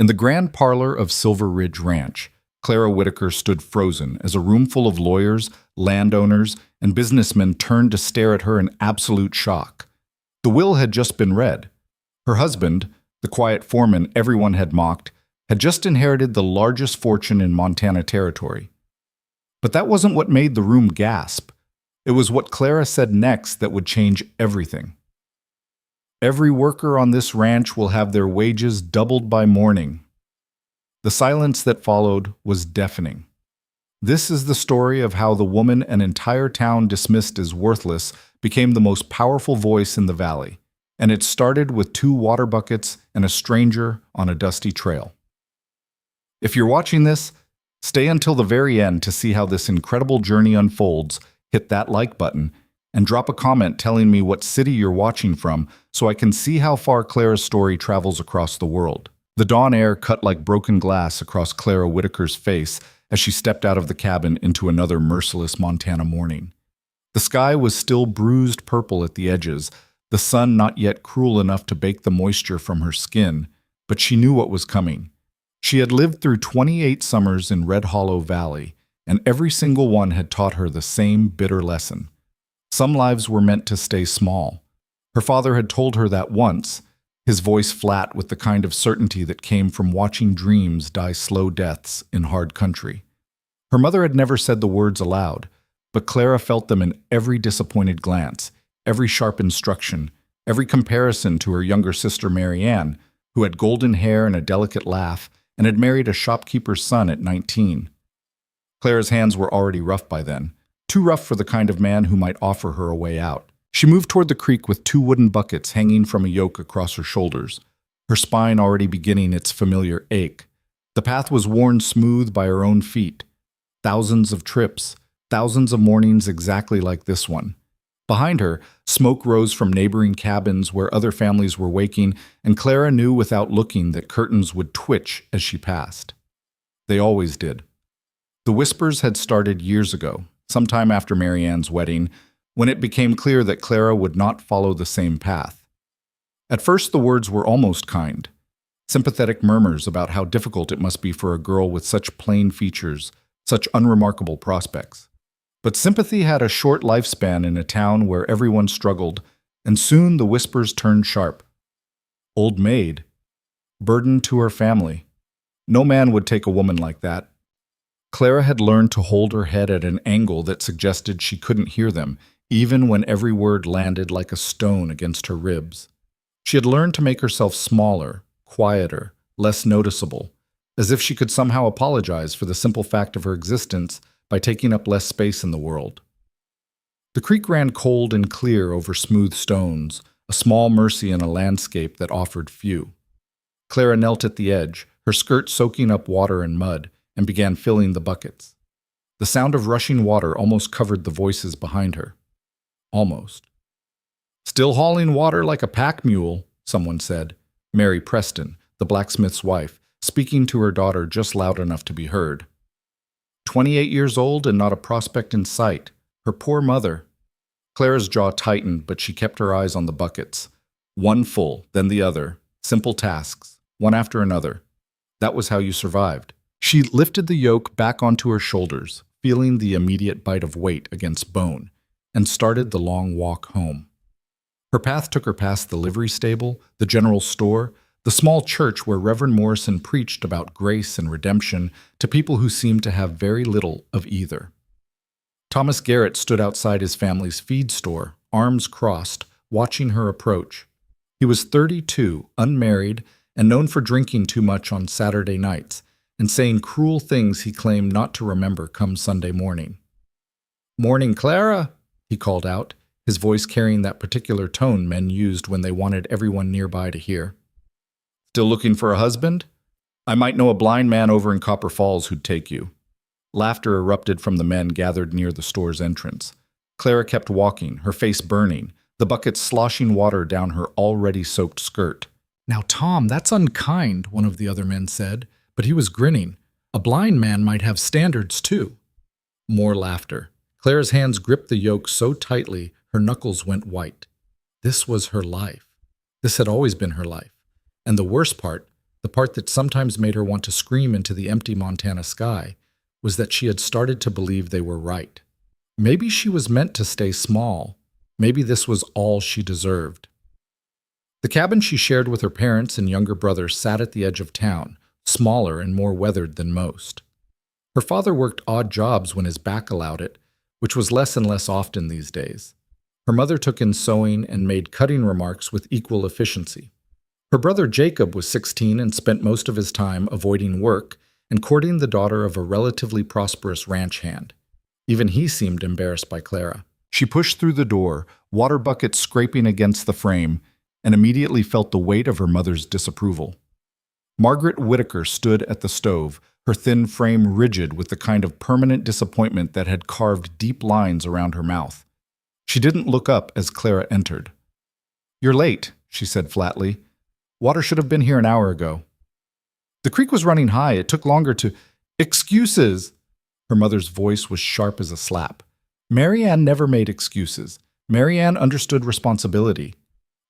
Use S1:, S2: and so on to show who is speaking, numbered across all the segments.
S1: In the grand parlor of Silver Ridge Ranch, Clara Whitaker stood frozen as a room full of lawyers, landowners, and businessmen turned to stare at her in absolute shock. The will had just been read. Her husband, the quiet foreman everyone had mocked, had just inherited the largest fortune in Montana Territory. But that wasn't what made the room gasp. It was what Clara said next that would change everything. Every worker on this ranch will have their wages doubled by morning. The silence that followed was deafening. This is the story of how the woman an entire town dismissed as worthless became the most powerful voice in the valley, and it started with 2 water buckets and a stranger on a dusty trail. If you're watching this, stay until the very end to see how this incredible journey unfolds. Hit that like button and drop a comment telling me what city you're watching from so I can see how far Clara's story travels across the world. The dawn air cut like broken glass across Clara Whitaker's face as she stepped out of the cabin into another merciless Montana morning. The sky was still bruised purple at the edges, the sun not yet cruel enough to bake the moisture from her skin, but she knew what was coming. She had lived through 28 summers in Red Hollow Valley, and every single one had taught her the same bitter lesson. Some lives were meant to stay small. Her father had told her that once, his voice flat with the kind of certainty that came from watching dreams die slow deaths in hard country. Her mother had never said the words aloud, but Clara felt them in every disappointed glance, every sharp instruction, every comparison to her younger sister Marianne, who had golden hair and a delicate laugh and had married a shopkeeper's son at 19. Clara's hands were already rough by then, too rough for the kind of man who might offer her a way out. She moved toward the creek with 2 wooden buckets hanging from a yoke across her shoulders, her spine already beginning its familiar ache. The path was worn smooth by her own feet. Thousands of trips, thousands of mornings exactly like this one. Behind her, smoke rose from neighboring cabins where other families were waking, and Clara knew without looking that curtains would twitch as she passed. They always did. The whispers had started years ago, sometime after Marianne's wedding, when it became clear that Clara would not follow the same path. At first the words were almost kind, sympathetic murmurs about how difficult it must be for a girl with such plain features, such unremarkable prospects. But sympathy had a short lifespan in a town where everyone struggled, and soon the whispers turned sharp. Old maid. Burden to her family. No man would take a woman like that. Clara had learned to hold her head at an angle that suggested she couldn't hear them, even when every word landed like a stone against her ribs. She had learned to make herself smaller, quieter, less noticeable, as if she could somehow apologize for the simple fact of her existence by taking up less space in the world. The creek ran cold and clear over smooth stones, a small mercy in a landscape that offered few. Clara knelt at the edge, her skirt soaking up water and mud, and began filling the buckets. The sound of rushing water almost covered the voices behind her. Almost. "Still hauling water like a pack mule," someone said. Mary Preston, the blacksmith's wife, speaking to her daughter just loud enough to be heard. 28 years old and not a prospect in sight. Her poor mother. Clara's jaw tightened, but she kept her eyes on the buckets. One full, then the other. Simple tasks, one after another. That was how you survived. She lifted the yoke back onto her shoulders, feeling the immediate bite of weight against bone, and started the long walk home. Her path took her past the livery stable, the general store, the small church where Reverend Morrison preached about grace and redemption to people who seemed to have very little of either. Thomas Garrett stood outside his family's feed store, arms crossed, watching her approach. He was 32, unmarried, and known for drinking too much on Saturday nights, and saying cruel things he claimed not to remember come Sunday morning. "Morning, Clara," he called out, his voice carrying that particular tone men used when they wanted everyone nearby to hear. "Still looking for a husband? I might know a blind man over in Copper Falls who'd take you." Laughter erupted from the men gathered near the store's entrance. Clara kept walking, her face burning, the bucket sloshing water down her already soaked skirt. "Now, Tom, that's unkind," one of the other men said, but he was grinning. "A blind man might have standards, too." More laughter. Clara's hands gripped the yoke so tightly her knuckles went white. This was her life. This had always been her life. And the worst part,
S2: The part that sometimes made her want to scream into the empty Montana sky was that she had started to believe they were right. Maybe she was meant to stay small. Maybe this was all she deserved. The cabin she shared with her parents and younger brother sat at the edge of town, smaller and more weathered than most. Her father worked odd jobs when his back allowed it, which was less and less often these days. Her mother took in sewing and made cutting remarks with equal efficiency. Her brother Jacob was 16 and spent most of his time avoiding work and courting the daughter of a relatively prosperous ranch hand. Even he seemed embarrassed by Clara.
S1: She pushed through the door, water buckets scraping against the frame, and immediately felt the weight of her mother's disapproval. Margaret Whitaker stood at the stove, her thin frame rigid with the kind of permanent disappointment that had carved deep lines around her mouth. She didn't look up as Clara entered. "You're late," she said flatly. "Water should have been here an hour ago." "The creek was running high. It took longer to—" "Excuses!" Her mother's voice was sharp as a slap. Mary Ann never made excuses. Mary Ann understood responsibility.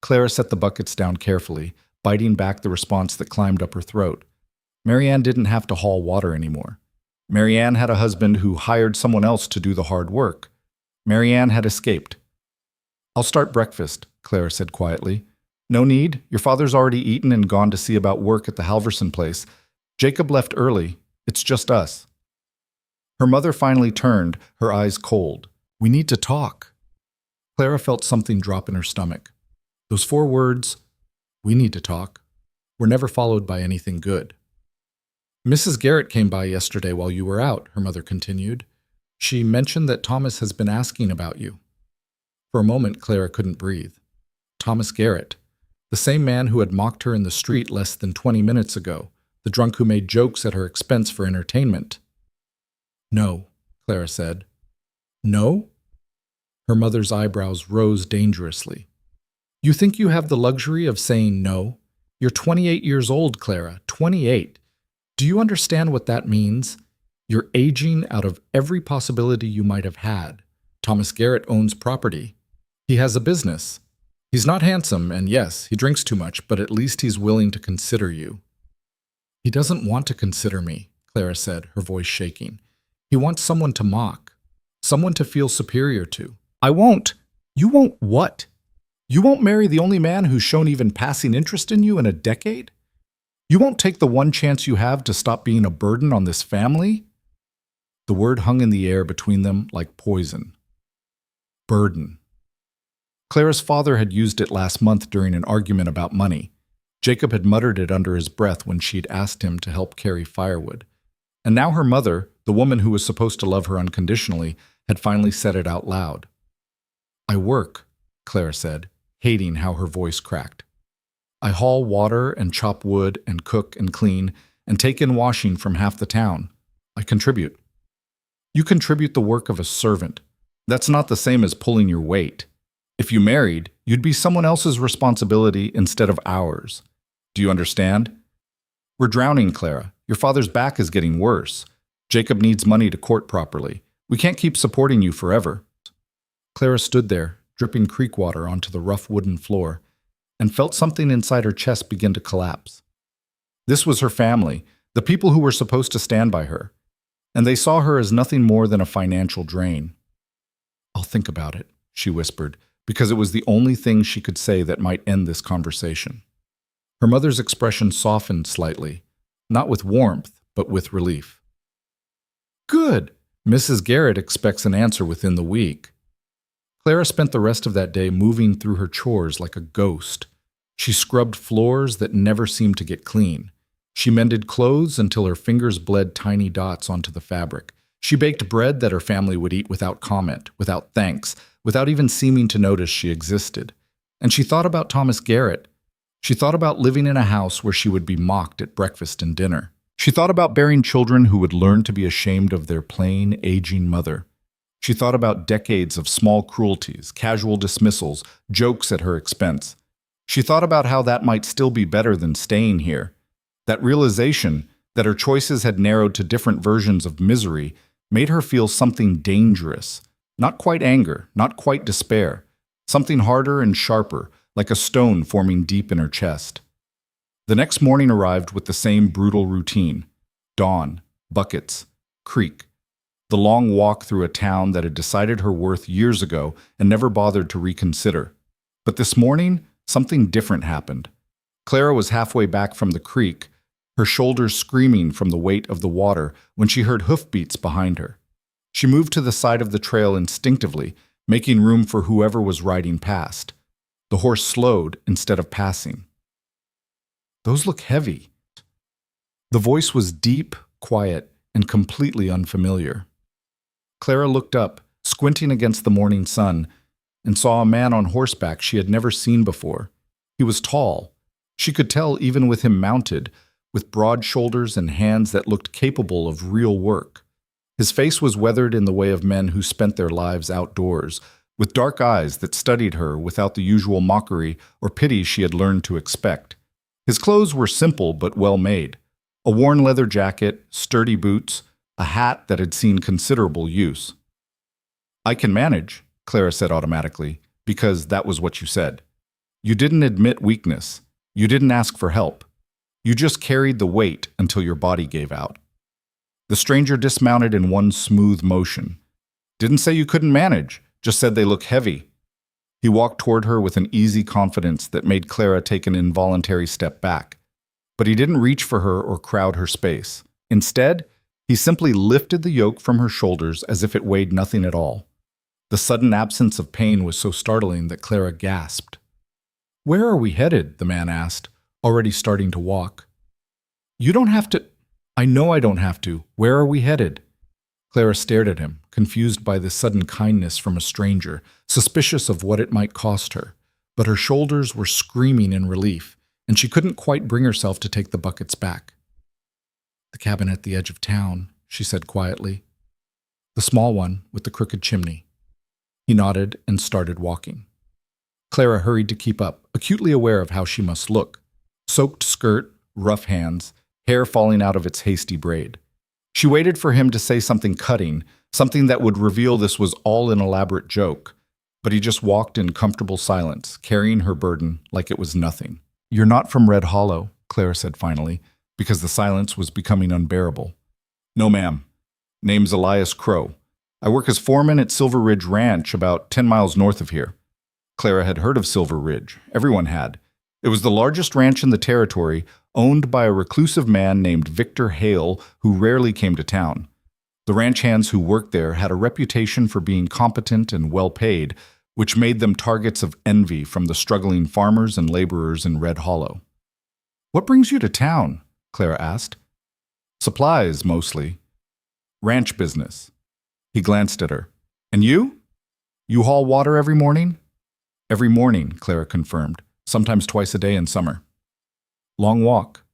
S1: Clara set the buckets down carefully, biting back the response that climbed up her throat. Mary Ann didn't have to haul water anymore. Mary Ann had a husband who hired someone else to do the hard work. Mary Ann had escaped. "I'll start breakfast," Clara said quietly. "No need. Your father's already eaten and gone to see about work at the Halverson place. Jacob left early. It's just us." Her mother finally turned, her eyes cold. "We need to talk." Clara felt something drop in her stomach. Those 4 words, "we need to talk," were never followed by anything good. "Mrs. Garrett came by yesterday while you were out," her mother continued. "She mentioned that Thomas has been asking about you." For a moment, Clara couldn't breathe. Thomas Garrett, the same man who had mocked her in the street less than 20 minutes ago, the drunk who made jokes at her expense for entertainment. "No," Clara said. "No?" Her mother's eyebrows rose dangerously. "You think you have the luxury of saying no? You're 28 years old, Clara, 28. Do you understand what that means? You're aging out of every possibility you might have had. Thomas Garrett owns property. He has a business. He's not handsome, and yes, he drinks too much, but at least he's willing to consider you." "He doesn't want to consider me," Clara said, her voice shaking. "He wants someone to mock, someone to feel superior to." "I won't." "You won't what? You won't marry the only man who's shown even passing interest in you in a decade? You won't take the one chance you have to stop being a burden on this family?" The word hung in the air between them like poison. Burden. Clara's father had used it last month during an argument about money. Jacob had muttered it under his breath when she'd asked him to help carry firewood. And now her mother, the woman who was supposed to love her unconditionally, had finally said it out loud. "I work," Clara said, hating how her voice cracked. "I haul water and chop wood and cook and clean and take in washing from half the town. I contribute." "You contribute the work of a servant. That's not the same as pulling your weight. If you married, you'd be someone else's responsibility instead of ours. Do you understand? We're drowning, Clara. Your father's back is getting worse. Jacob needs money to court properly. We can't keep supporting you forever." Clara stood there, dripping creek water onto the rough wooden floor, and felt something inside her chest begin to collapse. This was her family, the people who were supposed to stand by her, and they saw her as nothing more than a financial drain. "I'll think about it," she whispered, because it was the only thing she could say that might end this conversation. Her mother's expression softened slightly, not with warmth, but with relief. "Good. Mrs. Garrett expects an answer within the week." Clara spent the rest of that day moving through her chores like a ghost. She scrubbed floors that never seemed to get clean. She mended clothes until her fingers bled tiny dots onto the fabric. She baked bread that her family would eat without comment, without thanks, without even seeming to notice she existed. And she thought about Thomas Garrett. She thought about living in a house where she would be mocked at breakfast and dinner. She thought about bearing children who would learn to be ashamed of their plain, aging mother. She thought about decades of small cruelties, casual dismissals, jokes at her expense. She thought about how that might still be better than staying here. That realization that her choices had narrowed to different versions of misery made her feel something dangerous. Not quite anger, not quite despair. Something harder and sharper, like a stone forming deep in her chest. The next morning arrived with the same brutal routine. Dawn, buckets, creek. The long walk through a town that had decided her worth years ago and never bothered to reconsider. But this morning, something different happened. Clara was halfway back from the creek, her shoulders screaming from the weight of the water when she heard hoofbeats behind her. She moved to the side of the trail instinctively, making room for whoever was riding past. The horse slowed instead of passing. "Those look heavy." The voice was deep, quiet, and completely unfamiliar. Clara looked up, squinting against the morning sun, and saw a man on horseback she had never seen before. He was tall. She could tell even with him mounted, with broad shoulders and hands that looked capable of real work. His face was weathered in the way of men who spent their lives outdoors, with dark eyes that studied her without the usual mockery or pity she had learned to expect. His clothes were simple but well made. A worn leather jacket, sturdy boots, a hat that had seen considerable use. "I can manage," Clara said automatically, because that was what you said. You didn't admit weakness. You didn't ask for help. You just carried the weight until your body gave out. The stranger dismounted in one smooth motion. "Didn't say you couldn't manage, just said they look heavy." He walked toward her with an easy confidence that made Clara take an involuntary step back. But he didn't reach for her or crowd her space. Instead, he simply lifted the yoke from her shoulders as if it weighed nothing at all. The sudden absence of pain was so startling that Clara gasped. "Where are we headed?" the man asked, already starting to walk. "You don't have to—" "I know I don't have to. Where are we headed?" Clara stared at him, confused by this sudden kindness from a stranger, suspicious of what it might cost her. But her shoulders were screaming in relief, and she couldn't quite bring herself to take the buckets back. "The cabin at the edge of town," she said quietly. "The small one with the crooked chimney." He nodded and started walking. Clara hurried to keep up, acutely aware of how she must look. Soaked skirt, rough hands, hair falling out of its hasty braid. She waited for him to say something cutting, something that would reveal this was all an elaborate joke, but he just walked in comfortable silence, carrying her burden like it was nothing. "You're not from Red Hollow," Clara said finally, because the silence was becoming unbearable. "No, ma'am. Name's Elias Crow. I work as foreman at Silver Ridge Ranch, about 10 miles north of here." Clara had heard of Silver Ridge. Everyone had. It was the largest ranch in the territory, owned by a reclusive man named Victor Hale, who rarely came to town. The ranch hands who worked there had a reputation for being competent and well-paid, which made them targets of envy from the struggling farmers and laborers in Red Hollow. "What brings you to town?" Clara asked. "Supplies, mostly. Ranch business." He glanced at her. "And you? You haul water every morning?" "Every morning," Clara confirmed, sometimes twice a day in summer. "Long walk.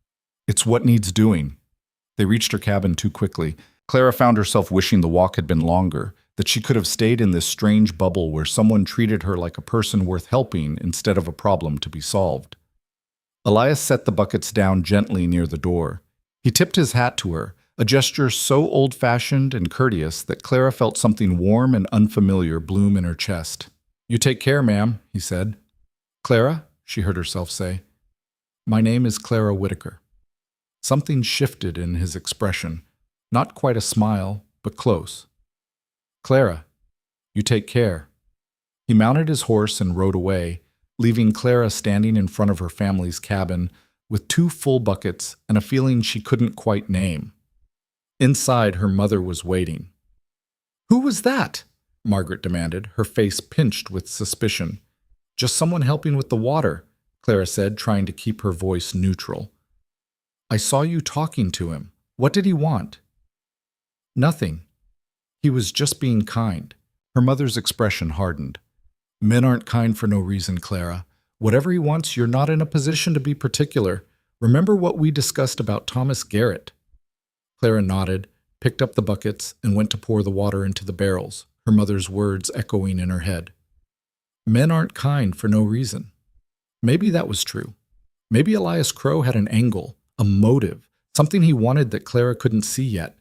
S1: It's what needs doing." They reached her cabin too quickly. Clara found herself wishing the walk had been longer, that she could have stayed in this strange bubble where someone treated her like a person worth helping instead of a problem to be solved. Elias set the buckets down gently near the door. He tipped his hat to her, a gesture so old-fashioned and courteous that Clara felt something warm and unfamiliar bloom in her chest. "You take care, ma'am," he said. "Clara," she heard herself say. "My name is Clara Whitaker." Something shifted in his expression. Not quite a smile, but close. "Clara, you take care." He mounted his horse and rode away, leaving Clara standing in front of her family's cabin with 2 full buckets and a feeling she couldn't quite name. Inside, her mother was waiting. "Who was that?" Margaret demanded, her face pinched with suspicion. "Just someone helping with the water," Clara said, trying to keep her voice neutral. "I saw you talking to him. What did he want?" "Nothing. He was just being kind." Her mother's expression hardened. "Men aren't kind for no reason, Clara. Whatever he wants, you're not in a position to be particular. Remember what we discussed about Thomas Garrett." Clara nodded, picked up the buckets, and went to pour the water into the barrels, her mother's words echoing in her head. Men aren't kind for no reason. Maybe that was true. Maybe Elias Crow had an angle, a motive, something he wanted that Clara couldn't see yet.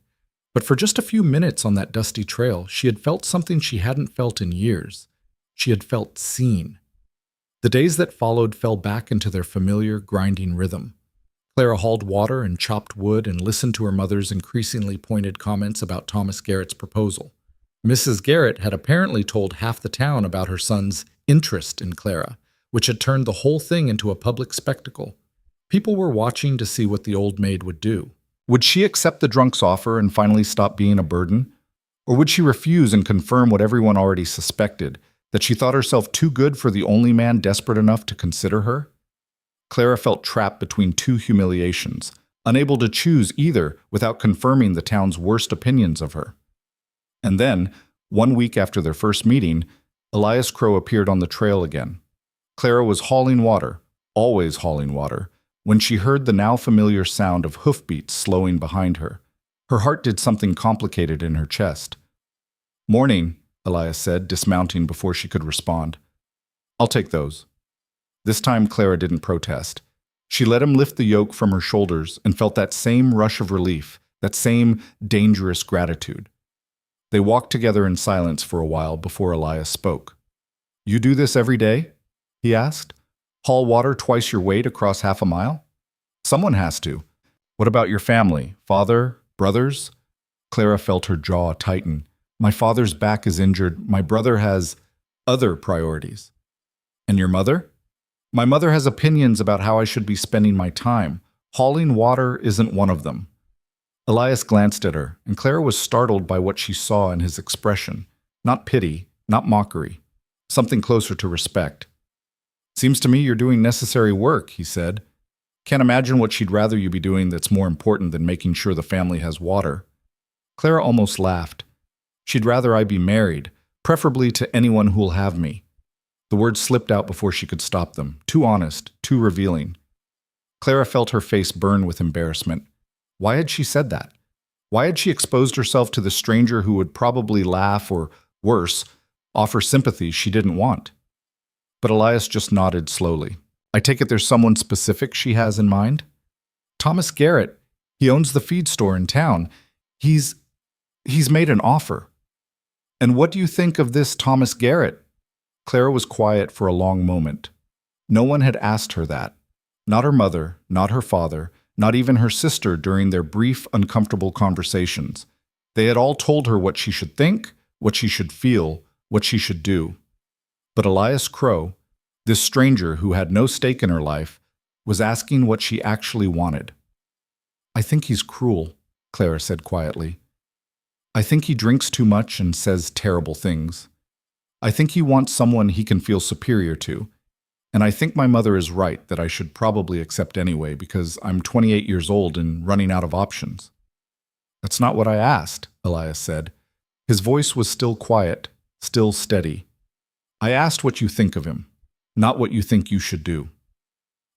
S1: But for just a few minutes on that dusty trail, she had felt something she hadn't felt in years. She had felt seen. The days that followed fell back into their familiar, grinding rhythm.
S2: Clara hauled water and chopped wood and listened to her mother's increasingly pointed comments about Thomas Garrett's proposal. Mrs. Garrett had apparently told half the town about her son's interest in Clara, which had turned the whole thing into a public spectacle. People were watching to see what the old maid would do.
S1: Would she accept the drunk's offer and finally stop being a burden? Or would she refuse and confirm what everyone already suspected, that she thought herself too good for the only man desperate enough to consider her? Clara felt trapped between two humiliations, unable to choose either without confirming the town's worst opinions of her. And then, 1 week after their first meeting, Elias Crow appeared on the trail again. Clara was hauling water, always hauling water, when she heard the now familiar sound of hoofbeats slowing behind her. Her heart did something complicated in her chest. "Morning," Elias said, dismounting before she could respond. "I'll take those." This time Clara didn't protest. She let him lift the yoke from her shoulders and felt that same rush of relief, that same dangerous gratitude. They walked together in silence for a while before Elias spoke. "You do this every day?" he asked. "Haul water twice your weight across half a mile?" "Someone has to." "What about your family? Father? Brothers?" Clara felt her jaw tighten. "My father's back is injured. My brother has other priorities." "And your mother?" "My mother has opinions about how I should be spending my time. Hauling water isn't one of them." Elias glanced at her, and Clara was startled by what she saw in his expression. Not pity, not mockery. Something closer to respect. "Seems to me you're doing necessary work," he said. "Can't imagine what she'd rather you be doing that's more important than making sure the family has water." Clara almost laughed. "She'd rather I be married, preferably to anyone who'll have me." The words slipped out before she could stop them. Too honest, too revealing. Clara felt her face burn with embarrassment. Why had she said that? Why had she exposed herself to the stranger who would probably laugh or, worse, offer sympathy she didn't want? But Elias just nodded slowly. "I take it there's someone specific she has in mind?" "Thomas Garrett. He owns the feed store in town. He's made an offer." "And what do you think of this Thomas Garrett?" Clara was quiet for a long moment. No one had asked her that. Not her mother, not her father, not even her sister during their brief, uncomfortable conversations. They had all told her what she should think, what she should feel, what she should do. But Elias Crow, this stranger who had no stake in her life, was asking what she actually wanted. "I think he's cruel," Clara said quietly. "I think he drinks too much and says terrible things. I think he wants someone he can feel superior to. And I think my mother is right that I should probably accept anyway because I'm 28 years old and running out of options." "That's not what I asked," Elias said. His voice was still quiet, still steady. "I asked what you think of him, not what you think you should do."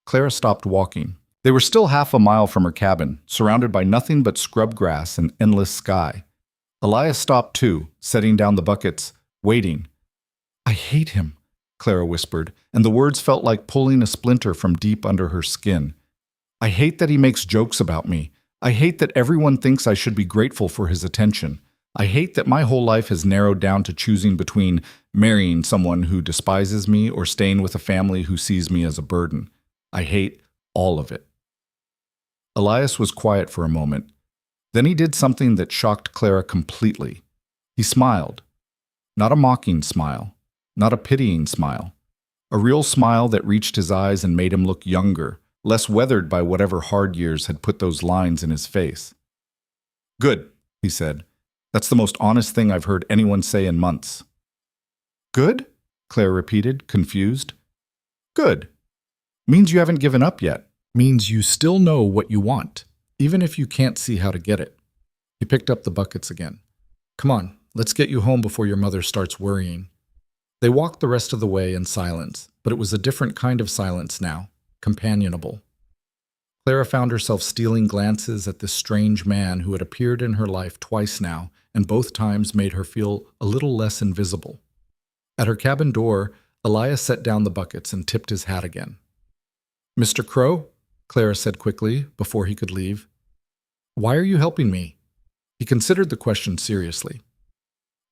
S1: Clara stopped walking. They were still half a mile from her cabin, surrounded by nothing but scrub grass and endless sky. Elias stopped too, setting down the buckets, waiting. "I hate him," Clara whispered, and the words felt like pulling a splinter from deep under her skin. "I hate that he makes jokes about me. I hate that everyone thinks I should be grateful for his attention. I hate that my whole life has narrowed down to choosing between marrying someone who despises me or staying with a family who sees me as a burden. I hate all of it." Elias was quiet for a moment. Then he did something that shocked Clara completely. He smiled. Not a mocking smile. Not a pitying smile. A real smile that reached his eyes and made him look younger, less weathered by whatever hard years had put those lines in his face. "Good," he said. "That's the most honest thing I've heard anyone say in months." "Good?" Claire repeated, confused. "Good. Means you haven't given up yet. Means you still know what you want, even if you can't see how to get it." He picked up the buckets again. "Come on, let's get you home before your mother starts worrying." They walked the rest of the way in silence, but it was a different kind of silence now, companionable. Clara found herself stealing glances at this strange man who had appeared in her life twice now, and both times made her feel a little less invisible. At her cabin door, Elias set down the buckets and tipped his hat again. "Mr. Crow," Clara said quickly, before he could leave. "Why are you helping me?" He considered the question seriously.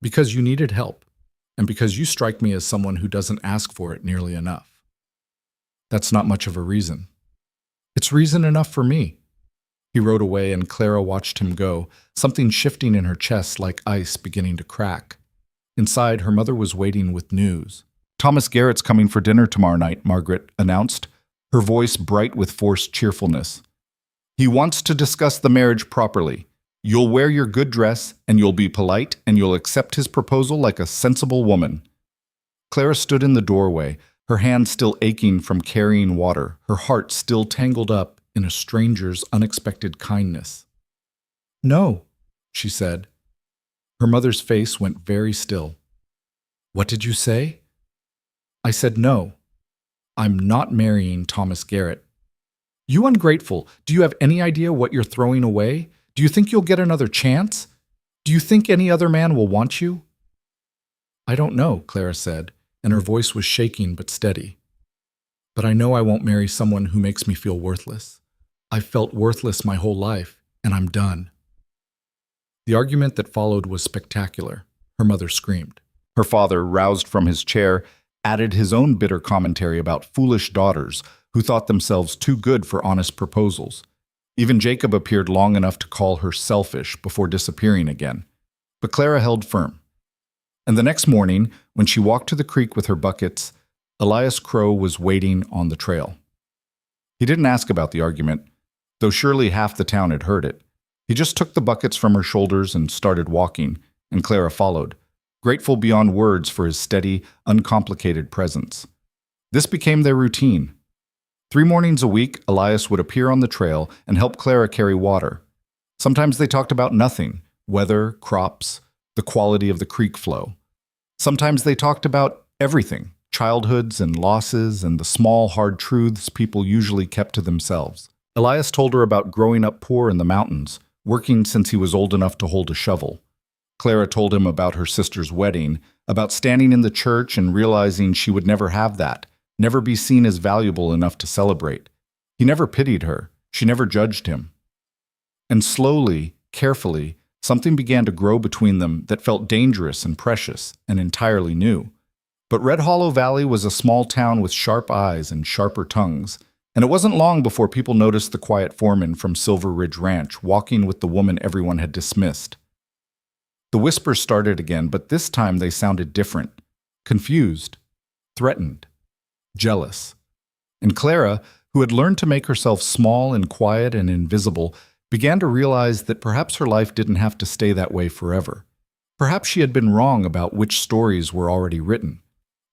S1: "Because you needed help, and because you strike me as someone who doesn't ask for it nearly enough." "That's not much of a reason."
S2: It's reason enough for me." He rode away and Clara watched him go, something shifting in her chest like ice beginning to crack. Inside, her mother was waiting with news. "Thomas Garrett's coming for dinner tomorrow night," Margaret announced, her voice bright with forced cheerfulness. "He wants to discuss the marriage properly. You'll wear your good dress, and you'll be polite, and you'll accept his proposal like a sensible woman." Clara stood in the doorway, her hand still aching from carrying water, her heart still tangled up in a stranger's unexpected kindness. "No," she said. Her mother's face went very still. "What did you say?" "I said no. I'm not marrying Thomas Garrett." "You ungrateful! Do you have any idea what you're throwing away? Do you think you'll get another chance? Do you think any other man will want you?" "I don't know," Clara said, and her voice was shaking but steady. "But I know I won't marry someone who makes me feel worthless. I've felt worthless my whole life, and I'm done." The argument that followed was spectacular. Her mother screamed. Her father, roused from his chair, added his own bitter commentary about foolish daughters who thought themselves too good for honest proposals. Even Jacob appeared long enough to call her selfish before disappearing again. But Clara held firm. And the next morning, when she walked to the creek with her buckets, Elias Crow was waiting on the trail. He didn't ask about the argument, though surely half the town had heard it. He just took the buckets from her shoulders and started walking, and Clara followed, grateful beyond words for his steady, uncomplicated presence. This became their routine. 3 mornings a week, Elias would appear on the trail and help Clara carry water. Sometimes they talked about nothing, weather, crops, the quality of the creek flow. Sometimes they talked about everything, childhoods and losses and the small, hard truths people usually kept to themselves. Elias told her about growing up poor in the mountains, working since he was old enough to hold a shovel. Clara told him about her sister's wedding, about standing in the church and realizing she would never have that, never be seen as valuable enough to celebrate. He never pitied her. She never judged him. And slowly, carefully, something began to grow between them that felt dangerous and precious and entirely new. But Red Hollow Valley was a small town with sharp eyes and sharper tongues, and it wasn't long before people noticed the quiet foreman from Silver Ridge Ranch walking with the woman everyone had dismissed. The whispers started again, but this time they sounded different, confused, threatened, jealous. And Clara, who had learned to make herself small and quiet and invisible, began to realize that perhaps her life didn't have to stay that way forever. Perhaps she had been wrong about which stories were already written.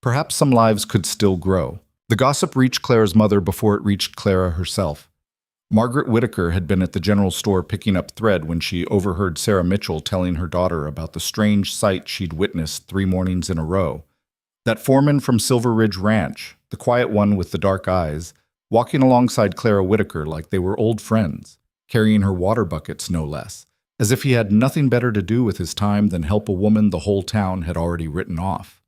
S2: Perhaps some lives could still grow. The gossip reached Clara's mother before it reached Clara herself. Margaret Whitaker had been at the general store picking up thread when she overheard Sarah Mitchell telling her daughter about the strange sight she'd witnessed 3 mornings in a row. That foreman from Silver Ridge Ranch, the quiet one with the dark eyes, walking alongside Clara Whitaker like they were old friends, carrying her water buckets no less, as if he had nothing better to do with his time than help a woman the whole town had already written off.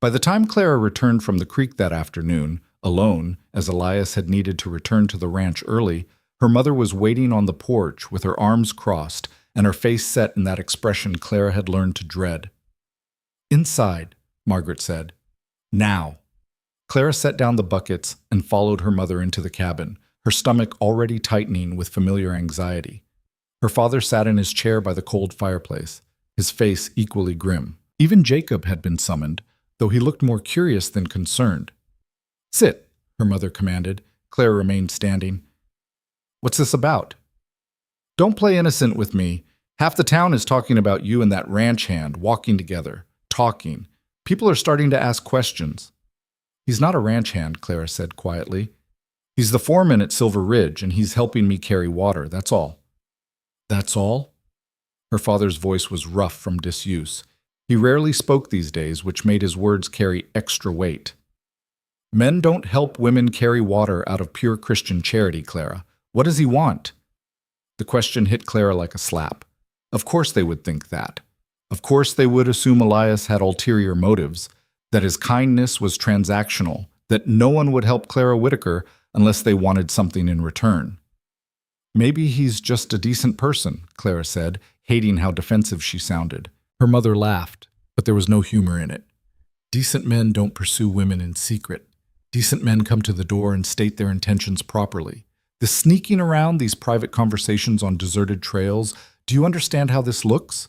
S2: By the time Clara returned from the creek that afternoon, alone, as Elias had needed to return to the ranch early, her mother was waiting on the porch with her arms crossed and her face set in that expression Clara had learned to dread. "Inside," Margaret said. "Now." Clara set down the buckets and followed her mother into the cabin, her stomach already tightening with familiar anxiety. Her father sat in his chair by the cold fireplace, his face equally grim. Even Jacob had been summoned, though he looked more curious than concerned. "Sit," her mother commanded. Clara remained standing. "What's this about?" "Don't play innocent with me. Half the town is talking about you and that ranch hand, walking together, talking. People are starting to ask questions." "He's not a ranch hand," Clara said quietly. "He's the foreman at Silver Ridge, and he's helping me carry water, that's all." "That's all?" Her father's voice was rough from disuse. He rarely spoke these days, which made his words carry extra weight. "Men don't help women carry water out of pure Christian charity, Clara. What does he want?" The question hit Clara like a slap. Of course they would think that. Of course they would assume Elias had ulterior motives, that his kindness was transactional, that no one would help Clara Whitaker unless they wanted something in return. "Maybe he's just a decent person," Clara said, hating how defensive she sounded. Her mother laughed, but there was no humor in it. "Decent men don't pursue women in secret. Decent men come to the door and state their intentions properly.
S1: The sneaking around, these private conversations on deserted trails, do you understand how this looks?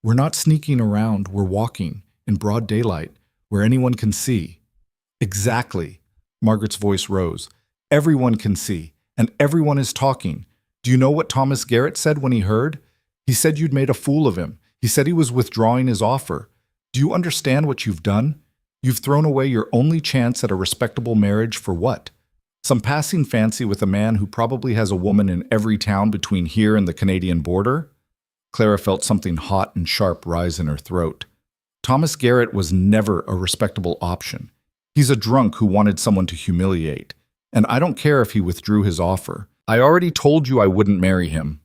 S1: We're not sneaking around, we're walking, in broad daylight, where anyone can see. Exactly. Margaret's voice rose. Everyone can see, and everyone is talking. Do you know what Thomas Garrett said when he heard? He said you'd made a fool of him. He said he was withdrawing his offer. Do you understand what you've done? You've thrown away your only chance at a respectable marriage for what? Some passing fancy with a man who probably has a woman in every town between here and the Canadian border? Clara felt something hot and sharp rise in her throat. Thomas Garrett was never a respectable option. He's a drunk who wanted someone to humiliate. And I don't care if he withdrew his offer. I already told you I wouldn't marry him.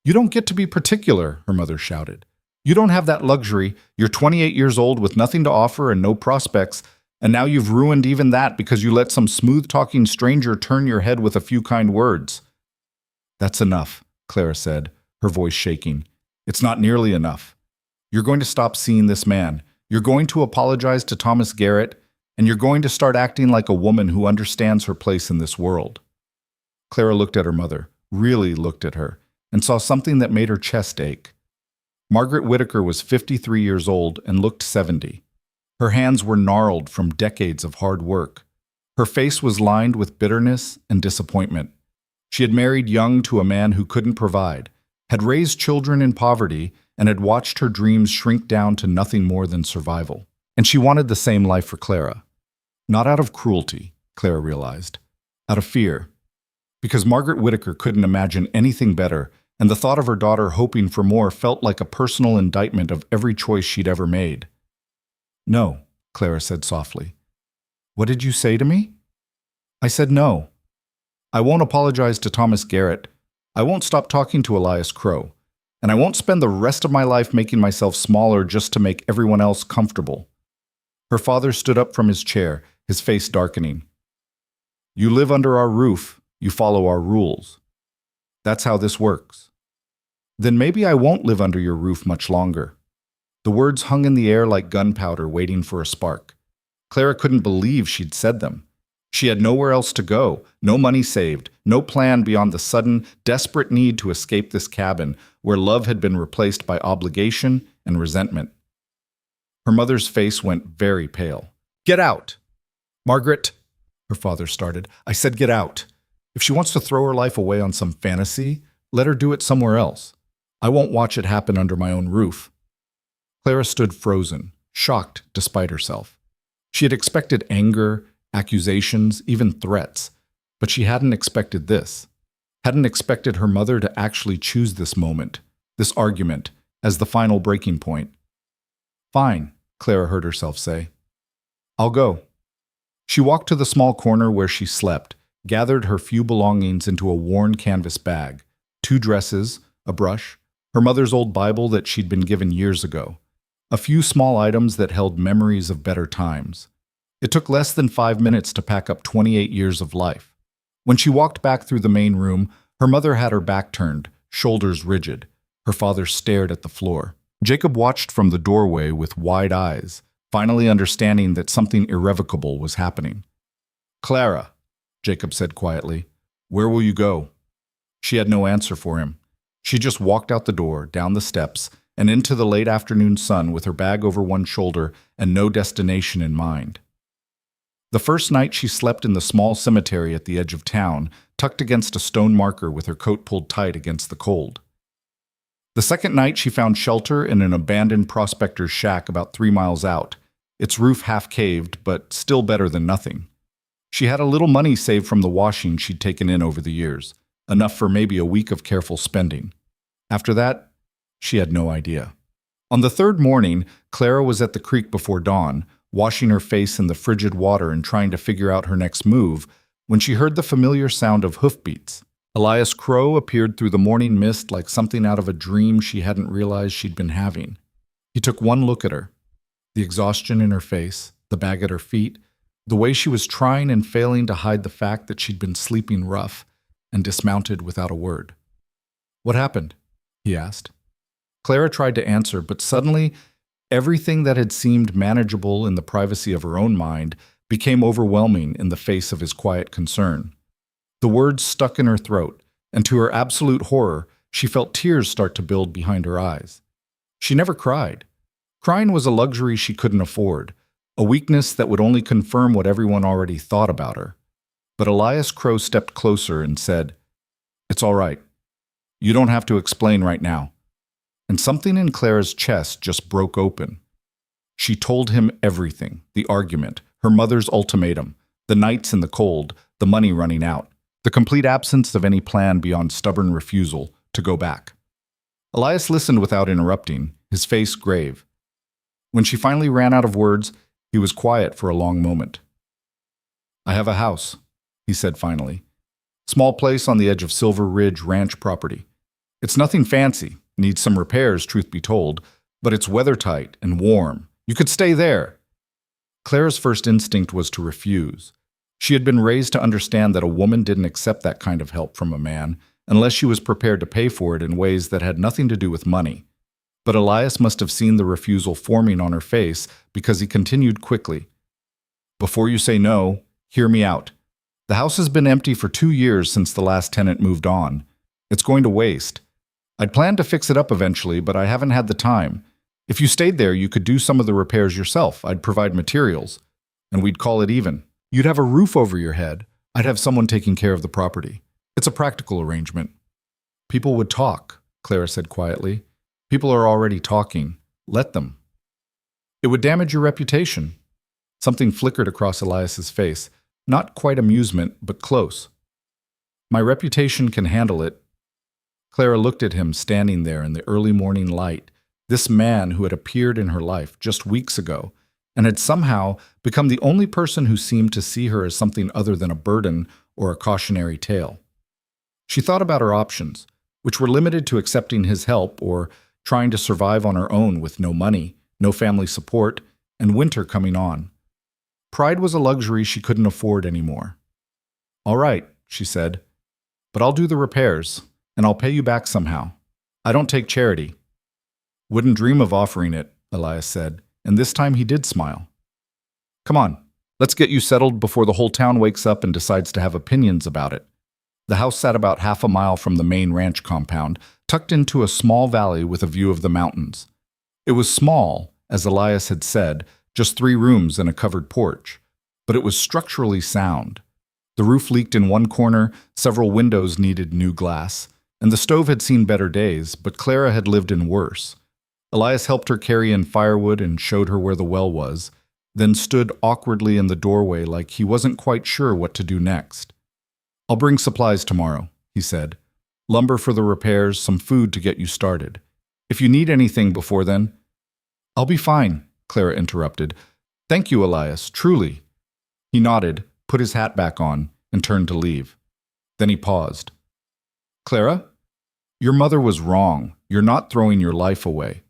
S1: You don't get to be particular, her mother shouted. You don't have that luxury. You're 28 years old with nothing to offer and no prospects, and now you've ruined even that because you let some smooth-talking stranger turn your head with a few kind words. That's enough, Clara said, her voice shaking. It's not nearly enough. You're going to stop seeing this man. You're going to apologize to Thomas Garrett, and you're going to start acting like a woman who understands her place in this world. Clara looked at her mother, really looked at her, and saw something that made her chest ache. Margaret Whittaker was 53 years old and looked 70. Her hands were gnarled from decades of hard work. Her face was lined with bitterness and disappointment. She had married young to a man who couldn't provide, had raised children in poverty, and had watched her dreams shrink down to nothing more than survival. And she wanted the same life for Clara. Not out of cruelty, Clara realized. Out of fear. Because Margaret Whittaker couldn't imagine anything better, and the thought of her daughter hoping for more felt like a personal indictment of every choice she'd ever made. No, Clara said softly. What did you say to me? I said no. I won't apologize to Thomas Garrett. I won't stop talking to Elias Crow. And I won't spend the rest of my life making myself smaller just to make everyone else comfortable. Her father stood up from his chair, his face darkening. You live under our roof. You follow our rules. That's how this works. Then maybe I won't live under your roof much longer. The words hung in the air like gunpowder waiting for a spark. Clara couldn't believe she'd said them. She had nowhere else to go, no money saved, no plan beyond the sudden, desperate need to escape this cabin where love had been replaced by obligation and resentment. Her mother's face went very pale. Get out! Margaret, her father started. I said get out. If she wants to throw her life away on some fantasy, let her do it somewhere else. I won't watch it happen under my own roof. Clara stood frozen, shocked despite herself. She had expected anger, accusations, even threats, but she hadn't expected this. Hadn't expected her mother to actually choose this moment, this argument, as the final breaking point. Fine, Clara heard herself say. I'll go. She walked to the small corner where she slept, gathered her few belongings into a worn canvas bag, 2 dresses, a brush, her mother's old Bible that she'd been given years ago, a few small items that held memories of better times. It took less than 5 minutes to pack up 28 years of life. When she walked back through the main room, her mother had her back turned, shoulders rigid. Her father stared at the floor. Jacob watched from the doorway with wide eyes, finally understanding that something irrevocable was happening. Clara, Jacob said quietly, where will you go? She had no answer for him. She just walked out the door, down the steps, and into the late afternoon sun with her bag over one shoulder and no destination in mind. The first night she slept in the small cemetery at the edge of town, tucked against a stone marker with her coat pulled tight against the cold. The second night she found shelter in an abandoned prospector's shack about 3 miles out, its roof half caved, but still better than nothing. She had a little money saved from the washing she'd taken in over the years, enough for maybe a week of careful spending. After that, she had no idea. On the third morning, Clara was at the creek before dawn, washing her face in the frigid water and trying to figure out her next move, when she heard the familiar sound of hoofbeats. Elias Crow appeared through the morning mist like something out of a dream she hadn't realized she'd been having. He took one look at her. The exhaustion in her face, the bag at her feet, the way she was trying and failing to hide the fact that she'd been sleeping rough, and dismounted without a word. What happened? He asked. Clara tried to answer, but suddenly, everything that had seemed manageable in the privacy of her own mind became overwhelming in the face of his quiet concern. The words stuck in her throat, and to her absolute horror, she felt tears start to build behind her eyes. She never cried. Crying was a luxury she couldn't afford, a weakness that would only confirm what everyone already thought about her. But Elias Crow stepped closer and said, "It's all right. You don't have to explain right now." And something in Clara's chest just broke open. She told him everything: the argument, her mother's ultimatum, the nights in the cold, the money running out, the complete absence of any plan beyond stubborn refusal to go back. Elias listened without interrupting, his face grave. When she finally ran out of words, he was quiet for a long moment. "I have a house," he said finally. "Small place on the edge of Silver Ridge Ranch property. It's nothing fancy, needs some repairs, truth be told, but it's weather-tight and warm. You could stay there." Clara's first instinct was to refuse. She had been raised to understand that a woman didn't accept that kind of help from a man unless she was prepared to pay for it in ways that had nothing to do with money. But Elias must have seen the refusal forming on her face because he continued quickly. "Before you say no, hear me out. The house has been empty for 2 years since the last tenant moved on. It's going to waste. I'd planned to fix it up eventually, but I haven't had the time. If you stayed there, you could do some of the repairs yourself. I'd provide materials, and we'd call it even. You'd have a roof over your head. I'd have someone taking care of the property. It's a practical arrangement." "People would talk," Clara said quietly. "People are already talking. Let them." "It would damage your reputation." Something flickered across Elias's face. Not quite amusement, but close. "My reputation can handle it." Clara looked at him standing there in the early morning light, this man who had appeared in her life just weeks ago and had somehow become the only person who seemed to see her as something other than a burden or a cautionary tale. She thought about her options, which were limited to accepting his help or trying to survive on her own with no money, no family support, and winter coming on. Pride was a luxury she couldn't afford anymore. "All right," she said, "but I'll do the repairs, and I'll pay you back somehow. I don't take charity." "Wouldn't dream of offering it," Elias said, and this time he did smile. "Come on, let's get you settled before the whole town wakes up and decides to have opinions about it." The house sat about half a mile from the main ranch compound, tucked into a small valley with a view of the mountains. It was small, as Elias had said, just 3 rooms and a covered porch, but it was structurally sound. The roof leaked in one corner, several windows needed new glass, and the stove had seen better days, but Clara had lived in worse. Elias helped her carry in firewood and showed her where the well was, then stood awkwardly in the doorway like he wasn't quite sure what to do next. "I'll bring supplies tomorrow," he said. "Lumber for the repairs, some food to get you started. If you need anything before then—" "I'll be fine," Clara interrupted. "Thank you, Elias, truly." He nodded, put his hat back on, and turned to leave. Then he paused. "Clara, your mother was wrong. You're not throwing your life away."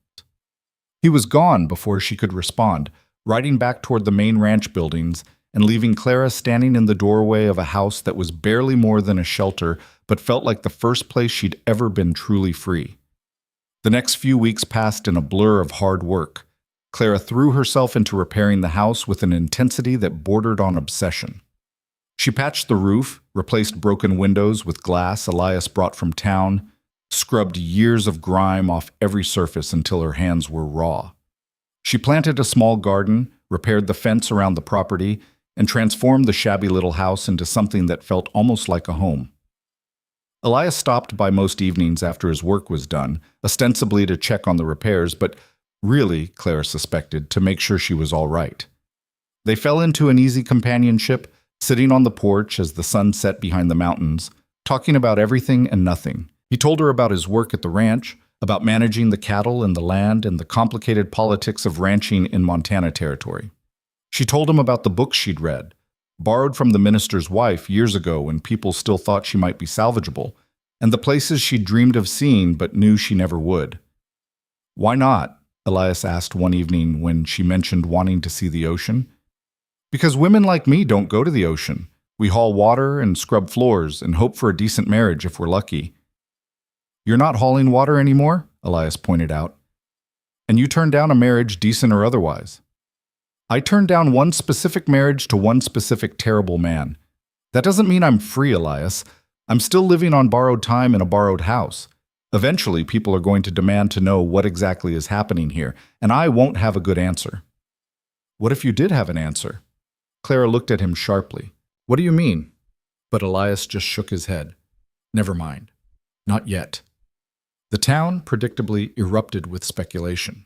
S1: He was gone before she could respond, riding back toward the main ranch buildings and leaving Clara standing in the doorway of a house that was barely more than a shelter but felt like the first place she'd ever been truly free. The next few weeks passed in a blur of hard work. Clara threw herself into repairing the house with an intensity that bordered on obsession. She patched the roof, replaced broken windows with glass Elias brought from town, scrubbed years of grime off every surface until her hands were raw. She planted a small garden, repaired the fence around the property, and transformed the shabby little house into something that felt almost like a home. Elias stopped by most evenings after his work was done, ostensibly to check on the repairs, but really, Clara suspected, to make sure she was all right. They fell into an easy companionship, sitting on the porch as the sun set behind the mountains, talking about everything and nothing. He told her about his work at the ranch, about managing the cattle and the land and the complicated politics of ranching in Montana territory. She told him about the books she'd read, borrowed from the minister's wife years ago when people still thought she might be salvageable, and the places she'd dreamed of seeing but knew she never would. "Why not?" Elias asked one evening when she mentioned wanting to see the ocean. "Because women like me don't go to the ocean. We haul water and scrub floors and hope for a decent marriage if we're lucky." "You're not hauling water anymore?" Elias pointed out. "And you turned down a marriage, decent or otherwise." "I turned down one specific marriage to one specific terrible man. That doesn't mean I'm free, Elias. I'm still living on borrowed time in a borrowed house. Eventually, people are going to demand to know what exactly is happening here, and I won't have a good answer. What if you did have an answer? Clara looked at him sharply. What do you mean? But Elias just shook his head. Never mind. Not yet. The town predictably erupted with speculation.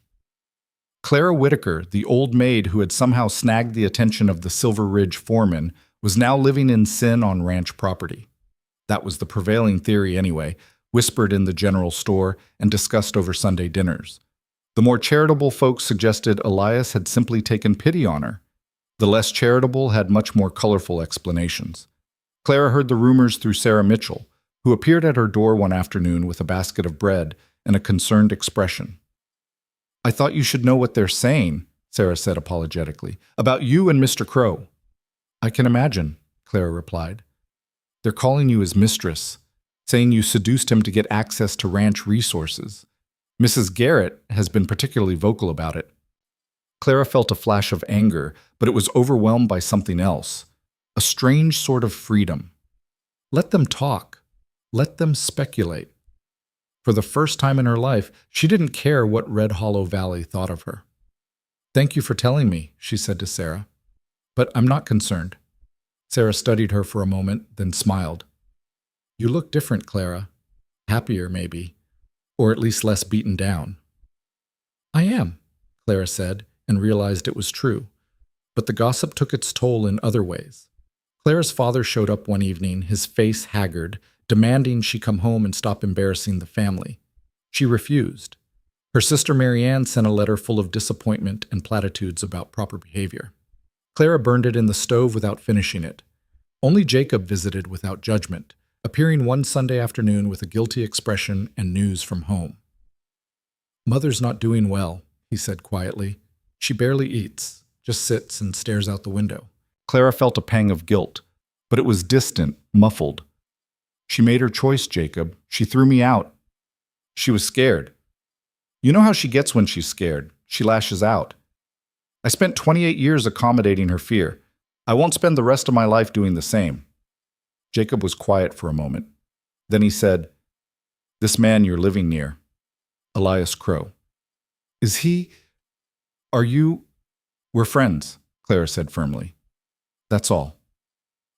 S1: Clara Whitaker, the old maid who had somehow snagged the attention of the Silver Ridge foreman, was now living in sin on ranch property. That was the prevailing theory anyway, whispered in the general store and discussed over Sunday dinners. The more charitable folks suggested Elias had simply taken pity on her. The less charitable had much more colorful explanations. Clara heard the rumors through Sarah Mitchell, who appeared at her door one afternoon with a basket of bread and a concerned expression. I thought you should know what they're saying, Sarah said apologetically, about you and Mr. Crow. I can imagine, Clara replied. They're calling you his mistress, saying you seduced him to get access to ranch resources. Mrs. Garrett has been particularly vocal about it. Clara felt a flash of anger, but it was overwhelmed by something else, a strange sort of freedom. Let them talk. Let them speculate. For the first time in her life, she didn't care what Red Hollow Valley thought of her. Thank you for telling me, she said to Sarah. But I'm not concerned. Sarah studied her for a moment, then smiled. You look different, Clara. Happier, maybe. Or at least less beaten down. I am, Clara said, and realized it was true. But the gossip took its toll in other ways. Clara's father showed up one evening, his face haggard, demanding she come home and stop embarrassing the family. She refused. Her sister Marianne sent a letter full of disappointment and platitudes about proper behavior. Clara burned it in the stove without finishing it. Only Jacob visited without judgment, appearing one Sunday afternoon with a guilty expression and news from home. Mother's not doing well, he said quietly. She barely eats, just sits and stares out the window. Clara felt a pang of guilt, but it was distant, muffled. She made her choice, Jacob. She threw me out. She was scared. You know how she gets when she's scared. She lashes out. I spent 28 years accommodating her fear. I won't spend the rest of my life doing the same. Jacob was quiet for a moment. Then he said, This man you're living near, Elias Crow. Is he... Are you... We're friends, Clara said firmly. That's all.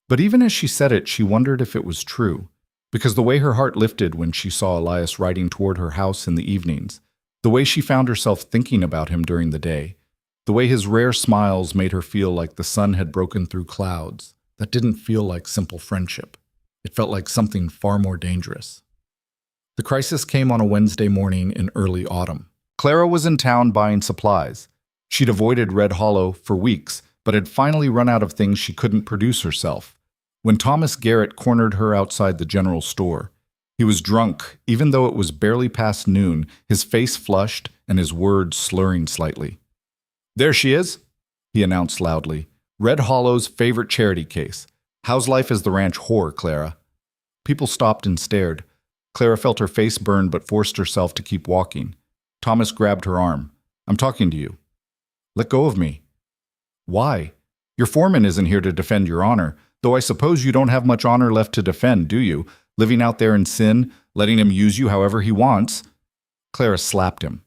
S1: But even as she said it, she wondered if it was true, because the way her heart lifted when she saw Elias riding toward her house in the evenings, the way she found herself thinking about him during the day, the way his rare smiles made her feel like the sun had broken through clouds, that didn't feel like simple friendship. It felt like something far more dangerous. The crisis came on a Wednesday morning in early autumn. Clara was in town buying supplies. She'd avoided Red Hollow for weeks, but had finally run out of things she couldn't produce herself. When Thomas Garrett cornered her outside the general store, he was drunk, even though it was barely past noon, his face flushed and his words slurring slightly. There she is, he announced loudly. Red Hollow's favorite charity case. How's life as the ranch whore, Clara? People stopped and stared. Clara felt her face burn but forced herself to keep walking. Thomas grabbed her arm. I'm talking to you. Let go of me. Why? Your foreman isn't here to defend your honor, though I suppose you don't have much honor left to defend, do you? Living out there in sin, letting him use you however he wants. Clara slapped him.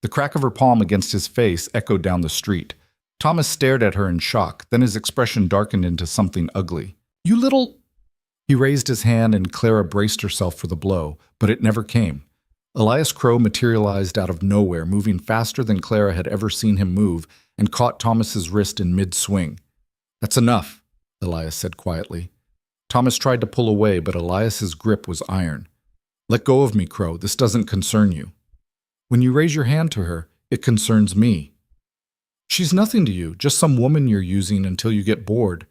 S1: The crack of her palm against his face echoed down the street. Thomas stared at her in shock, then his expression darkened into something ugly. You little... He raised his hand and Clara braced herself for the blow, but it never came. Elias Crow materialized out of nowhere, moving faster than Clara had ever seen him move, and caught Thomas's wrist in mid-swing. That's enough, Elias said quietly. Thomas tried to pull away, but Elias's grip was iron. Let go of me, Crow. This doesn't concern you. When you raise your hand to her, it concerns me. She's nothing to you, just some woman you're using until you get bored.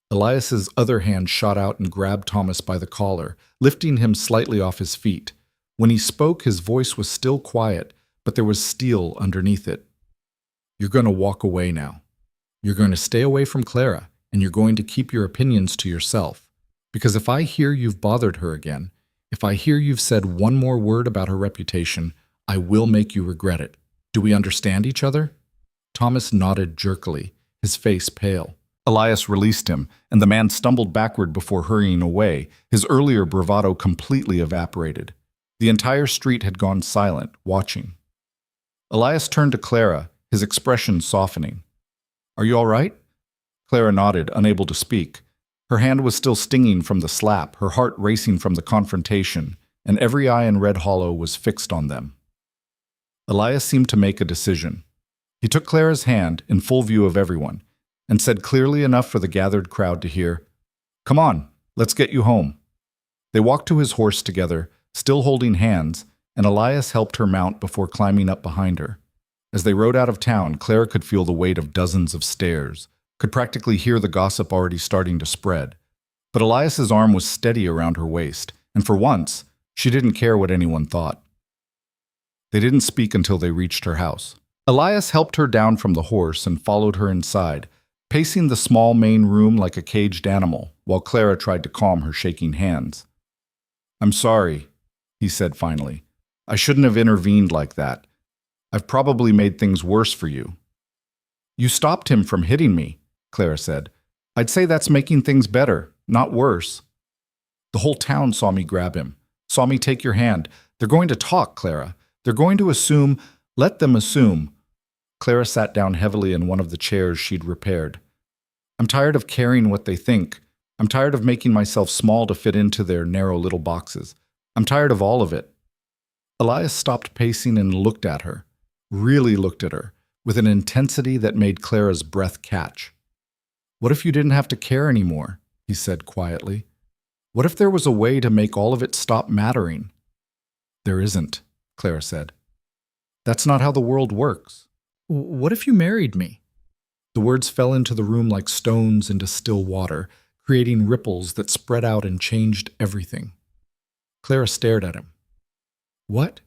S1: Elias's other hand shot out and grabbed Thomas by the collar, lifting him slightly off his feet. When he spoke, his voice was still quiet, but there was steel underneath it. You're going to walk away now. You're going to stay away from Clara, and you're going to keep your opinions to yourself. Because if I hear you've bothered her again, if I hear you've said one more word about her reputation, I will make you regret it. Do we understand each other? Thomas nodded jerkily, his face pale. Elias released him, and the man stumbled backward before hurrying away, his earlier bravado completely evaporated. The entire street had gone silent, watching. Elias turned to Clara, his expression softening. "Are you all right?" Clara nodded, unable to speak. Her hand was still stinging from the slap, her heart racing from the confrontation, and every eye in Red Hollow was fixed on them. Elias seemed to make a decision. He took Clara's hand, in full view of everyone, and said clearly enough for the gathered crowd to hear, "Come on, let's get you home." They walked to his horse together, still holding hands, and Elias helped her mount before climbing up behind her. As they rode out of town, Clara could feel the weight of dozens of stares, could practically hear the gossip already starting to spread. But Elias's arm was steady around her waist, and for once, she didn't care what anyone thought. They didn't speak until they reached her house. Elias helped her down from the horse and followed her inside, pacing the small main room like a caged animal, while Clara tried to calm her shaking hands. "I'm sorry," he said finally. "I shouldn't have intervened like that. I've probably made things worse for you." "You stopped him from hitting me," Clara said. "I'd say that's making things better, not worse." "The whole town saw me grab him, saw me take your hand. They're going to talk, Clara. They're going to assume. Let them assume." Clara sat down heavily in one of the chairs she'd repaired. "I'm tired of caring what they think. I'm tired of making myself small to fit into their narrow little boxes. I'm tired of all of it." Elias stopped pacing and looked at her, really looked at her, with an intensity that made Clara's breath catch. "What if you didn't have to care anymore?" he said quietly. "What if there was a way to make all of it stop mattering?" "There isn't," Clara said. "That's not how the world works." "What if you married me?" The words fell into the room like stones into still water, creating ripples that spread out and changed everything. Clara stared at him. "What?"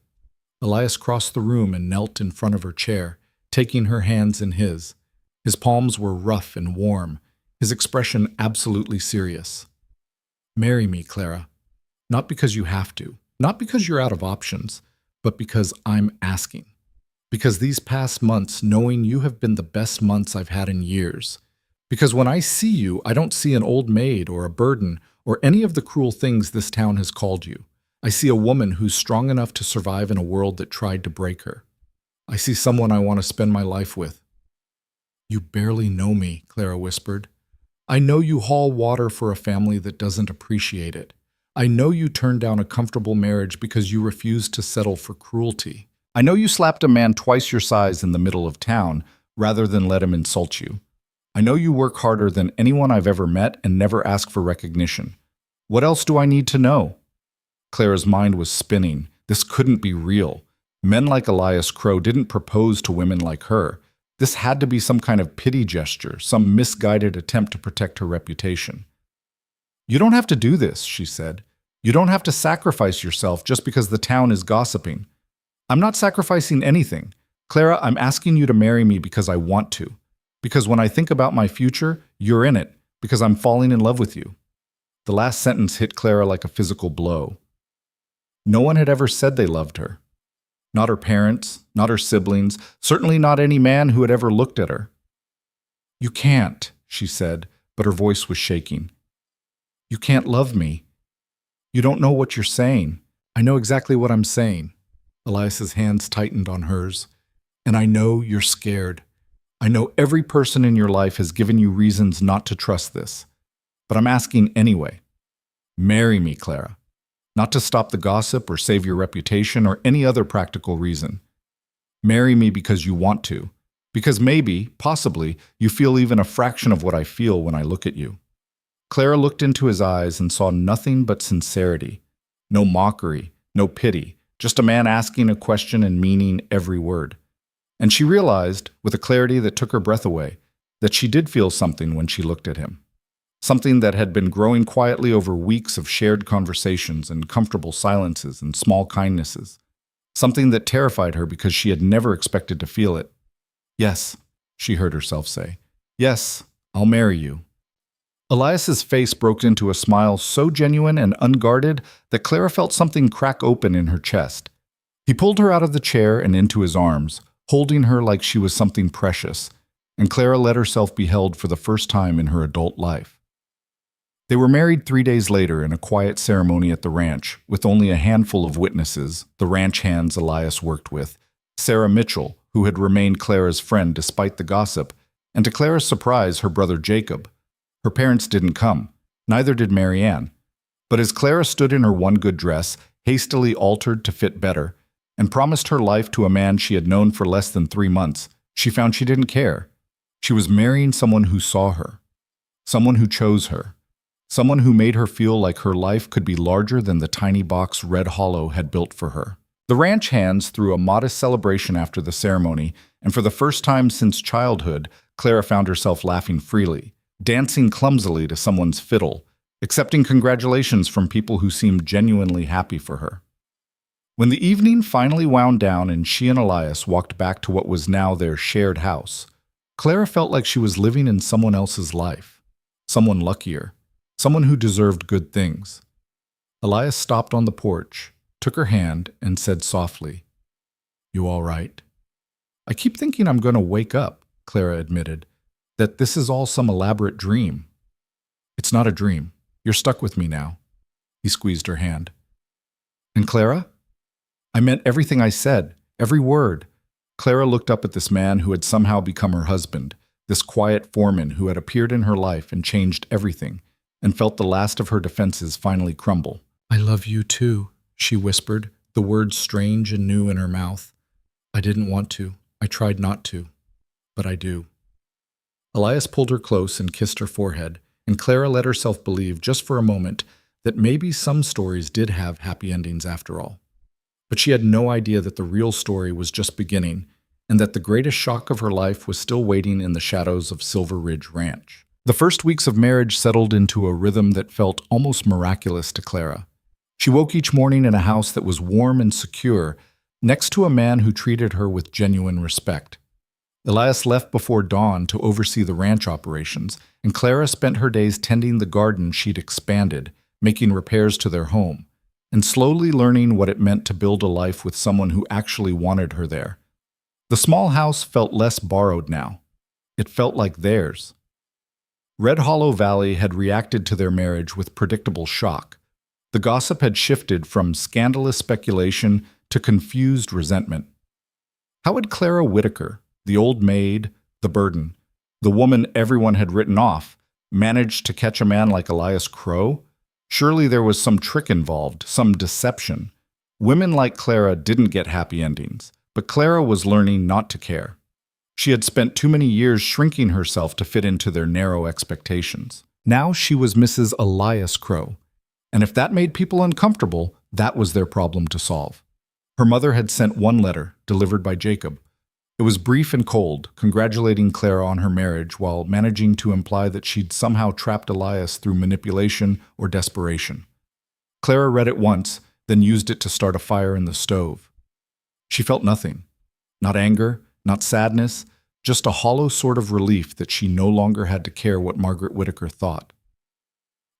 S1: Elias crossed the room and knelt in front of her chair, taking her hands in his. His palms were rough and warm, his expression absolutely serious. "Marry me, Clara. Not because you have to, not because you're out of options, but because I'm asking. Because these past months, knowing you have been the best months I've had in years. Because when I see you, I don't see an old maid or a burden or any of the cruel things this town has called you. I see a woman who's strong enough to survive in a world that tried to break her. I see someone I want to spend my life with." "You barely know me," Clara whispered. "I know you haul water for a family that doesn't appreciate it. I know you turned down a comfortable marriage because you refused to settle for cruelty. I know you slapped a man twice your size in the middle of town rather than let him insult you. I know you work harder than anyone I've ever met and never ask for recognition. What else do I need to know?" Clara's mind was spinning. This couldn't be real. Men like Elias Crow didn't propose to women like her. This had to be some kind of pity gesture, some misguided attempt to protect her reputation. "You don't have to do this," she said. "You don't have to sacrifice yourself just because the town is gossiping. I'm not sacrificing anything. Clara, I'm asking you to marry me because I want to. Because when I think about my future, you're in it, because I'm falling in love with you." The last sentence hit Clara like a physical blow. No one had ever said they loved her. Not her parents, not her siblings, certainly not any man who had ever looked at her. "You can't," she said, but her voice was shaking. "You can't love me. You don't know what you're saying." "I know exactly what I'm saying." Elias's hands tightened on hers. "And I know you're scared. I know every person in your life has given you reasons not to trust this. But I'm asking anyway. Marry me, Clara. Not to stop the gossip or save your reputation or any other practical reason. Marry me because you want to. Because maybe, possibly, you feel even a fraction of what I feel when I look at you." Clara looked into his eyes and saw nothing but sincerity. No mockery, no pity. Just a man asking a question and meaning every word. And she realized, with a clarity that took her breath away, that she did feel something when she looked at him. Something that had been growing quietly over weeks of shared conversations and comfortable silences and small kindnesses. Something that terrified her because she had never expected to feel it. "Yes," she heard herself say. "Yes, I'll marry you." Elias's face broke into a smile so genuine and unguarded that Clara felt something crack open in her chest. He pulled her out of the chair and into his arms, holding her like she was something precious. and Clara let herself be held for the first time in her adult life. They were married 3 days later in a quiet ceremony at the ranch, with only a handful of witnesses, the ranch hands Elias worked with, Sarah Mitchell, who had remained Clara's friend despite the gossip, and to Clara's surprise, her brother Jacob. Her parents didn't come, neither did Marianne. But as Clara stood in her one good dress, hastily altered to fit better, and promised her life to a man she had known for less than 3 months, she found she didn't care. She was marrying someone who saw her, someone who chose her, someone who made her feel like her life could be larger than the tiny box Red Hollow had built for her. The ranch hands threw a modest celebration after the ceremony, and for the first time since childhood, Clara found herself laughing freely, dancing clumsily to someone's fiddle, accepting congratulations from people who seemed genuinely happy for her. When the evening finally wound down and she and Elias walked back to what was now their shared house, Clara felt like she was living in someone else's life, someone luckier, someone who deserved good things. Elias stopped on the porch, took her hand, and said softly, "You all right?" "I keep thinking I'm going to wake up," Clara admitted, "that this is all some elaborate dream." "It's not a dream. You're stuck with me now." He squeezed her hand. "And Clara?" "I meant everything I said, every word." Clara looked up at this man who had somehow become her husband, this quiet foreman who had appeared in her life and changed everything, and felt the last of her defenses finally crumble. "I love you too," she whispered, the words strange and new in her mouth. "I didn't want to. I tried not to. But I do." Elias pulled her close and kissed her forehead, and Clara let herself believe, just for a moment, that maybe some stories did have happy endings after all. But she had no idea that the real story was just beginning, and that the greatest shock of her life was still waiting in the shadows of Silver Ridge Ranch. The first weeks of marriage settled into a rhythm that felt almost miraculous to Clara. She woke each morning in a house that was warm and secure, next to a man who treated her with genuine respect. Elias left before dawn to oversee the ranch operations, and Clara spent her days tending the garden she'd expanded, making repairs to their home, and slowly learning what it meant to build a life with someone who actually wanted her there. The small house felt less borrowed now. It felt like theirs. Red Hollow Valley had reacted to their marriage with predictable shock. The gossip had shifted from scandalous speculation to confused resentment. How had Clara Whitaker, the old maid, the burden, the woman everyone had written off, managed to catch a man like Elias Crow? Surely there was some trick involved, some deception. Women like Clara didn't get happy endings, but Clara was learning not to care. She had spent too many years shrinking herself to fit into their narrow expectations. Now she was Mrs. Elias Crow, and if that made people uncomfortable, that was their problem to solve. Her mother had sent one letter, delivered by Jacob. It was brief and cold, congratulating Clara on her marriage while managing to imply that she'd somehow trapped Elias through manipulation or desperation. Clara read it once, then used it to start a fire in the stove. She felt nothing. Not anger, not sadness, just a hollow sort of relief that she no longer had to care what Margaret Whitaker thought.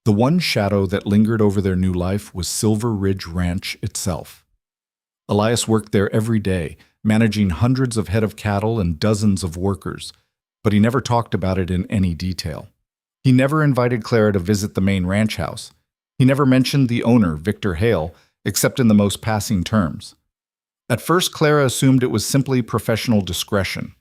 S1: The one shadow that lingered over their new life was Silver Ridge Ranch itself. Elias worked there every day, managing hundreds of head of cattle and dozens of workers, but he never talked about it in any detail. He never invited Clara to visit the main ranch house. He never mentioned the owner, Victor Hale, except in the most passing terms. At first, Clara assumed it was simply professional discretion.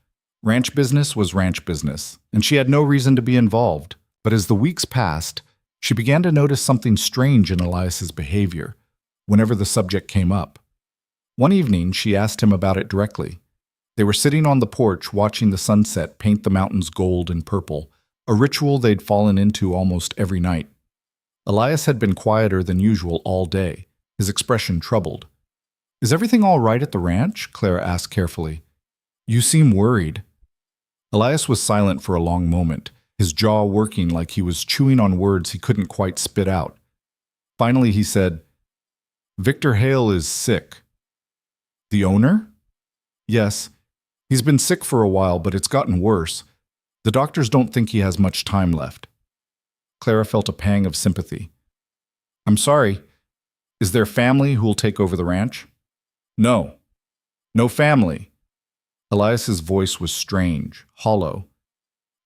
S1: Ranch business was ranch business, and she had no reason to be involved. But as the weeks passed, she began to notice something strange in Elias's behavior whenever the subject came up. One evening, she asked him about it directly. They were sitting on the porch watching the sunset paint the mountains gold and purple, a ritual they'd fallen into almost every night. Elias had been quieter than usual all day, his expression troubled. "Is everything all right at the ranch?" Clara asked carefully. "You seem worried." Elias was silent for a long moment, his jaw working like he was chewing on words he couldn't quite spit out. Finally he said, "Victor Hale is sick." "The owner?" "Yes. He's been sick for a while, but it's gotten worse. The doctors don't think he has much time left." Clara felt a pang of sympathy. "I'm sorry. Is there family who'll take over the ranch?" "No. No family." Elias's voice was strange, hollow,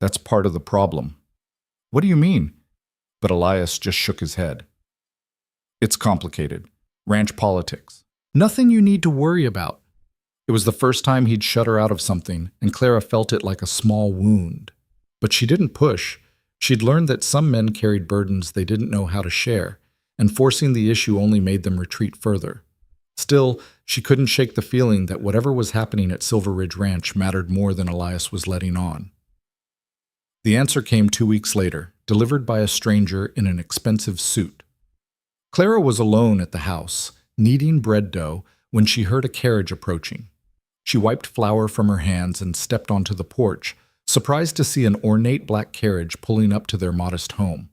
S1: That's part of the problem. What do you mean? But Elias just shook his head. It's complicated. Ranch politics.
S2: Nothing you need to worry about. It was the first time he'd shut her out of something, and Clara felt it like a small wound. But she didn't push. She'd learned that some men carried burdens they didn't know how to share, and forcing the issue only made them retreat further. Still, she couldn't shake the feeling that whatever was happening at Silver Ridge Ranch mattered more than Elias was letting on. The answer came 2 weeks later, delivered by a stranger in an expensive suit. Clara was alone at the house, kneading bread dough, when she heard a carriage approaching. She wiped flour from her hands and stepped onto the porch, surprised to see an ornate black carriage pulling up to their modest home.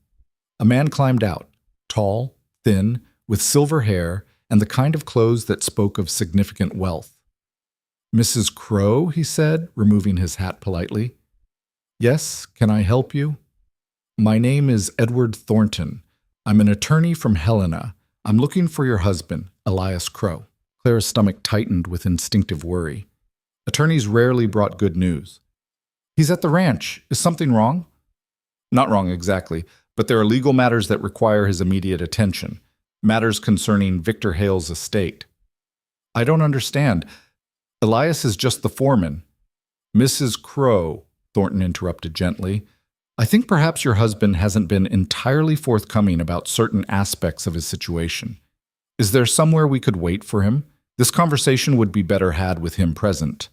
S2: A man climbed out, tall, thin, with silver hair and the kind of clothes that spoke of significant wealth. "Mrs. Crow," he said, removing his hat politely. "Yes, can I help you?" "My name is Edward Thornton. I'm an attorney from Helena. I'm looking for your husband, Elias Crow." Clara's stomach tightened with instinctive worry. Attorneys rarely brought good news. "He's at the ranch. Is something wrong?" "Not wrong exactly, but there are legal matters that require his immediate attention. Matters concerning Victor Hale's estate." "I don't understand. Elias is just the foreman." "Mrs. Crow," Thornton interrupted gently, "I think perhaps your husband hasn't been entirely forthcoming about certain aspects of his situation. Is there somewhere we could wait for him? This conversation would be better had with him present."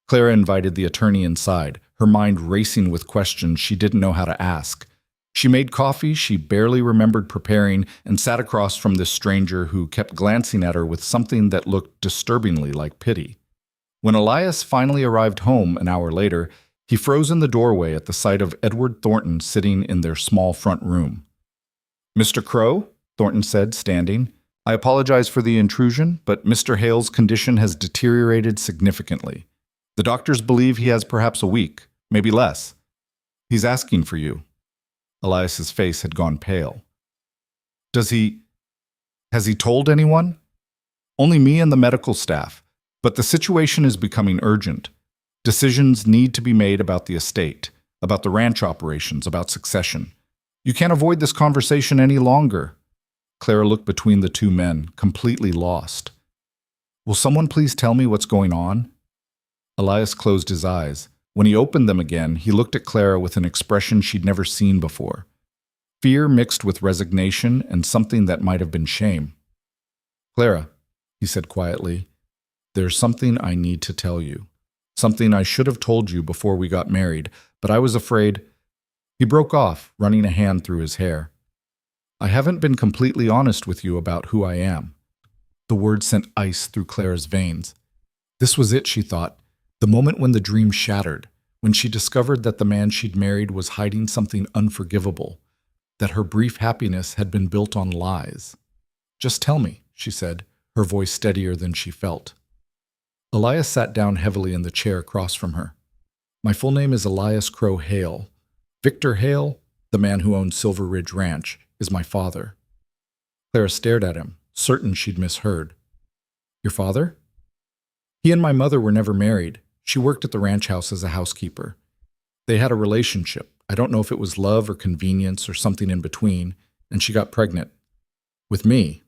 S2: Clara invited the attorney inside, her mind racing with questions she didn't know how to ask. She made coffee she barely remembered preparing and sat across from this stranger who kept glancing at her with something that looked disturbingly like pity. When Elias finally arrived home an hour later, he froze in the doorway at the sight of Edward Thornton sitting in their small front room. "Mr. Crow," Thornton said, standing, "I apologize for the intrusion, but Mr. Hale's condition has deteriorated significantly. The doctors believe he has perhaps a week, maybe less. He's asking for you." Elias's face had gone pale. Has he told anyone?" "Only me and the medical staff, but the situation is becoming urgent. Decisions need to be made about the estate, about the ranch operations, about succession. You can't avoid this conversation any longer." Clara looked between the two men, completely lost. "Will someone please tell me what's going on?" Elias closed his eyes. When he opened them again, he looked at Clara with an expression she'd never seen before. Fear mixed with resignation and something that might have been shame. "Clara," he said quietly, "there's something I need to tell you. Something I should have told you before we got married, but I was afraid—" He broke off, running a hand through his hair. "I haven't been completely honest with you about who I am." The word sent ice through Clara's veins. This was it, she thought. The moment when the dream shattered, when she discovered that the man she'd married was hiding something unforgivable, that her brief happiness had been built on lies. "Just tell me," she said, her voice steadier than she felt. Elias sat down heavily in the chair across from her. "My full name is Elias Crow Hale. Victor Hale, the man who owns Silver Ridge Ranch, is my father." Clara stared at him, certain she'd misheard. "Your father?" "He and my mother were never married. She worked at the ranch house as a housekeeper. They had a relationship. I don't know if it was love or convenience or something in between, and she got pregnant. With me."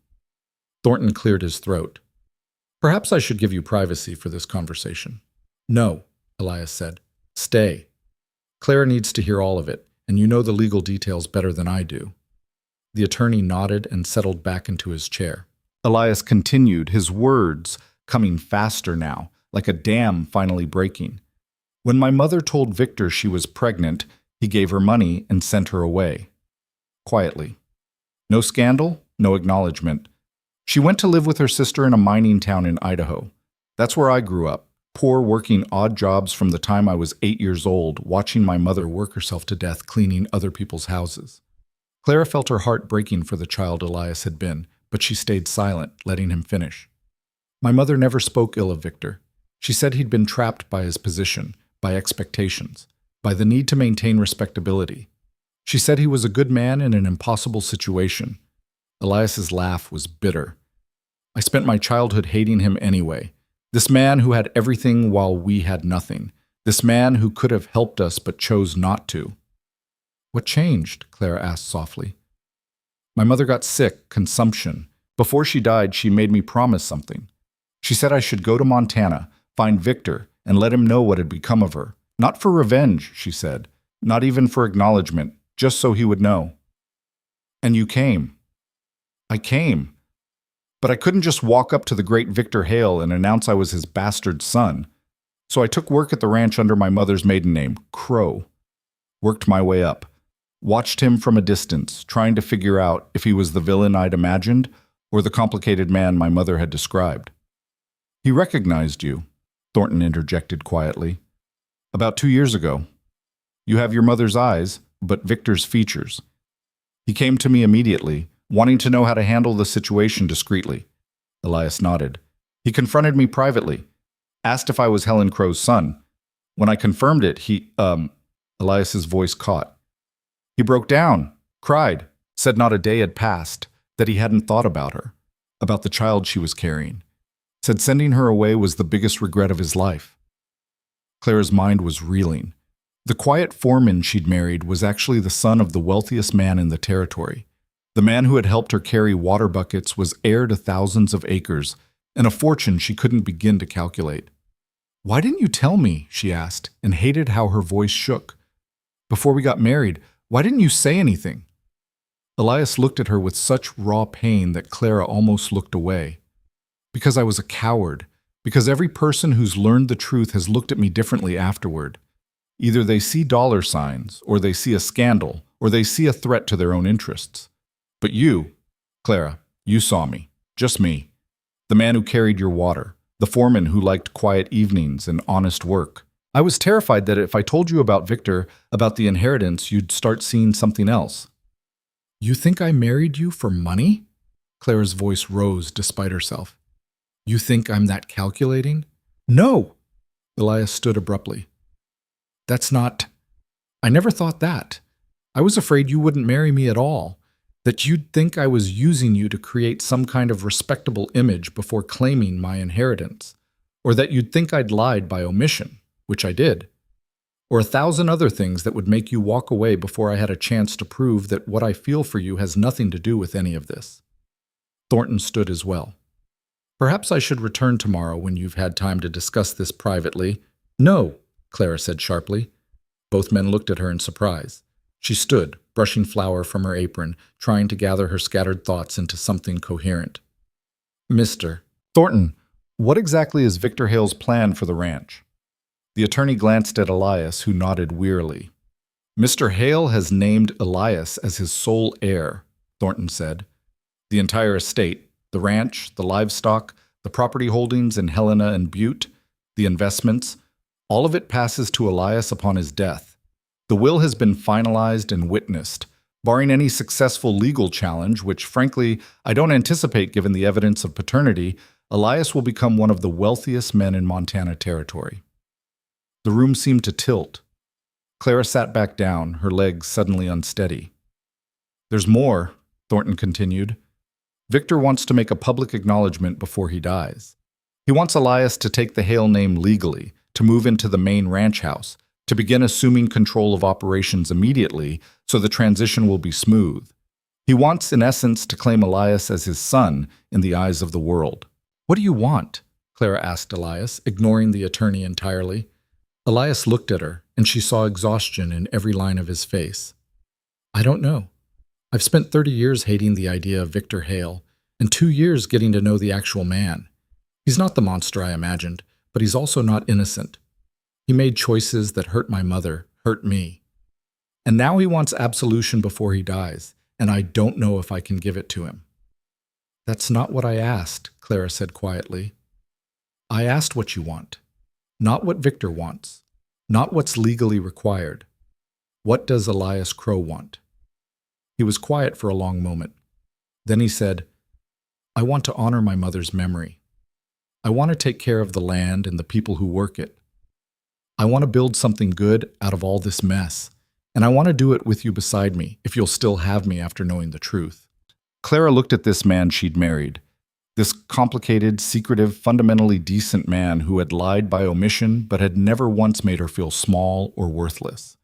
S2: Thornton cleared his throat. "Perhaps I should give you privacy for this conversation." "No," Elias said. "Stay. Clara needs to hear all of it, and you know the legal details better than I do." The attorney nodded and settled back into his chair. Elias continued, his words coming faster now, like a dam finally breaking. "When my mother told Victor she was pregnant, he gave her money and sent her away. Quietly. No scandal, no acknowledgement. She went to live with her sister in a mining town in Idaho. That's where I grew up, poor, working odd jobs from the time I was 8 years old, watching my mother work herself to death cleaning other people's houses." Clara felt her heart breaking for the child Elias had been, but she stayed silent, letting him finish. "My mother never spoke ill of Victor. She said he'd been trapped by his position, by expectations, by the need to maintain respectability. She said he was a good man in an impossible situation." Elias's laugh was bitter. "I spent my childhood hating him anyway. This man who had everything while we had nothing.
S1: This man who could have helped us but chose not to.
S2: What changed? Clara asked softly.
S1: My mother got sick, consumption. Before she died, she made me promise something. She said I should go to Montana, find Victor, and let him know what had become of her. Not for revenge, she said. Not even for acknowledgement, just so he would know. And you came. I came. But I couldn't just walk up to the great Victor Hale and announce I was his bastard son. So I took work at the ranch under my mother's maiden name, Crow. Worked my way up. Watched him from a distance, trying to figure out if he was the villain I'd imagined or the complicated man my mother had described. He recognized you, Thornton interjected quietly. About 2 years ago. You have your mother's eyes, but Victor's features. He came to me immediately, wanting to know how to handle the situation discreetly. Elias nodded. He confronted me privately, asked if I was Helen Crow's son. When I confirmed it, Elias's voice caught. He broke down, cried, said not a day had passed, that he hadn't thought about her, about the child she was carrying. Said sending her away was the biggest regret of his life. Clara's mind was reeling. The quiet foreman she'd married was actually the son of the wealthiest man in the territory. The man who had helped her carry water buckets was heir to thousands of acres, and a fortune she couldn't begin to calculate. Why didn't you tell me, she asked, and hated how her voice shook. Before we got married, why didn't you say anything? Elias looked at her with such raw pain that Clara almost looked away. Because I was a coward. Because every person who's learned the truth has looked at me differently afterward. Either they see dollar signs, or they see a scandal, or they see a threat to their own interests. But you, Clara, you saw me. Just me. The man who carried your water. The foreman who liked quiet evenings and honest work. I was terrified that if I told you about Victor, about the inheritance, you'd start seeing something else. You think I married you for money? Clara's voice rose despite herself. You think I'm that calculating? No! Elias stood abruptly. That's not... I never thought that. I was afraid you wouldn't marry me at all, that you'd think I was using you to create some kind of respectable image before claiming my inheritance, or that you'd think I'd lied by omission, which I did, or 1,000 other things that would make you walk away before I had a chance to prove that what I feel for you has nothing to do with any of this. Thornton stood as well. Perhaps I should return tomorrow when you've had time to discuss this privately. No, Clara said sharply. Both men looked at her in surprise. She stood, brushing flour from her apron, trying to gather her scattered thoughts into something coherent. Mr. Thornton, what exactly is Victor Hale's plan for the ranch? The attorney glanced at Elias, who nodded wearily. Mr. Hale has named Elias as his sole heir, Thornton said. The entire estate, the ranch, the livestock, the property holdings in Helena and Butte, the investments, all of it passes to Elias upon his death. The will has been finalized and witnessed, barring any successful legal challenge, which frankly I don't anticipate given the evidence of paternity. Elias will become one of the wealthiest men in Montana territory. The room seemed to tilt. Clara sat back down, her legs suddenly unsteady. There's more, Thornton continued. Victor wants to make a public acknowledgement before he dies. He wants Elias to take the Hale name legally, to move into the main ranch house, to begin assuming control of operations immediately so the transition will be smooth. He wants, in essence, to claim Elias as his son in the eyes of the world. What do you want? Clara asked Elias, ignoring the attorney entirely. Elias looked at her, and she saw exhaustion in every line of his face. I don't know. I've spent 30 years hating the idea of Victor Hale, and 2 years getting to know the actual man. He's not the monster I imagined, but he's also not innocent. He made choices that hurt my mother, hurt me. And now he wants absolution before he dies, and I don't know if I can give it to him. That's not what I asked, Clara said quietly. I asked what you want. Not what Victor wants. Not what's legally required. What does Elias Crow want? He was quiet for a long moment. Then he said, I want to honor my mother's memory. I want to take care of the land and the people who work it. I want to build something good out of all this mess, and I want to do it with you beside me, if you'll still have me after knowing the truth. Clara looked at this man she'd married, This complicated, secretive, fundamentally decent man who had lied by omission but had never once made her feel small or worthless.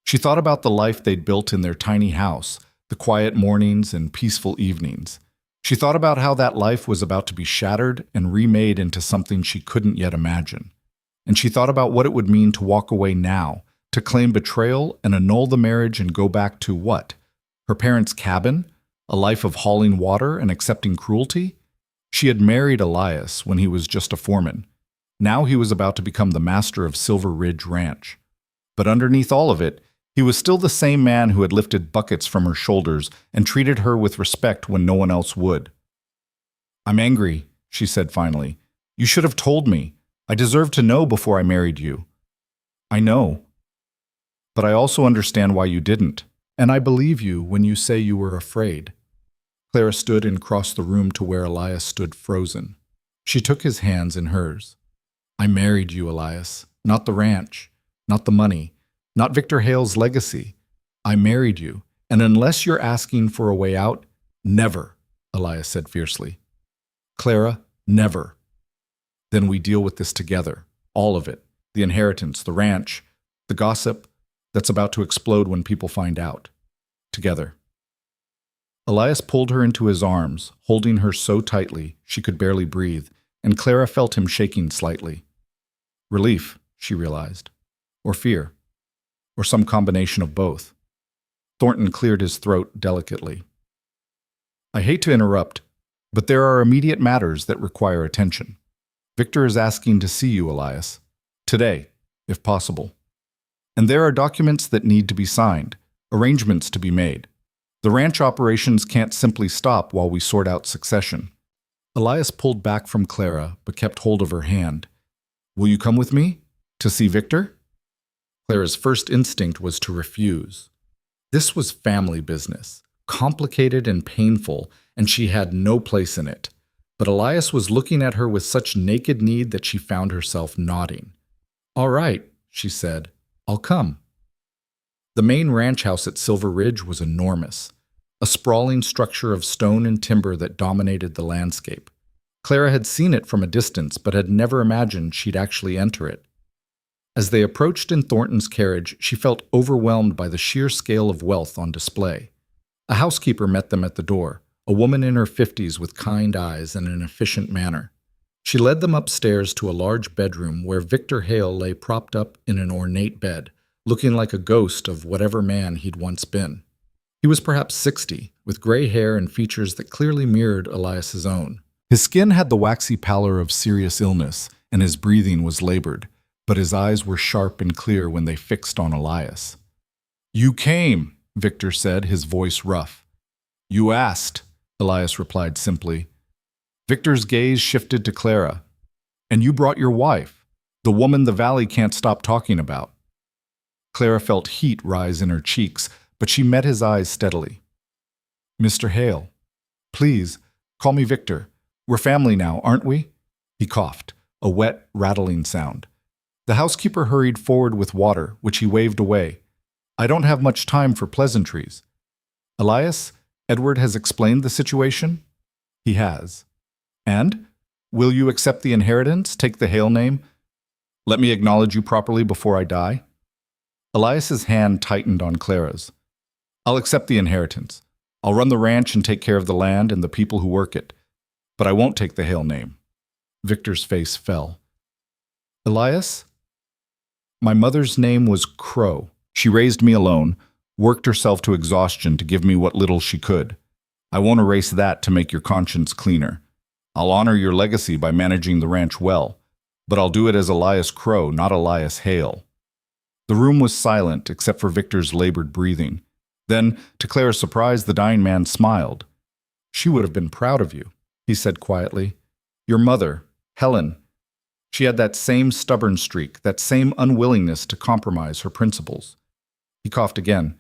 S1: She thought about the life they'd built in their tiny house, the quiet mornings and peaceful evenings. She thought about how that life was about to be shattered and remade into something she couldn't yet imagine. And she thought about what it would mean to walk away now, to claim betrayal and annul the marriage and go back to what? Her parents' cabin? A life of hauling water and accepting cruelty? She had married Elias when he was just a foreman. Now he was about to become the master of Silver Ridge Ranch. But underneath all of it, he was still the same man who had lifted buckets from her shoulders and treated her with respect when no one else would. "I'm angry," she said finally. "You should have told me. I deserved to know before I married you." "I know. But I also understand why you didn't. And I believe you when you say you were afraid." Clara stood and crossed the room to where Elias stood frozen. She took his hands in hers. "I married you, Elias. Not the ranch. Not the money. Not Victor Hale's legacy. I married you. And unless you're asking for a way out, never," Elias said fiercely. "Clara, never. Then we deal with this together. All of it. The inheritance, the ranch, the gossip that's about to explode when people find out. Together." Elias pulled her into his arms, holding her so tightly she could barely breathe, and Clara felt him shaking slightly. Relief, she realized. Or fear. Or some combination of both. Thornton cleared his throat delicately. "I hate to interrupt, but there are immediate matters that require attention. Victor is asking to see you, Elias. Today, if possible. And there are documents that need to be signed, arrangements to be made. The ranch operations can't simply stop while we sort out succession." Elias pulled back from Clara, but kept hold of her hand. "Will you come with me? To see Victor?" Clara's first instinct was to refuse. This was family business, complicated and painful, and she had no place in it. But Elias was looking at her with such naked need that she found herself nodding. "All right," she said. "I'll come." The main ranch house at Silver Ridge was enormous, a sprawling structure of stone and timber that dominated the landscape. Clara had seen it from a distance, but had never imagined she'd actually enter it. As they approached in Thornton's carriage, she felt overwhelmed by the sheer scale of wealth on display. A housekeeper met them at the door, a woman in her 50s with kind eyes and an efficient manner. She led them upstairs to a large bedroom where Victor Hale lay propped up in an ornate bed, looking like a ghost of whatever man he'd once been. He was perhaps 60, with gray hair and features that clearly mirrored Elias's own. His skin had the waxy pallor of serious illness, and his breathing was labored, but his eyes were sharp and clear when they fixed on Elias. "You came," Victor said, his voice rough. "You asked," Elias replied simply. Victor's gaze shifted to Clara. "And you brought your wife, the woman the valley can't stop talking about." Clara felt heat rise in her cheeks, but she met his eyes steadily. "Mr. Hale, please, call me Victor. We're family now, aren't we?" He coughed, a wet, rattling sound. The housekeeper hurried forward with water, which he waved away. "I don't have much time for pleasantries." "Elias, Edward has explained the situation?" "He has." "And? Will you accept the inheritance, take the Hale name? Let me acknowledge you properly before I die?" Elias's hand tightened on Clara's. "I'll accept the inheritance. I'll run the ranch and take care of the land and the people who work it. But I won't take the Hale name." Victor's face fell. "Elias? My mother's name was Crow. She raised me alone, worked herself to exhaustion to give me what little she could. I won't erase that to make your conscience cleaner. I'll honor your legacy by managing the ranch well, but I'll do it as Elias Crow, not Elias Hale." The room was silent except for Victor's labored breathing. Then, to Clara's surprise, the dying man smiled. "She would have been proud of you," he said quietly. "Your mother, Helen. She had that same stubborn streak, that same unwillingness to compromise her principles." He coughed again.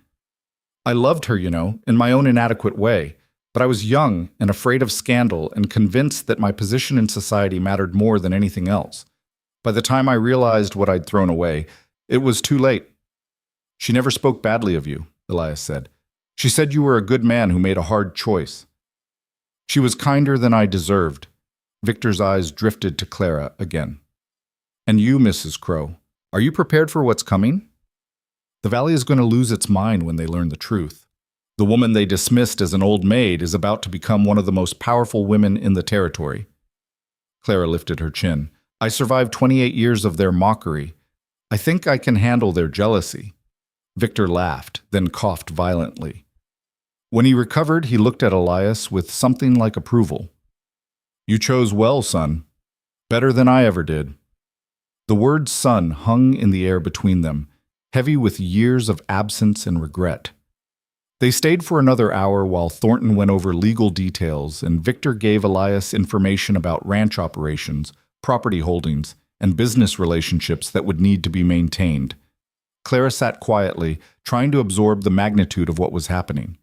S1: "I loved her, in my own inadequate way, but I was young and afraid of scandal and convinced that my position in society mattered more than anything else. By the time I realized what I'd thrown away, it was too late." "She never spoke badly of you," Elias said. "She said you were a good man who made a hard choice." "She was kinder than I deserved. Victor's eyes drifted to Clara again. And you, Mrs. Crow, are you prepared for what's coming? The valley is going to lose its mind when they learn the truth. The woman they dismissed as an old maid is about to become one of the most powerful women in the territory. Clara lifted her chin. I survived 28 years of their mockery. I think I can handle their jealousy. Victor laughed, then coughed violently. When he recovered, he looked at Elias with something like approval. You chose well, son. Better than I ever did. The word son hung in the air between them, heavy with years of absence and regret. They stayed for another hour while Thornton went over legal details and Victor gave Elias information about ranch operations, property holdings, and business relationships that would need to be maintained. Clara sat quietly, trying to absorb the magnitude of what was happening.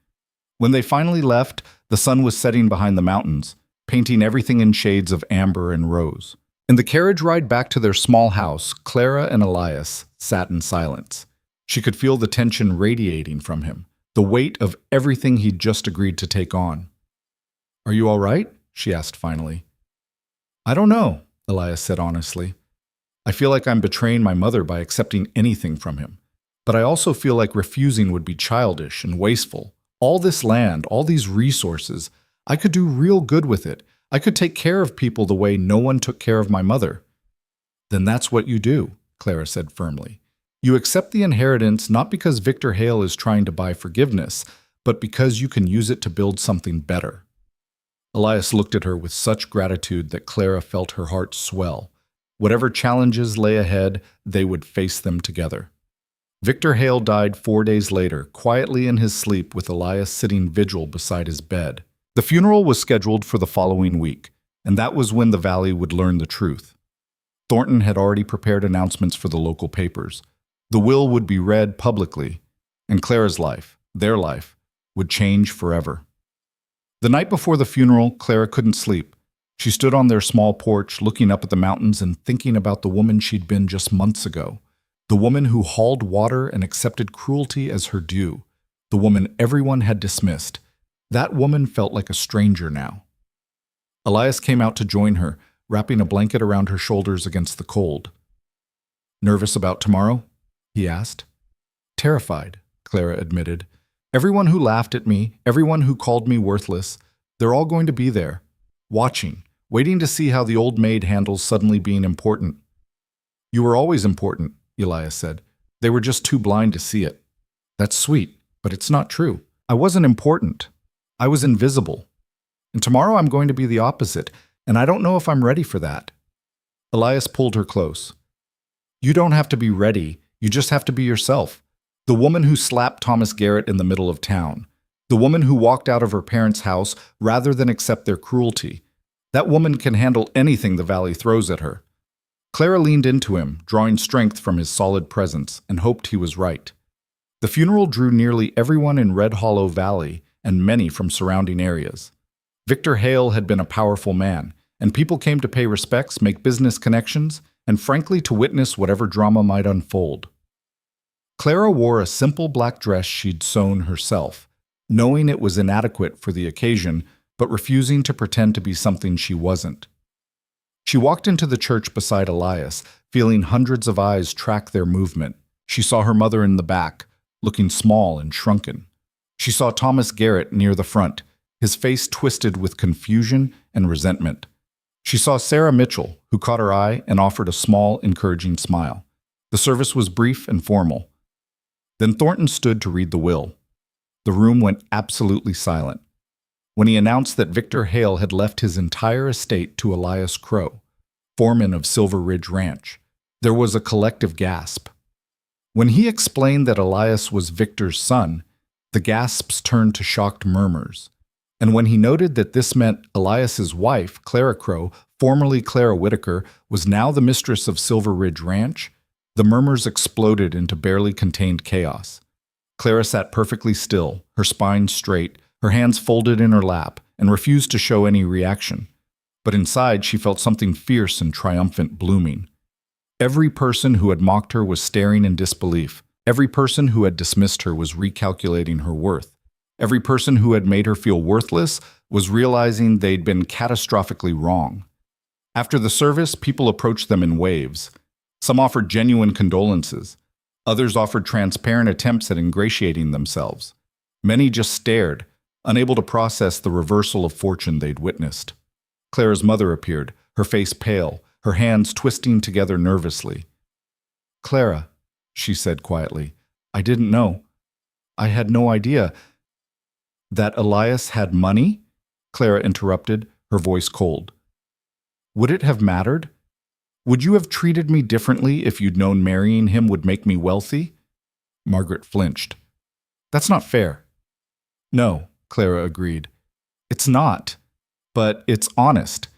S1: When they finally left, the sun was setting behind the mountains, painting everything in shades of amber and rose. In the carriage ride back to their small house, Clara and Elias sat in silence. She could feel the tension radiating from him, the weight of everything he'd just agreed to take on. Are you all right? She asked finally. I don't know, Elias said honestly. I feel like I'm betraying my mother by accepting anything from him. But I also feel like refusing would be childish and wasteful. All this land, all these resources, I could do real good with it. I could take care of people the way no one took care of my mother. Then that's what you do, Clara said firmly. You accept the inheritance not because Victor Hale is trying to buy forgiveness, but because you can use it to build something better. Elias looked at her with such gratitude that Clara felt her heart swell. Whatever challenges lay ahead, they would face them together. Victor Hale died 4 days later, quietly in his sleep with Elias sitting vigil beside his bed. The funeral was scheduled for the following week, and that was when the valley would learn the truth. Thornton had already prepared announcements for the local papers. The will would be read publicly, and Clara's life, their life, would change forever. The night before the funeral, Clara couldn't sleep. She stood on their small porch, looking up at the mountains and thinking about the woman she'd been just months ago. The woman who hauled water and accepted cruelty as her due. The woman everyone had dismissed. That woman felt like a stranger now. Elias came out to join her, wrapping a blanket around her shoulders against the cold. Nervous about tomorrow? He asked. Terrified, Clara admitted. Everyone who laughed at me, everyone who called me worthless, they're all going to be there, watching, waiting to see how the old maid handles suddenly being important. You were always important, Elias said. They were just too blind to see it. That's sweet, but it's not true. I wasn't important. I was invisible. And tomorrow I'm going to be the opposite, and I don't know if I'm ready for that. Elias pulled her close. You don't have to be ready. You just have to be yourself. The woman who slapped Thomas Garrett in the middle of town. The woman who walked out of her parents' house rather than accept their cruelty. That woman can handle anything the valley throws at her. Clara leaned into him, drawing strength from his solid presence, and hoped he was right. The funeral drew nearly everyone in Red Hollow Valley and many from surrounding areas. Victor Hale had been a powerful man, and people came to pay respects, make business connections, and frankly to witness whatever drama might unfold. Clara wore a simple black dress she'd sewn herself, knowing it was inadequate for the occasion, but refusing to pretend to be something she wasn't. She walked into the church beside Elias, feeling hundreds of eyes track their movement. She saw her mother in the back, looking small and shrunken. She saw Thomas Garrett near the front, his face twisted with confusion and resentment. She saw Sarah Mitchell, who caught her eye and offered a small, encouraging smile. The service was brief and formal. Then Thornton stood to read the will. The room went absolutely silent. When he announced that Victor Hale had left his entire estate to Elias Crow, foreman of Silver Ridge Ranch, there was a collective gasp. When he explained that Elias was Victor's son, the gasps turned to shocked murmurs. And when he noted that this meant Elias's wife, Clara Crow, formerly Clara Whitaker, was now the mistress of Silver Ridge Ranch, the murmurs exploded into barely contained chaos. Clara sat perfectly still, her spine straight, her hands folded in her lap, and refused to show any reaction. But inside she felt something fierce and triumphant blooming. Every person who had mocked her was staring in disbelief. Every person who had dismissed her was recalculating her worth. Every person who had made her feel worthless was realizing they'd been catastrophically wrong. After the service, people approached them in waves. Some offered genuine condolences. Others offered transparent attempts at ingratiating themselves. Many just stared, unable to process the reversal of fortune they'd witnessed. Clara's mother appeared, her face pale, her hands twisting together nervously. "Clara," she said quietly, "I didn't know. I had no idea." "That Elias had money?" Clara interrupted, her voice cold. "Would it have mattered? Would you have treated me differently if you'd known marrying him would make me wealthy?" Margaret flinched. "That's not fair." "No," Clara agreed. "It's not. But it's honest.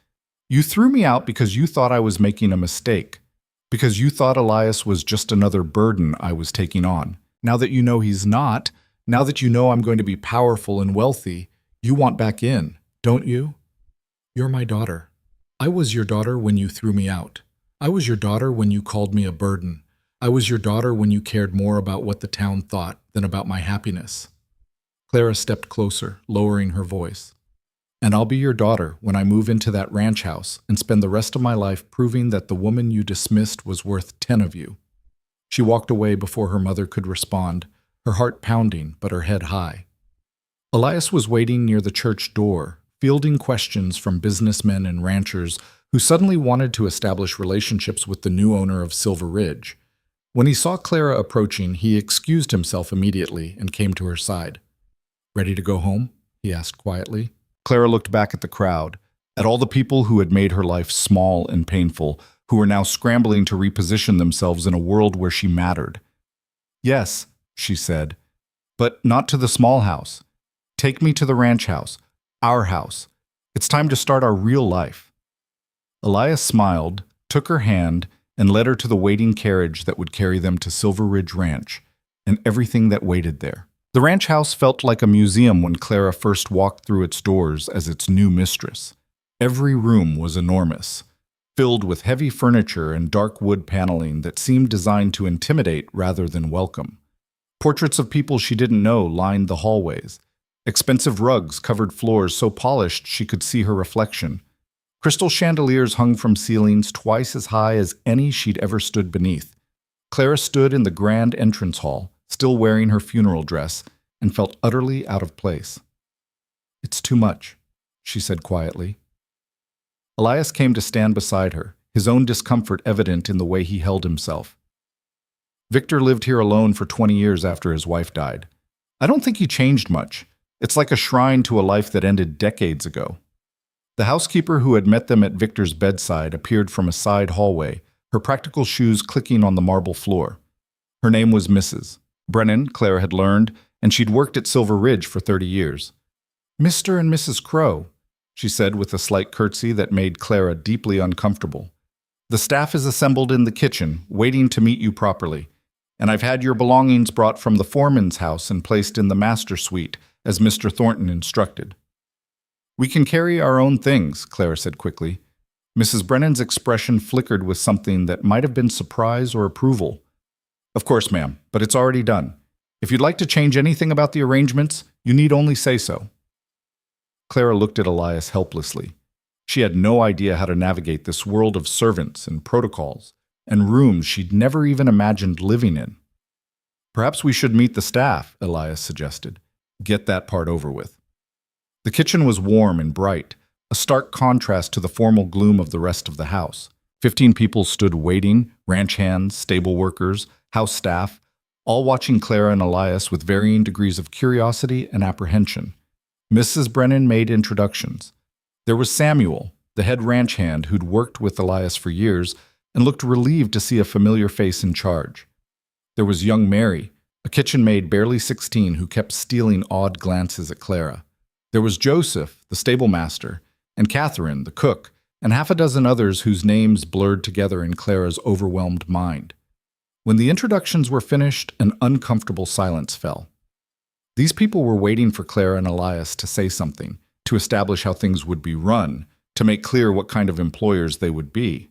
S1: You threw me out because you thought I was making a mistake, because you thought Elias was just another burden I was taking on. Now that you know he's not, now that you know I'm going to be powerful and wealthy, you want back in, don't you? You're my daughter. I was your daughter when you threw me out. I was your daughter when you called me a burden. I was your daughter when you cared more about what the town thought than about my happiness." Clara stepped closer, lowering her voice. "And I'll be your daughter when I move into that ranch house and spend the rest of my life proving that the woman you dismissed was worth 10 of you." She walked away before her mother could respond, her heart pounding but her head high. Elias was waiting near the church door, fielding questions from businessmen and ranchers who suddenly wanted to establish relationships with the new owner of Silver Ridge. When he saw Clara approaching, he excused himself immediately and came to her side. "Ready to go home?" he asked quietly. Clara looked back at the crowd, at all the people who had made her life small and painful, who were now scrambling to reposition themselves in a world where she mattered. "Yes," she said, "but not to the small house. Take me to the ranch house, our house. It's time to start our real life." Elias smiled, took her hand, and led her to the waiting carriage that would carry them to Silver Ridge Ranch, and everything that waited there. The ranch house felt like a museum when Clara first walked through its doors as its new mistress. Every room was enormous, filled with heavy furniture and dark wood paneling that seemed designed to intimidate rather than welcome. Portraits of people she didn't know lined the hallways. Expensive rugs covered floors so polished she could see her reflection. Crystal chandeliers hung from ceilings twice as high as any she'd ever stood beneath. Clara stood in the grand entrance hall, still wearing her funeral dress, and felt utterly out of place. "It's too much," she said quietly. Elias came to stand beside her, his own discomfort evident in the way he held himself. "Victor lived here alone for 20 years after his wife died. I don't think he changed much. It's like a shrine to a life that ended decades ago." The housekeeper who had met them at Victor's bedside appeared from a side hallway, her practical shoes clicking on the marble floor. Her name was Mrs. Brennan, Clara had learned, and she'd worked at Silver Ridge for 30 years. "Mr. and Mrs. Crow," she said with a slight curtsy that made Clara deeply uncomfortable. "The staff is assembled in the kitchen, waiting to meet you properly, and I've had your belongings brought from the foreman's house and placed in the master suite, as Mr. Thornton instructed." "We can carry our own things," Clara said quickly. Mrs. Brennan's expression flickered with something that might have been surprise or approval. "Of course, ma'am, but it's already done. If you'd like to change anything about the arrangements, you need only say so." Clara looked at Elias helplessly. She had no idea how to navigate this world of servants and protocols, and rooms she'd never even imagined living in. "Perhaps we should meet the staff," Elias suggested. "Get that part over with." The kitchen was warm and bright, a stark contrast to the formal gloom of the rest of the house. 15 people stood waiting, ranch hands, stable workers, house staff, all watching Clara and Elias with varying degrees of curiosity and apprehension. Mrs. Brennan made introductions. There was Samuel, the head ranch hand who'd worked with Elias for years and looked relieved to see a familiar face in charge. There was young Mary, a kitchen maid barely 16 who kept stealing odd glances at Clara. There was Joseph, the stable master, and Catherine, the cook, and half a dozen others whose names blurred together in Clara's overwhelmed mind. When the introductions were finished, an uncomfortable silence fell. These people were waiting for Clara and Elias to say something, to establish how things would be run, to make clear what kind of employers they would be.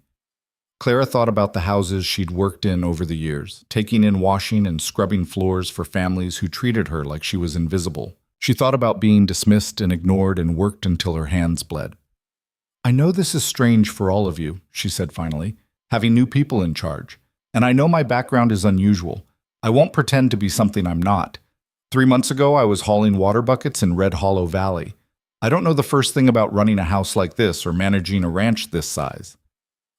S1: Clara thought about the houses she'd worked in over the years, taking in washing and scrubbing floors for families who treated her like she was invisible. She thought about being dismissed and ignored and worked until her hands bled. I know this is strange for all of you, she said finally, having new people in charge. And I know my background is unusual. I won't pretend to be something I'm not. 3 months ago, I was hauling water buckets in Red Hollow Valley. I don't know the first thing about running a house like this or managing a ranch this size.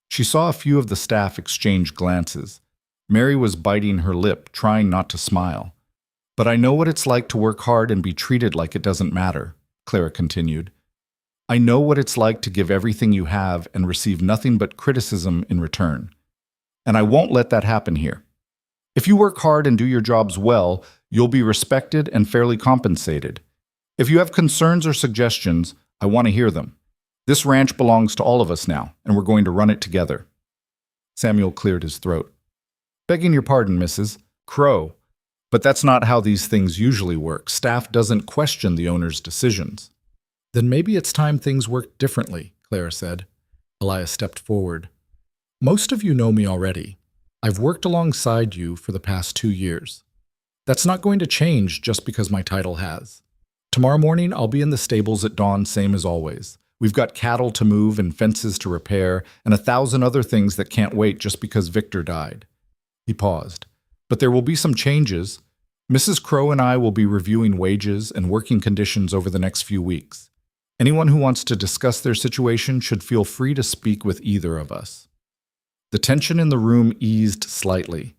S1: She saw a few of the staff exchange glances. Mary was biting her lip, trying not to smile. But I know what it's like to work hard and be treated like it doesn't matter, Clara continued. I know what it's like to give everything you have and receive nothing but criticism in return. And I won't let that happen here. If you work hard and do your jobs well, you'll be respected and fairly compensated. If you have concerns or suggestions, I want to hear them. This ranch belongs to all of us now, and we're going to run it together. Samuel cleared his throat. Begging your pardon, Mrs. Crow, but that's not how these things usually work. Staff doesn't question the owner's decisions.
S2: Then maybe it's time things worked differently, Clara said. Elias stepped forward. Most of you know me already. I've worked alongside you for the past 2 years. That's not going to change just because my title has. Tomorrow morning, I'll be in the stables at dawn, same as always. We've got cattle to move and fences to repair and 1,000 other things that can't wait just because Victor died. He paused. But there will be some changes. Mrs. Crow and I will be reviewing wages and working conditions over the next few weeks. Anyone who wants to discuss their situation should feel free to speak with either of us. The tension in the room eased slightly.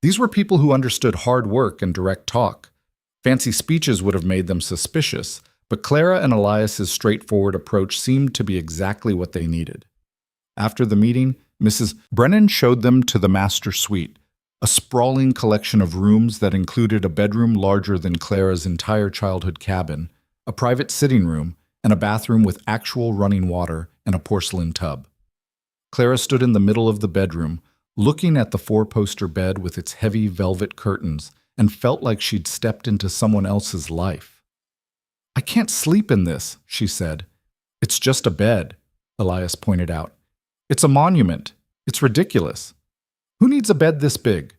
S2: These were people who understood hard work and direct talk. Fancy speeches would have made them suspicious, but Clara and Elias's straightforward approach seemed to be exactly what they needed. After the meeting, Mrs. Brennan showed them to the master suite, a sprawling collection of rooms that included a bedroom larger than Clara's entire childhood cabin, a private sitting room, and a bathroom with actual running water and a porcelain tub. Clara stood in the middle of the bedroom, looking at the 4-poster bed with its heavy velvet curtains, and felt like she'd stepped into someone else's life. I can't sleep in this, she said. It's just a bed, Elias pointed out. It's a monument. It's ridiculous. Who needs a bed this big?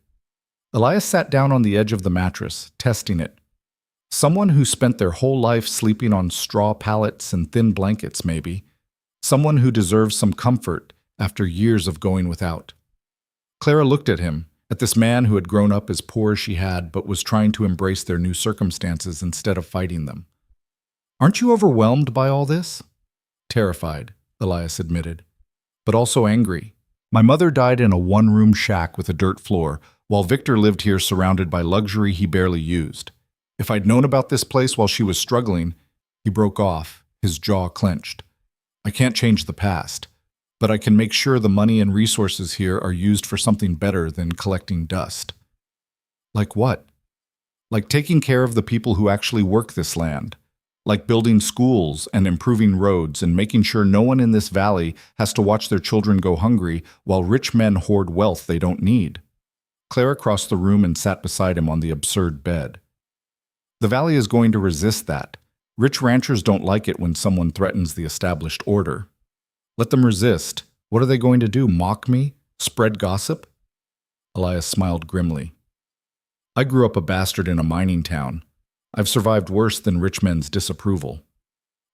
S2: Elias sat down on the edge of the mattress, testing it. Someone who spent their whole life sleeping on straw pallets and thin blankets, maybe. Someone who deserves some comfort after years of going without. Clara looked at him, at this man who had grown up as poor as she had but was trying to embrace their new circumstances instead of fighting them. Aren't you overwhelmed by all this? Terrified, Elias admitted, but also angry. My mother died in a one-room shack with a dirt floor, while Victor lived here surrounded by luxury he barely used. If I'd known about this place while she was struggling, he broke off, his jaw clenched. I can't change the past, but I can make sure the money and resources here are used for something better than collecting dust. Like what? Like taking care of the people who actually work this land. Like building schools and improving roads and making sure no one in this valley has to watch their children go hungry while rich men hoard wealth they don't need. Clara crossed the room and sat beside him on the absurd bed. The valley is going to resist that. Rich ranchers don't like it when someone threatens the established order. Let them resist. What are they going to do, mock me? Spread gossip? Elias smiled grimly. I grew up a bastard in a mining town. I've survived worse than rich men's disapproval.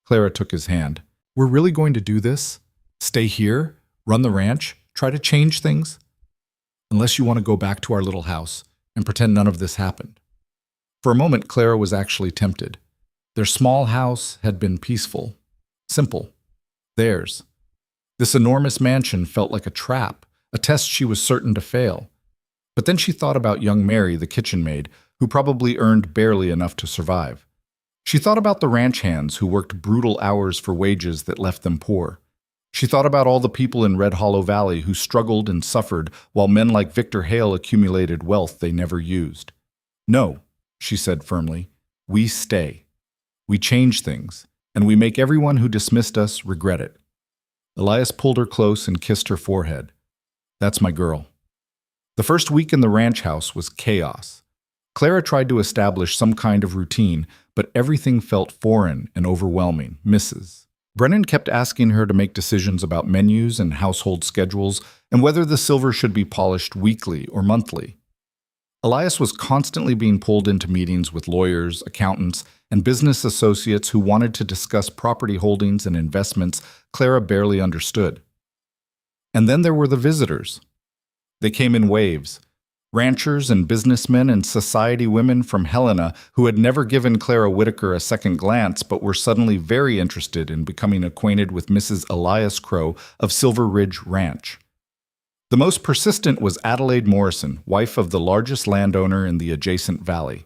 S2: Clara took his hand. We're really going to do this? Stay here? Run the ranch? Try to change things? Unless you want to go back to our little house and pretend none of this happened. For a moment, Clara was actually tempted. Their small house had been peaceful, simple. Theirs. This enormous mansion felt like a trap, a test she was certain to fail. But then she thought about young Mary, the kitchen maid, who probably earned barely enough to survive. She thought about the ranch hands who worked brutal hours for wages that left them poor. She thought about all the people in Red Hollow Valley who struggled and suffered while men like Victor Hale accumulated wealth they never used. No, she said firmly, we stay. We change things, and we make everyone who dismissed us regret it. Elias pulled her close and kissed her forehead. That's my girl. The first week in the ranch house was chaos. Clara tried to establish some kind of routine, but everything felt foreign and overwhelming. Mrs. Brennan kept asking her to make decisions about menus and household schedules and whether the silver should be polished weekly or monthly.
S1: Elias was constantly being pulled into meetings with lawyers, accountants, and business associates who wanted to discuss property holdings and investments Clara barely understood. And then there were the visitors. They came in waves. Ranchers and businessmen and society women from Helena who had never given Clara Whitaker a second glance but were suddenly very interested in becoming acquainted with Mrs. Elias Crow of Silver Ridge Ranch. The most persistent was Adelaide Morrison, wife of the largest landowner in the adjacent valley.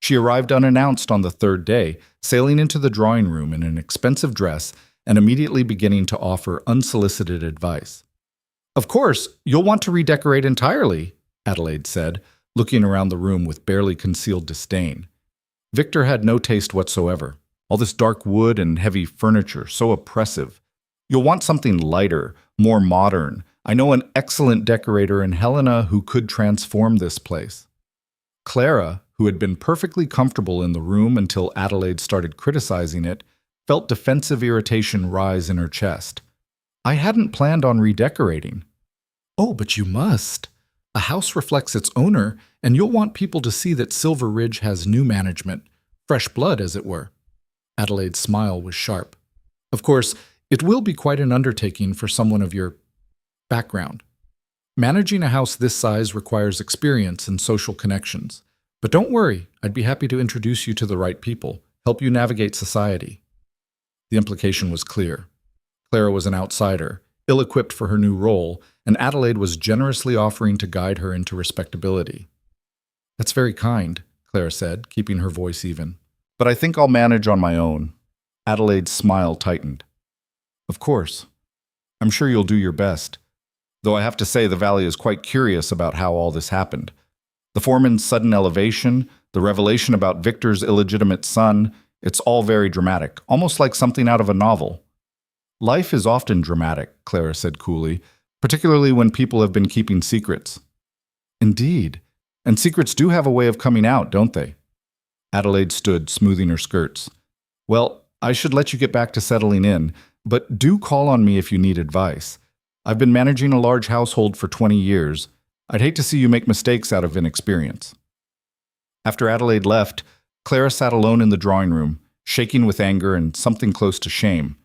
S1: She arrived unannounced on the third day, sailing into the drawing room in an expensive dress and immediately beginning to offer unsolicited advice. "Of course, you'll want to redecorate entirely," Adelaide said, looking around the room with barely concealed disdain. Victor had no taste whatsoever. All this dark wood and heavy furniture, so oppressive. "You'll want something lighter, more modern. I know an excellent decorator in Helena who could transform this place." Clara, who had been perfectly comfortable in the room until Adelaide started criticizing it, felt defensive irritation rise in her chest. "I hadn't planned on redecorating." "Oh, but you must. A house reflects its owner, and you'll want people to see that Silver Ridge has new management, fresh blood, as it were." Adelaide's smile was sharp. "Of course, it will be quite an undertaking for someone of your background. Managing a house this size requires experience and social connections. But don't worry, I'd be happy to introduce you to the right people, help you navigate society." The implication was clear. Clara was an outsider, ill-equipped for her new role, and Adelaide was generously offering to guide her into respectability. "That's very kind," Clara said, keeping her voice even. "But I think I'll manage on my own." Adelaide's smile tightened. "Of course. I'm sure you'll do your best. Though I have to say the valley is quite curious about how all this happened. The foreman's sudden elevation, the revelation about Victor's illegitimate son, it's all very dramatic, almost like something out of a novel." "Life is often dramatic," Clara said coolly, "particularly when people have been keeping secrets." "Indeed. And secrets do have a way of coming out, don't they?" Adelaide stood, smoothing her skirts. "Well, I should let you get back to settling in, but do call on me if you need advice. I've been managing a large household for 20 years. I'd hate to see you make mistakes out of inexperience." After Adelaide left, Clara sat alone in the drawing room, shaking with anger and something close to shame.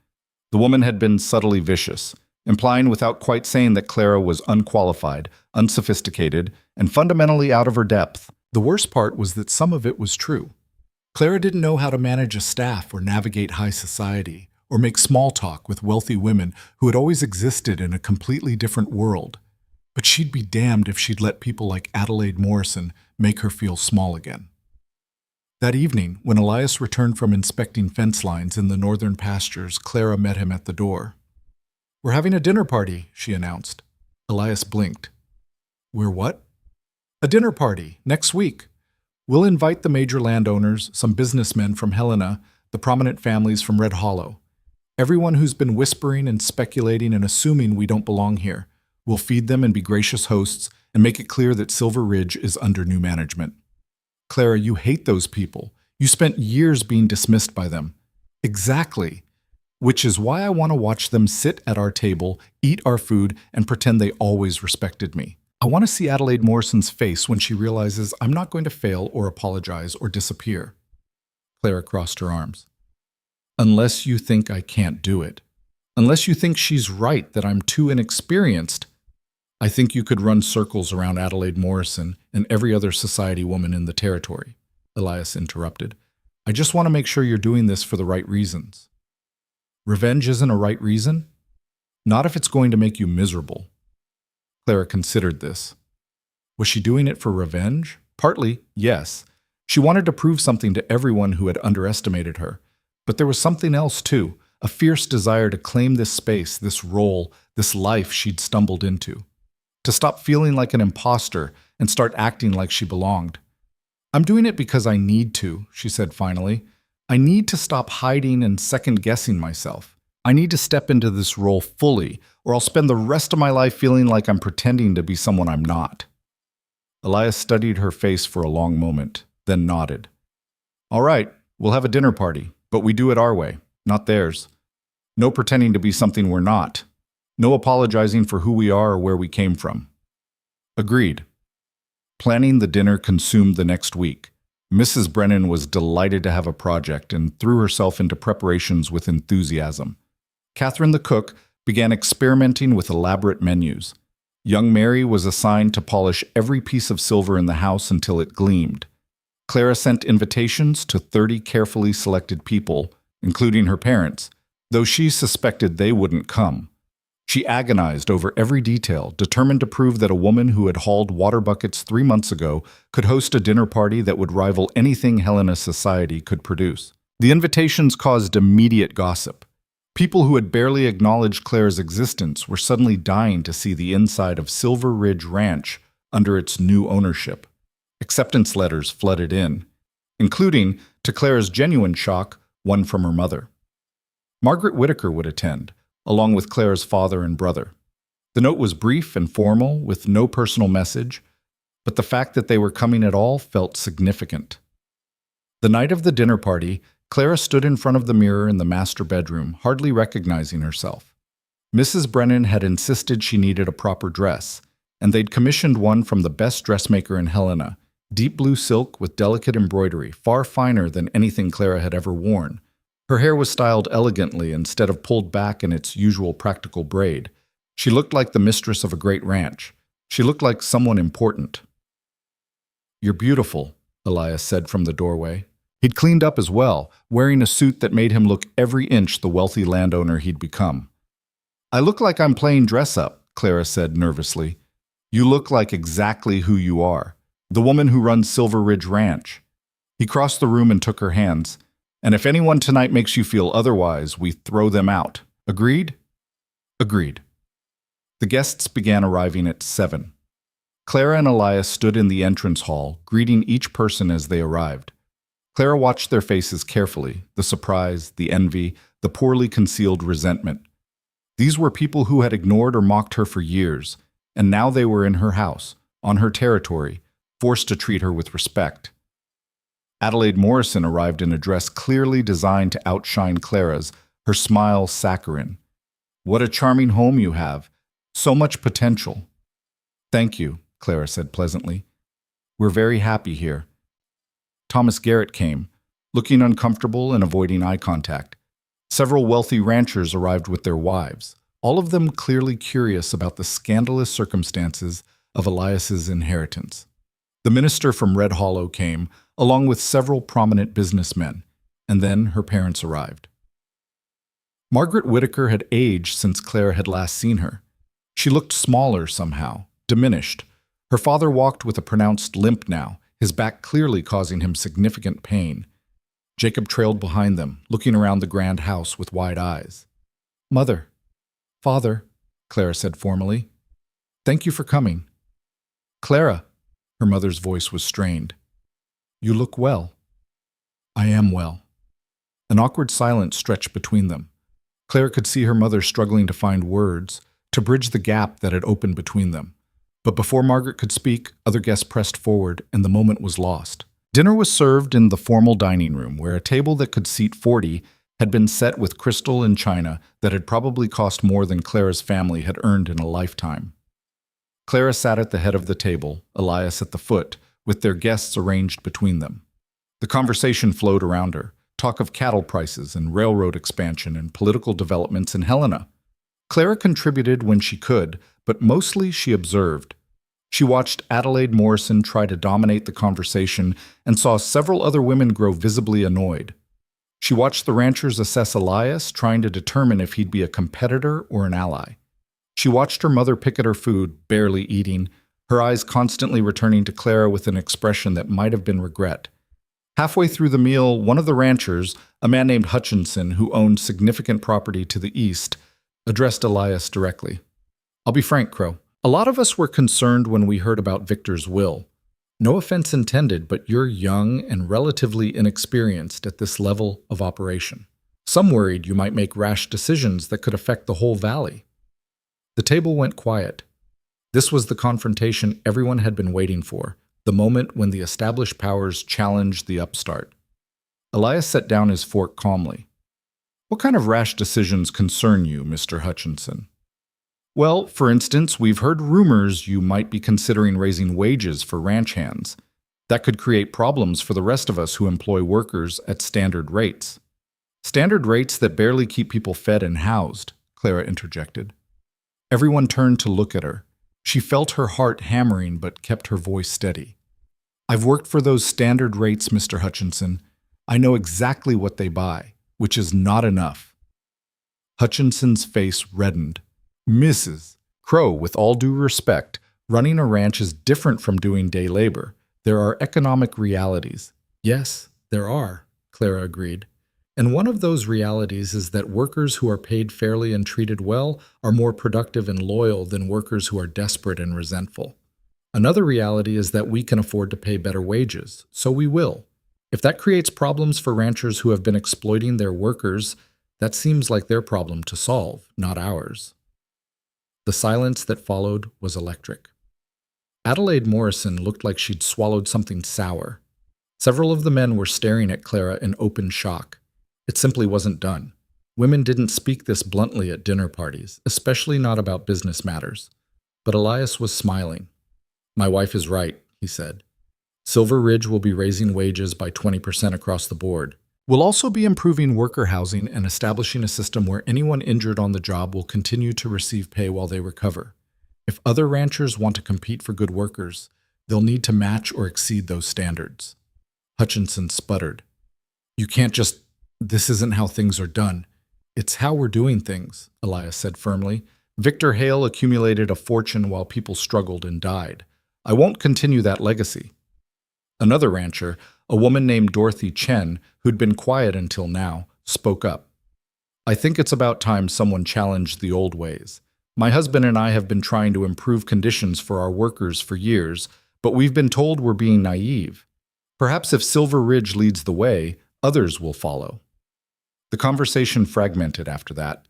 S1: The woman had been subtly vicious, implying without quite saying that Clara was unqualified, unsophisticated, and fundamentally out of her depth. The worst part was that some of it was true. Clara didn't know how to manage a staff or navigate high society, or make small talk with wealthy women who had always existed in a completely different world. But she'd be damned if she'd let people like Adelaide Morrison make her feel small again. That evening, when Elias returned from inspecting fence lines in the northern pastures, Clara met him at the door. "We're having a dinner party," she announced. Elias blinked. "We're what?" "A dinner party, next week. We'll invite the major landowners, some businessmen from Helena, the prominent families from Red Hollow. Everyone who's been whispering and speculating and assuming we don't belong here. We'll feed them and be gracious hosts and make it clear that Silver Ridge is under new management." "Clara, you hate those people. You spent years being dismissed by them." "Exactly. Which is why I want to watch them sit at our table, eat our food, and pretend they always respected me. I want to see Adelaide Morrison's face when she realizes I'm not going to fail or apologize or disappear." Clara crossed her arms. "Unless you think I can't do it. Unless you think she's right that I'm too inexperienced. I think you could run circles around Adelaide Morrison and every other society woman in the territory," Elias interrupted. "I just want to make sure you're doing this for the right reasons." "Revenge isn't a right reason?" "Not if it's going to make you miserable." Clara considered this. Was she doing it for revenge? Partly, yes. She wanted to prove something to everyone who had underestimated her. But there was something else, too, a fierce desire to claim this space, this role, this life she'd stumbled into. To stop feeling like an imposter and start acting like she belonged. "I'm doing it because I need to," she said finally. "I need to stop hiding and second-guessing myself. I need to step into this role fully, or I'll spend the rest of my life feeling like I'm pretending to be someone I'm not." Elias studied her face for a long moment, then nodded. "All right, we'll have a dinner party, but we do it our way, not theirs. No pretending to be something we're not. No apologizing for who we are or where we came from." "Agreed." Planning the dinner consumed the next week. Mrs. Brennan was delighted to have a project and threw herself into preparations with enthusiasm. Catherine the cook began experimenting with elaborate menus. Young Mary was assigned to polish every piece of silver in the house until it gleamed. Clara sent invitations to 30 carefully selected people, including her parents, though she suspected they wouldn't come. She agonized over every detail, determined to prove that a woman who had hauled water buckets 3 months ago could host a dinner party that would rival anything Helena's society could produce. The invitations caused immediate gossip. People who had barely acknowledged Clara's existence were suddenly dying to see the inside of Silver Ridge Ranch under its new ownership. Acceptance letters flooded in, including, to Clara's genuine shock, one from her mother. Margaret Whittaker would attend, along with Clara's father and brother. The note was brief and formal, with no personal message, but the fact that they were coming at all felt significant. The night of the dinner party, Clara stood in front of the mirror in the master bedroom, hardly recognizing herself. Mrs. Brennan had insisted she needed a proper dress, and they'd commissioned one from the best dressmaker in Helena, deep blue silk with delicate embroidery, far finer than anything Clara had ever worn. Her hair was styled elegantly instead of pulled back in its usual practical braid. She looked like the mistress of a great ranch. She looked like someone important. "You're beautiful," Elias said from the doorway. He'd cleaned up as well, wearing a suit that made him look every inch the wealthy landowner he'd become. "I look like I'm playing dress-up," Clara said nervously. "You look like exactly who you are, the woman who runs Silver Ridge Ranch." He crossed the room and took her hands. "And if anyone tonight makes you feel otherwise, we throw them out. Agreed?" "Agreed." The guests began arriving at 7. Clara and Elias stood in the entrance hall, greeting each person as they arrived. Clara watched their faces carefully, the surprise, the envy, the poorly concealed resentment. These were people who had ignored or mocked her for years, and now they were in her house, on her territory, forced to treat her with respect. Adelaide Morrison arrived in a dress clearly designed to outshine Clara's, her smile saccharine. "What a charming home you have. So much potential." "Thank you," Clara said pleasantly. "We're very happy here." Thomas Garrett came, looking uncomfortable and avoiding eye contact. Several wealthy ranchers arrived with their wives, all of them clearly curious about the scandalous circumstances of Elias's inheritance. The minister from Red Hollow came, along with several prominent businessmen, and then her parents arrived. Margaret Whittaker had aged since Clara had last seen her. She looked smaller somehow, diminished. Her father walked with a pronounced limp now, his back clearly causing him significant pain. Jacob trailed behind them, looking around the grand house with wide eyes. "Mother, Father," Clara said formally. "Thank you for coming." "Clara," her mother's voice was strained. "You look well." "I am well." An awkward silence stretched between them. Clara could see her mother struggling to find words, to bridge the gap that had opened between them. But before Margaret could speak, other guests pressed forward, and the moment was lost. Dinner was served in the formal dining room, where a table that could seat 40 had been set with crystal and china that had probably cost more than Clara's family had earned in a lifetime. Clara sat at the head of the table, Elias at the foot, with their guests arranged between them. The conversation flowed around her, talk of cattle prices and railroad expansion and political developments in Helena. Clara contributed when she could, but mostly she observed. She watched Adelaide Morrison try to dominate the conversation and saw several other women grow visibly annoyed. She watched the ranchers assess Elias, trying to determine if he'd be a competitor or an ally. She watched her mother pick at her food, barely eating, her eyes constantly returning to Clara with an expression that might have been regret. Halfway through the meal, one of the ranchers, a man named Hutchinson, who owned significant property to the east, addressed Elias directly. "I'll be frank, Crow. A lot of us were concerned when we heard about Victor's will. No offense intended, but you're young and relatively inexperienced at this level of operation. Some worried you might make rash decisions that could affect the whole valley." The table went quiet. This was the confrontation everyone had been waiting for, the moment when the established powers challenged the upstart. Elias set down his fork calmly. "What kind of rash decisions concern you, Mr. Hutchinson?" Well, for instance, we've heard rumors you might be considering raising wages for ranch hands. That could create problems for the rest of us who employ workers at standard rates. Standard rates that barely keep people fed and housed, Clara interjected. Everyone turned to look at her. She felt her heart hammering but kept her voice steady. I've worked for those standard rates, Mr. Hutchinson. I know exactly what they buy, which is not enough. Hutchinson's face reddened. Mrs. Crow, with all due respect, running a ranch is different from doing day labor. There are economic realities.
S2: Yes, there are, Clara agreed. And one of those realities is that workers who are paid fairly and treated well are more productive and loyal than workers who are desperate and resentful. Another reality is that we can afford to pay better wages, so we will. If that creates problems for ranchers who have been exploiting their workers, that seems like their problem to solve, not ours. The silence that followed was electric. Adelaide Morrison looked like she'd swallowed something sour. Several of the men were staring at Clara in open shock. It simply wasn't done. Women didn't speak this bluntly at dinner parties, especially not about business matters. But Elias was smiling. My wife is right, he said. Silver Ridge will be raising wages by 20% across the board. We'll also be improving worker housing and establishing a system where anyone injured on the job will continue to receive pay while they recover. If other ranchers want to compete for good workers, they'll need to match or exceed those standards. Hutchinson sputtered. You can't just... This isn't how things are done. It's how we're doing things, Elias said firmly. Victor Hale accumulated a fortune while people struggled and died. I won't continue that legacy. Another rancher, a woman named Dorothy Chen, who'd been quiet until now, spoke up. I think it's about time someone challenged the old ways. My husband and I have been trying to improve conditions for our workers for years, but we've been told we're being naive. Perhaps if Silver Ridge leads the way, others will follow. The conversation fragmented after that.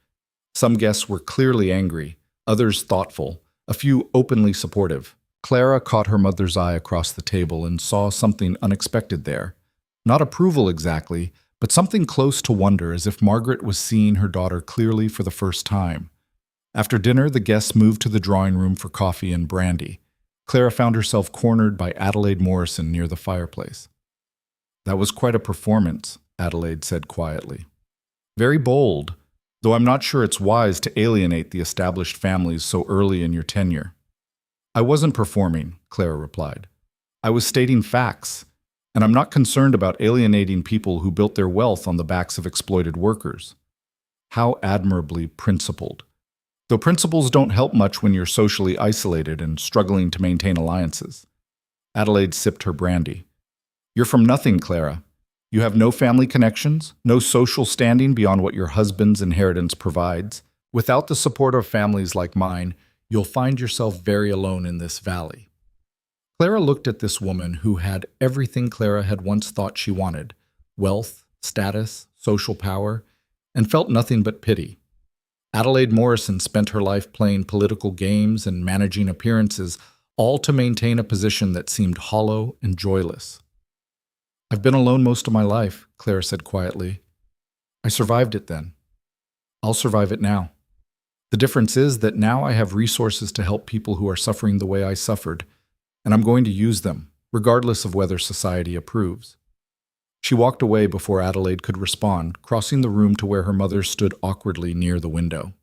S2: Some guests were clearly angry, others thoughtful, a few openly supportive. Clara caught her mother's eye across the table and saw something unexpected there. Not approval exactly, but something close to wonder, as if Margaret was seeing her daughter clearly for the first time. After dinner, the guests moved to the drawing room for coffee and brandy. Clara found herself cornered by Adelaide Morrison near the fireplace. That was quite a performance, Adelaide said quietly. Very bold, though I'm not sure it's wise to alienate the established families so early in your tenure. I wasn't performing, Clara replied. I was stating facts, and I'm not concerned about alienating people who built their wealth on the backs of exploited workers. How admirably principled. Though principles don't help much when you're socially isolated and struggling to maintain alliances. Adelaide sipped her brandy. You're from nothing, Clara. You have no family connections, no social standing beyond what your husband's inheritance provides. Without the support of families like mine, you'll find yourself very alone in this valley. Clara looked at this woman who had everything Clara had once thought she wanted, wealth, status, social power, and felt nothing but pity. Adelaide Morrison spent her life playing political games and managing appearances, all to maintain a position that seemed hollow and joyless. I've been alone most of my life, Clara said quietly. I survived it then. I'll survive it now. The difference is that now I have resources to help people who are suffering the way I suffered, and I'm going to use them, regardless of whether society approves. She walked away before Adelaide could respond, crossing the room to where her mother stood awkwardly near the window.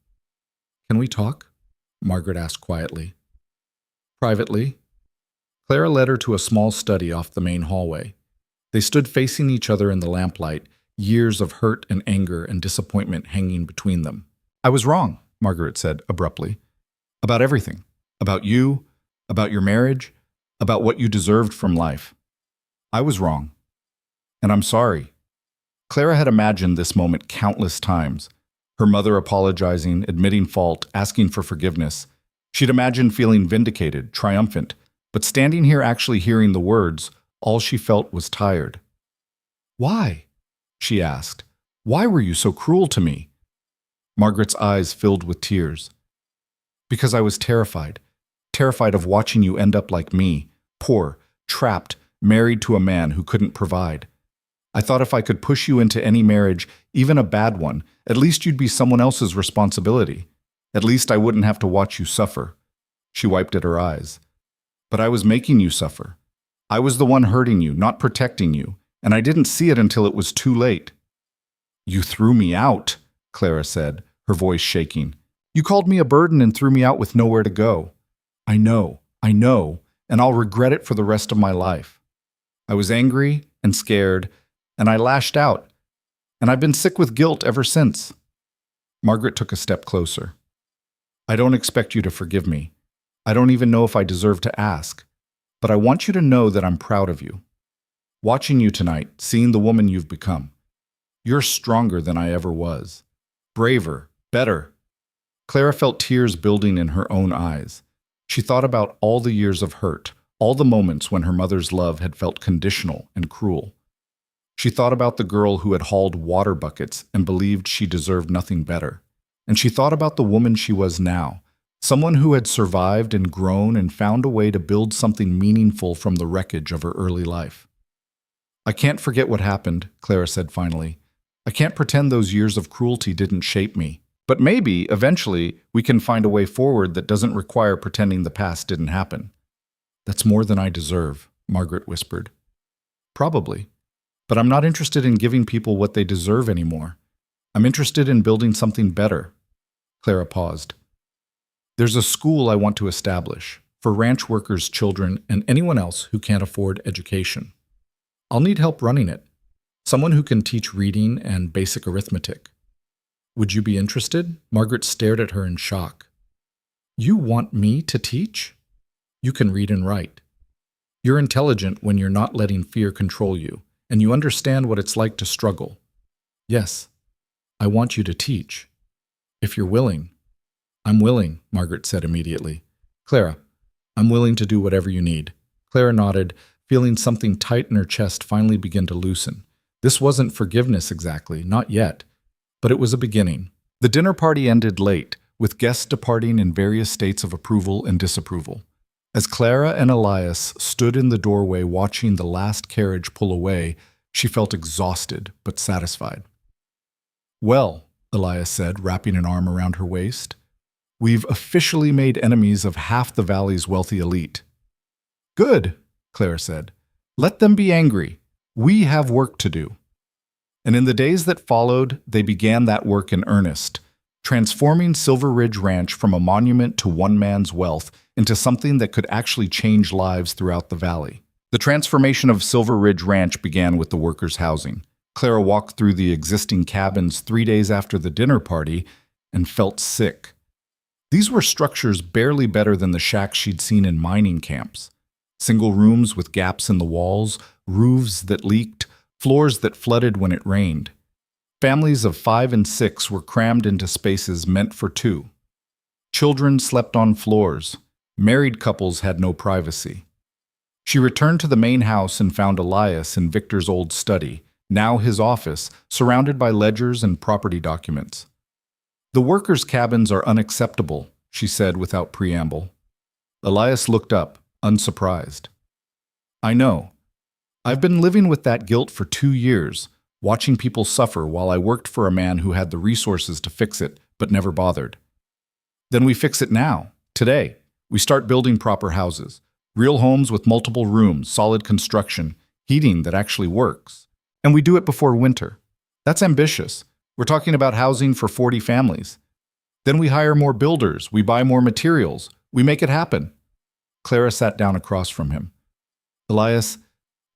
S2: Can we talk? Margaret asked quietly. Privately. Clara led her to a small study off the main hallway. They stood facing each other in the lamplight, years of hurt and anger and disappointment hanging between them. I was wrong, Margaret said abruptly. About everything. About you, about your marriage, about what you deserved from life. I was wrong. And I'm sorry. Clara had imagined this moment countless times. Her mother apologizing, admitting fault, asking for forgiveness. She'd imagined feeling vindicated, triumphant, but standing here actually hearing the words, all she felt was tired. Why? She asked. Why were you so cruel to me? Margaret's eyes filled with tears. Because I was terrified. Terrified of watching you end up like me, poor, trapped, married to a man who couldn't provide. I thought if I could push you into any marriage, even a bad one, at least you'd be someone else's responsibility.
S1: At least I wouldn't have to watch you suffer. She wiped at her eyes. But I was making you suffer. I was the one hurting you, not protecting you, and I didn't see it until it was too late. You threw me out, Clara said, her voice shaking. You called me a burden and threw me out with nowhere to go. I know, and I'll regret it for the rest of my life. I was angry and scared, and I lashed out, and I've been sick with guilt ever since. Margaret took a step closer. I don't expect you to forgive me. I don't even know if I deserve to ask, but I want you to know that I'm proud of you. Watching you tonight, seeing the woman you've become, you're stronger than I ever was. Braver, better. Clara felt tears building in her own eyes. She thought about all the years of hurt, all the moments when her mother's love had felt conditional and cruel. She thought about the girl who had hauled water buckets and believed she deserved nothing better. And she thought about the woman she was now, someone who had survived and grown and found a way to build something meaningful from the wreckage of her early life. I can't forget what happened, Clara said finally. I can't pretend those years of cruelty didn't shape me. But maybe, eventually, we can find a way forward that doesn't require pretending the past didn't happen. That's more than I deserve, Margaret whispered. Probably. But I'm not interested in giving people what they deserve anymore. I'm interested in building something better. Clara paused. There's a school I want to establish for ranch workers' children and anyone else who can't afford education. I'll need help running it. Someone who can teach reading and basic arithmetic. Would you be interested? Margaret stared at her in shock. You want me to teach? You can read and write. You're intelligent when you're not letting fear control you, and you understand what it's like to struggle. Yes, I want you to teach. If you're willing. I'm willing, Margaret said immediately. Clara, I'm willing to do whatever you need. Clara nodded, feeling something tight in her chest finally begin to loosen. This wasn't forgiveness exactly, not yet, but it was a beginning. The dinner party ended late, with guests departing in various states of approval and disapproval. As Clara and Elias stood in the doorway watching the last carriage pull away, she felt exhausted but satisfied. Well, Elias said, wrapping an arm around her waist, we've officially made enemies of half the valley's wealthy elite. Good, Clara said. Let them be angry. We have work to do. And in the days that followed, they began that work in earnest, transforming Silver Ridge Ranch from a monument to one man's wealth into something that could actually change lives throughout the valley. The transformation of Silver Ridge Ranch began with the workers' housing. Clara walked through the existing cabins 3 days after the dinner party and felt sick. These were structures barely better than the shacks she'd seen in mining camps. Single rooms with gaps in the walls, roofs that leaked, floors that flooded when it rained. Families of 5 and 6 were crammed into spaces meant for 2. Children slept on floors. Married couples had no privacy. She returned to the main house and found Elias in Victor's old study, now his office, surrounded by ledgers and property documents. The workers' cabins are unacceptable, she said without preamble. Elias looked up, unsurprised. I know. I've been living with that guilt for 2 years, watching people suffer while I worked for a man who had the resources to fix it, but never bothered. Then we fix it now, today. We start building proper houses, real homes with multiple rooms, solid construction, heating that actually works. And we do it before winter. That's ambitious. We're talking about housing for 40 families. Then we hire more builders, we buy more materials, we make it happen. Clara sat down across from him. Elias,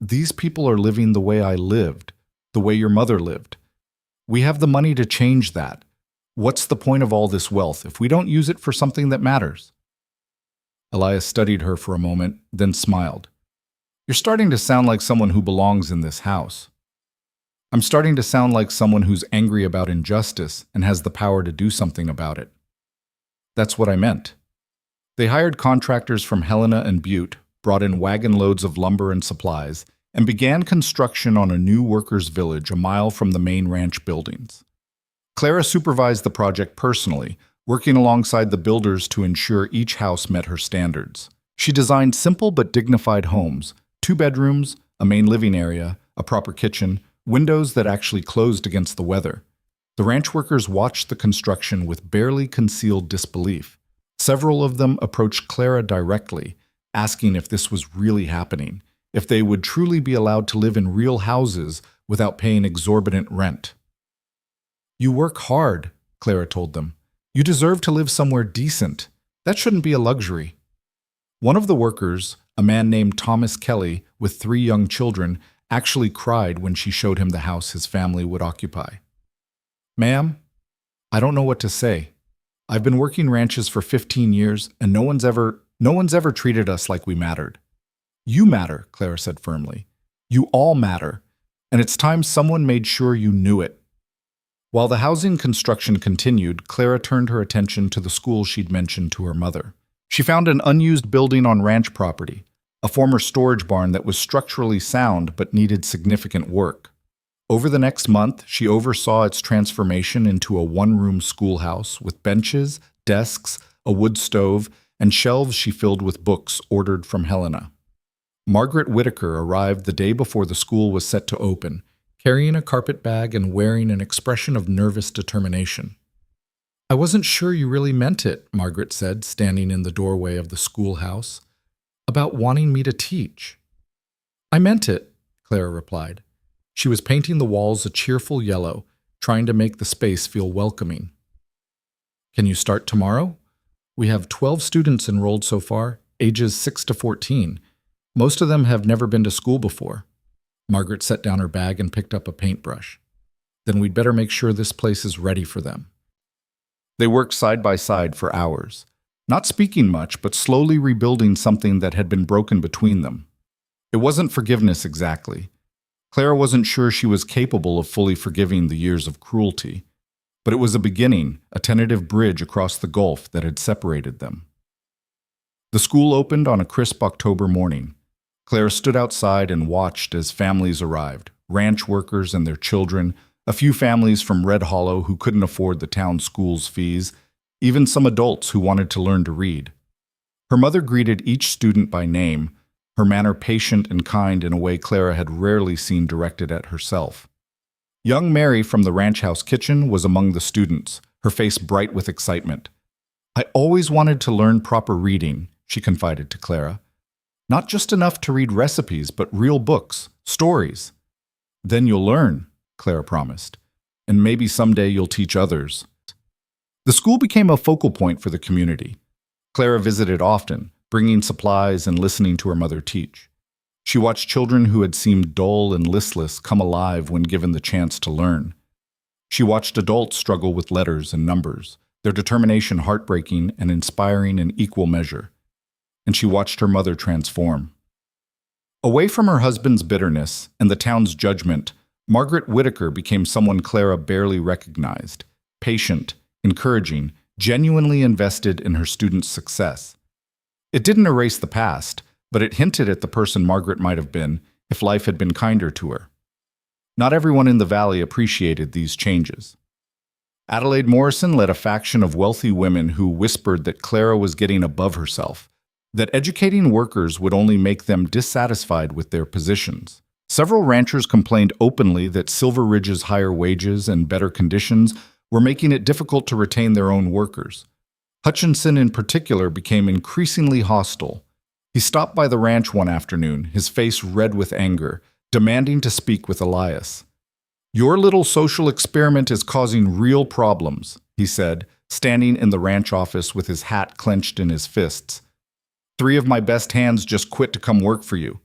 S1: these people are living the way I lived, the way your mother lived. We have the money to change that. What's the point of all this wealth if we don't use it for something that matters? Elias studied her for a moment, then smiled. You're starting to sound like someone who belongs in this house. I'm starting to sound like someone who's angry about injustice and has the power to do something about it. That's what I meant. They hired contractors from Helena and Butte, brought in wagon loads of lumber and supplies, and began construction on a new workers' village a mile from the main ranch buildings. Clara supervised the project personally, working alongside the builders to ensure each house met her standards. She designed simple but dignified homes, 2 bedrooms, a main living area, a proper kitchen, windows that actually closed against the weather. The ranch workers watched the construction with barely concealed disbelief. Several of them approached Clara directly, asking if this was really happening, if they would truly be allowed to live in real houses without paying exorbitant rent. "You work hard," Clara told them. "You deserve to live somewhere decent. That shouldn't be a luxury." One of the workers, a man named Thomas Kelly with 3 young children, actually cried when she showed him the house his family would occupy. "Ma'am, I don't know what to say. I've been working ranches for 15 years, and no one's ever treated us like we mattered." "You matter," Clara said firmly. "You all matter, and it's time someone made sure you knew it." While the housing construction continued, Clara turned her attention to the school she'd mentioned to her mother. She found an unused building on ranch property, a former storage barn that was structurally sound but needed significant work. Over the next month, she oversaw its transformation into a one-room schoolhouse with benches, desks, a wood stove, and shelves she filled with books ordered from Helena. Margaret Whitaker arrived the day before the school was set to open, carrying a carpet bag and wearing an expression of nervous determination. "I wasn't sure you really meant it," Margaret said, standing in the doorway of the schoolhouse, "about wanting me to teach." "I meant it," Clara replied. She was painting the walls a cheerful yellow, trying to make the space feel welcoming. "Can you start tomorrow? We have 12 students enrolled so far, ages 6 to 14. Most of them have never been to school before." Margaret set down her bag and picked up a paintbrush. "Then we'd better make sure this place is ready for them." They worked side by side for hours, not speaking much, but slowly rebuilding something that had been broken between them. It wasn't forgiveness exactly. Clara wasn't sure she was capable of fully forgiving the years of cruelty, but it was a beginning, a tentative bridge across the gulf that had separated them. The school opened on a crisp October morning. Clara stood outside and watched as families arrived, ranch workers and their children, a few families from Red Hollow who couldn't afford the town school's fees, even some adults who wanted to learn to read. Her mother greeted each student by name, her manner patient and kind in a way Clara had rarely seen directed at herself. Young Mary from the ranch house kitchen was among the students, her face bright with excitement. "I always wanted to learn proper reading," she confided to Clara. "Not just enough to read recipes, but real books, stories." "Then you'll learn," Clara promised, "and maybe someday you'll teach others." The school became a focal point for the community. Clara visited often, bringing supplies and listening to her mother teach. She watched children who had seemed dull and listless come alive when given the chance to learn. She watched adults struggle with letters and numbers, their determination heartbreaking and inspiring in equal measure. And she watched her mother transform. Away from her husband's bitterness and the town's judgment, Margaret Whitaker became someone Clara barely recognized, patient, encouraging, genuinely invested in her students' success. It didn't erase the past, but it hinted at the person Margaret might have been if life had been kinder to her. Not everyone in the valley appreciated these changes. Adelaide Morrison led a faction of wealthy women who whispered that Clara was getting above herself, that educating workers would only make them dissatisfied with their positions. Several ranchers complained openly that Silver Ridge's higher wages and better conditions were making it difficult to retain their own workers. Hutchinson in particular became increasingly hostile. He stopped by the ranch one afternoon, his face red with anger, demanding to speak with Elias. "Your little social experiment is causing real problems," he said, standing in the ranch office with his hat clenched in his fists. "3 of my best hands just quit to come work for you.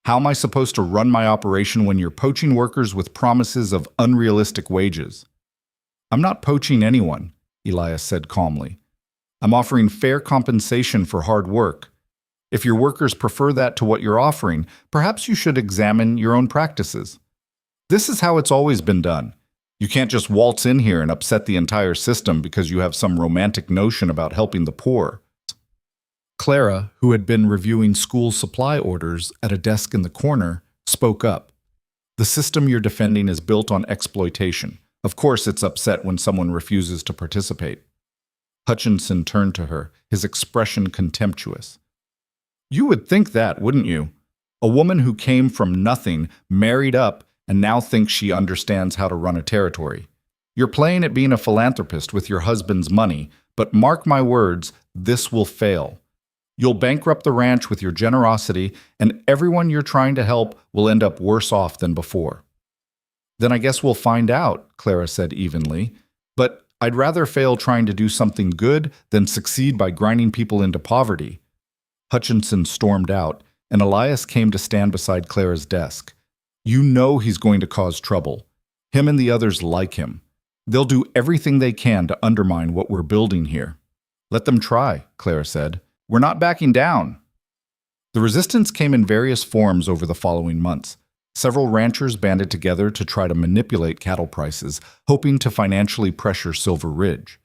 S1: How am I supposed to run my operation when you're poaching workers with promises of unrealistic wages?" "I'm not poaching anyone," Elias said calmly. "I'm offering fair compensation for hard work. If your workers prefer that to what you're offering, perhaps you should examine your own practices. This is how it's always been done. You can't just waltz in here and upset the entire system because you have some romantic notion about helping the poor." Clara, who had been reviewing school supply orders at a desk in the corner, spoke up. "The system you're defending is built on exploitation. Of course it's upset when someone refuses to participate." Hutchinson turned to her, his expression contemptuous. "You would think that, wouldn't you? A woman who came from nothing, married up, and now thinks she understands how to run a territory. You're playing at being a philanthropist with your husband's money, but mark my words, this will fail. You'll bankrupt the ranch with your generosity, and everyone you're trying to help will end up worse off than before. Then I guess we'll find out, Clara said evenly. But I'd rather fail trying to do something good than succeed by grinding people into poverty. Hutchinson stormed out, and Elias came to stand beside Clara's desk. You know he's going to cause trouble. Him and the others like him. They'll do everything they can to undermine what we're building here. Let them try, Clara said. We're not backing down. The resistance came in various forms over the following months. Several ranchers banded together to try to manipulate cattle prices, hoping to financially pressure Silver Ridge.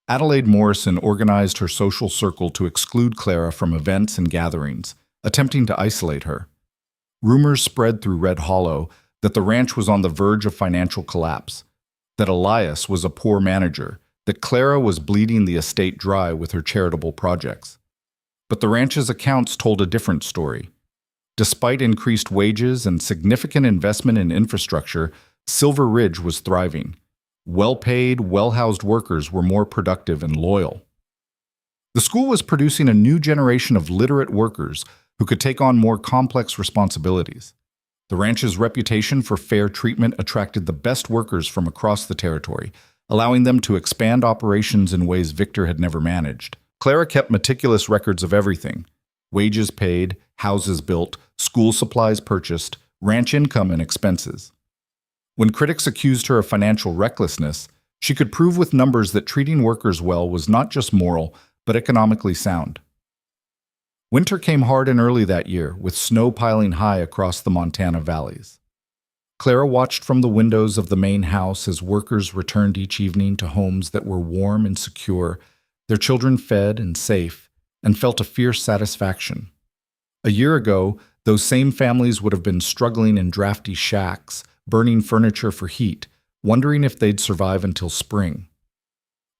S1: Adelaide Morrison organized her social circle to exclude Clara from events and gatherings, attempting to isolate her. Rumors spread through Red Hollow that the ranch was on the verge of financial collapse, that Elias was a poor manager, that Clara was bleeding the estate dry with her charitable projects. But the ranch's accounts told a different story. Despite increased wages and significant investment in infrastructure, Silver Ridge was thriving. Well-paid, well-housed workers were more productive and loyal. The school was producing a new generation of literate workers who could take on more complex responsibilities. The ranch's reputation for fair treatment attracted the best workers from across the territory, allowing them to expand operations in ways Victor had never managed. Clara kept meticulous records of everything: wages paid, houses built, school supplies purchased, ranch income and expenses. When critics accused her of financial recklessness, she could prove with numbers that treating workers well was not just moral, but economically sound. Winter came hard and early that year, with snow piling high across the Montana valleys. Clara watched from the windows of the main house as workers returned each evening to homes that were warm and secure, their children fed and safe, and felt a fierce satisfaction. A year ago, those same families would have been struggling in drafty shacks, burning furniture for heat, wondering if they'd survive until spring.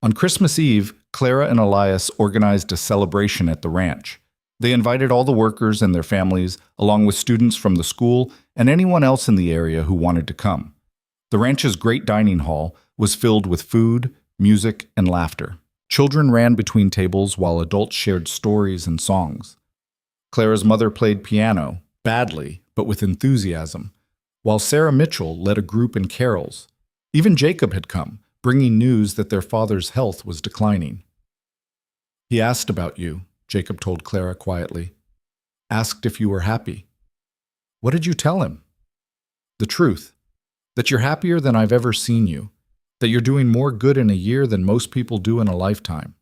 S1: On Christmas Eve, Clara and Elias organized a celebration at the ranch. They invited all the workers and their families, along with students from the school and anyone else in the area who wanted to come. The ranch's great dining hall was filled with food, music, and laughter. Children ran between tables while adults shared stories and songs. Clara's mother played piano, badly, but with enthusiasm, while Sarah Mitchell led a group in carols. Even Jacob had come, bringing news that their father's health was declining. He asked about you, Jacob told Clara quietly. Asked if you were happy. What did you tell him? The truth. That you're happier than I've ever seen you. That you're doing more good in a year than most people do in a lifetime.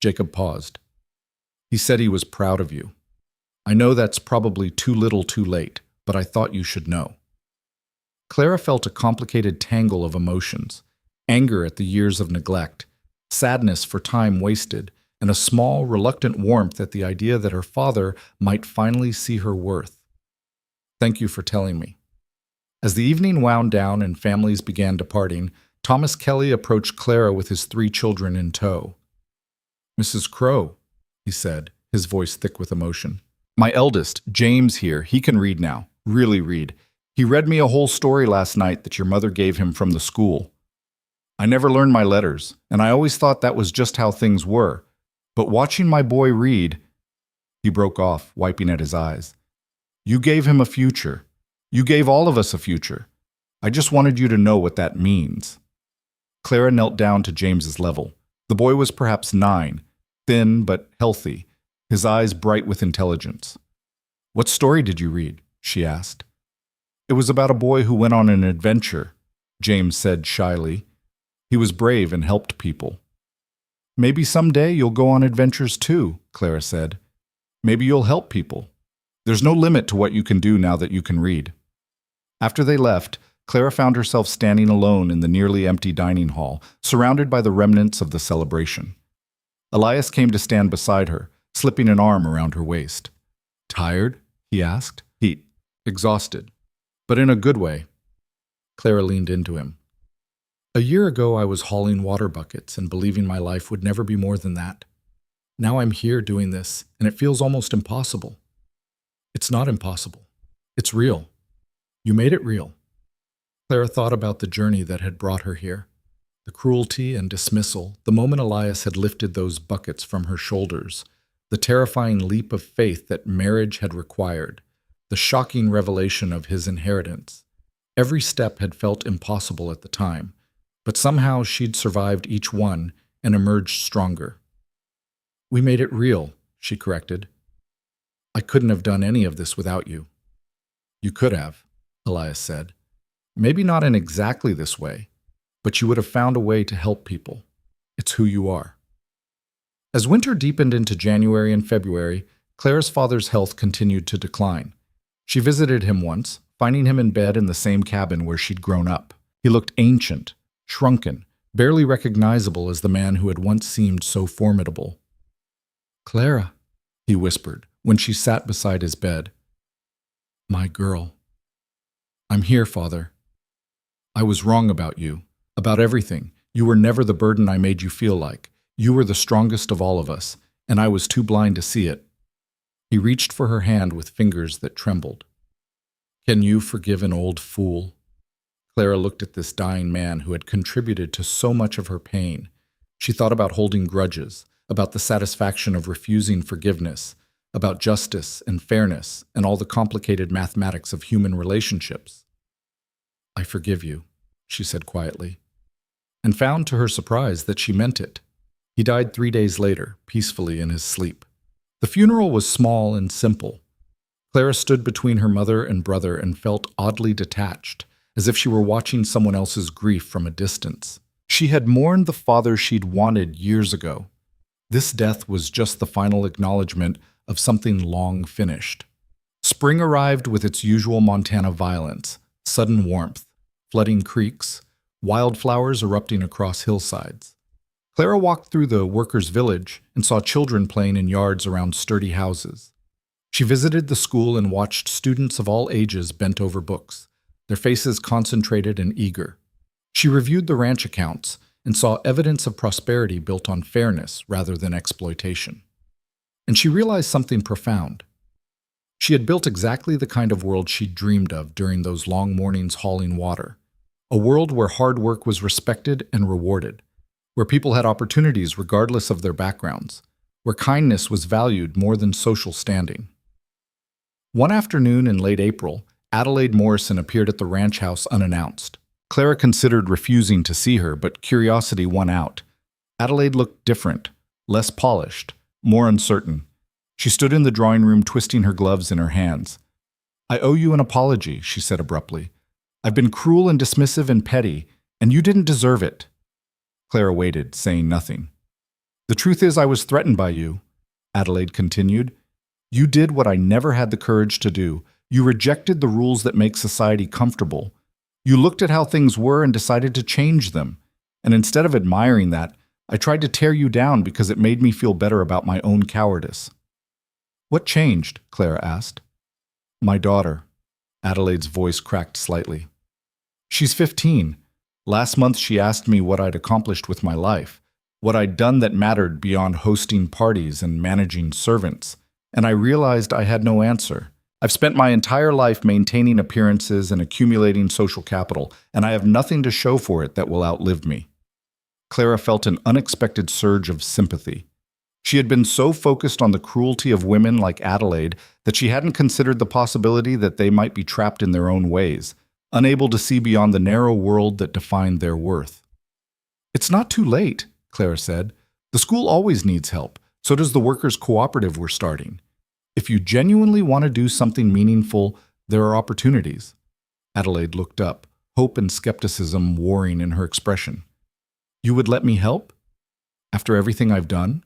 S1: Jacob paused. He said he was proud of you. I know that's probably too little too late, but I thought you should know. Clara felt a complicated tangle of emotions. Anger at the years of neglect, sadness for time wasted, and a small, reluctant warmth at the idea that her father might finally see her worth. Thank you for telling me. As the evening wound down and families began departing, Thomas Kelly approached Clara with his 3 children in tow. Mrs. Crow, he said, his voice thick with emotion. My eldest, James here, he can read now, really read. He read me a whole story last night that your mother gave him from the school. I never learned my letters, and I always thought that was just how things were. But watching my boy read, he broke off, wiping at his eyes. You gave him a future. You gave all of us a future. I just wanted you to know what that means. Clara knelt down to James's level. The boy was perhaps 9, thin but healthy, his eyes bright with intelligence. What story did you read? She asked. It was about a boy who went on an adventure, James said shyly. He was brave and helped people. Maybe someday you'll go on adventures too, Clara said. Maybe you'll help people. There's no limit to what you can do now that you can read. After they left, Clara found herself standing alone in the nearly empty dining hall, surrounded by the remnants of the celebration. Elias came to stand beside her, slipping an arm around her waist. Tired? He asked. Exhausted, but in a good way. Clara leaned into him. A year ago, I was hauling water buckets and believing my life would never be more than that. Now I'm here doing this, and it feels almost impossible. It's not impossible. It's real. You made it real. Clara thought about the journey that had brought her here,
S2: The cruelty and dismissal, the moment Elias had lifted those buckets from her shoulders, the terrifying leap of faith that marriage had required, the shocking revelation of his inheritance. Every step had felt impossible at the time, but somehow she'd survived each one and emerged stronger. "We made it real," she corrected. "I couldn't have done any of this without you." "You could have," Elias said. "Maybe not in exactly this way, but you would have found a way to help people. It's who you are." As winter deepened into January and February, Clara's father's health continued to decline. She visited him once, finding him in bed in the same cabin where she'd grown up. He looked ancient, shrunken, barely recognizable as the man who had once seemed so formidable. "Clara," he whispered when she sat beside his bed. "My girl." "I'm here, Father. I was wrong about you, about everything. You were never the burden I made you feel like. You were the strongest of all of us, and I was too blind to see it." He reached for her hand with fingers that trembled. "Can you forgive an old fool?" Clara looked at this dying man who had contributed to so much of her pain. She thought about holding grudges, about the satisfaction of refusing forgiveness, about justice and fairness and all the complicated mathematics of human relationships. "I forgive you," she said quietly, and found to her surprise that she meant it. He died 3 days later, peacefully in his sleep. The funeral was small and simple. Clara stood between her mother and brother and felt oddly detached, as if she were watching someone else's grief from a distance. She had mourned the father she'd wanted years ago. This death was just the final acknowledgement of something long finished. Spring arrived with its usual Montana violence, sudden warmth, flooding creeks, wildflowers erupting across hillsides. Clara walked through the workers' village and saw children playing in yards around sturdy houses. She visited the school and watched students of all ages bent over books, their faces concentrated and eager. She reviewed the ranch accounts and saw evidence of prosperity built on fairness rather than exploitation. And she realized something profound. She had built exactly the kind of world she'd dreamed of during those long mornings hauling water, a world where hard work was respected and rewarded, where people had opportunities regardless of their backgrounds, where kindness was valued more than social standing. One afternoon in late April, Adelaide Morrison appeared at the ranch house unannounced. Clara considered refusing to see her, but curiosity won out. Adelaide looked different, less polished, more uncertain. She stood in the drawing room twisting her gloves in her hands. "I owe you an apology," she said abruptly. "I've been cruel and dismissive and petty, and you didn't deserve it." Clara waited, saying nothing. "The truth is I was threatened by you," Adelaide continued. "You did what I never had the courage to do. You rejected the rules that make society comfortable. You looked at how things were and decided to change them. And instead of admiring that, I tried to tear you down because it made me feel better about my own cowardice." "What changed?" Clara asked. "My daughter." Adelaide's voice cracked slightly. "She's 15. Last month she asked me what I'd accomplished with my life, what I'd done that mattered beyond hosting parties and managing servants, and I realized I had no answer. I've spent my entire life maintaining appearances and accumulating social capital, and I have nothing to show for it that will outlive me." Clara felt an unexpected surge of sympathy. She had been so focused on the cruelty of women like Adelaide that she hadn't considered the possibility that they might be trapped in their own ways, unable to see beyond the narrow world that defined their worth. "It's not too late," Clara said. "The school always needs help. So does the workers' cooperative we're starting. If you genuinely want to do something meaningful, there are opportunities." Adelaide looked up, hope and skepticism warring in her expression. "You would let me help? After everything I've done?"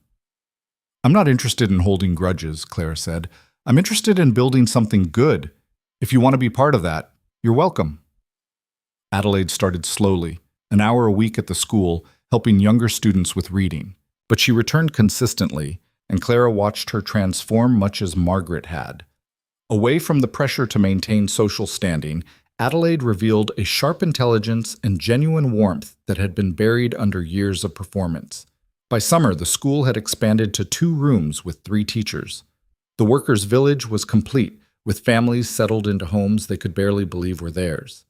S2: "I'm not interested in holding grudges," Clara said. "I'm interested in building something good. If you want to be part of that, you're welcome." Adelaide started slowly, an hour a week at the school, helping younger students with reading. But she returned consistently, and Clara watched her transform much as Margaret had. Away from the pressure to maintain social standing, Adelaide revealed a sharp intelligence and genuine warmth that had been buried under years of performance. By summer, the school had expanded to 2 rooms with 3 teachers. The workers' village was complete, with families settled into homes they could barely believe were theirs.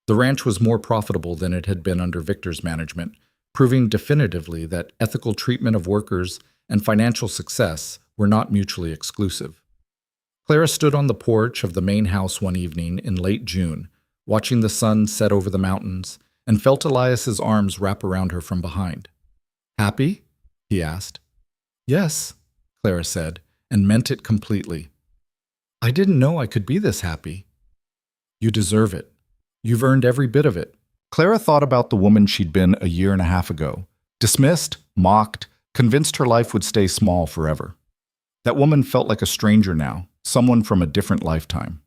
S2: The ranch was more profitable than it had been under Victor's management, proving definitively that ethical treatment of workers and financial success were not mutually exclusive. Clara stood on the porch of the main house one evening in late June, watching the sun set over the mountains, and felt Elias's arms wrap around her from behind. "Happy?" he asked. "Yes," Clara said, and meant it completely. "I didn't know I could be this happy." "You deserve it. You've earned every bit of it."
S1: Clara thought about the woman she'd been a year and a half ago. Dismissed, mocked, convinced her life would stay small forever. That woman felt like a stranger now, someone from a different lifetime.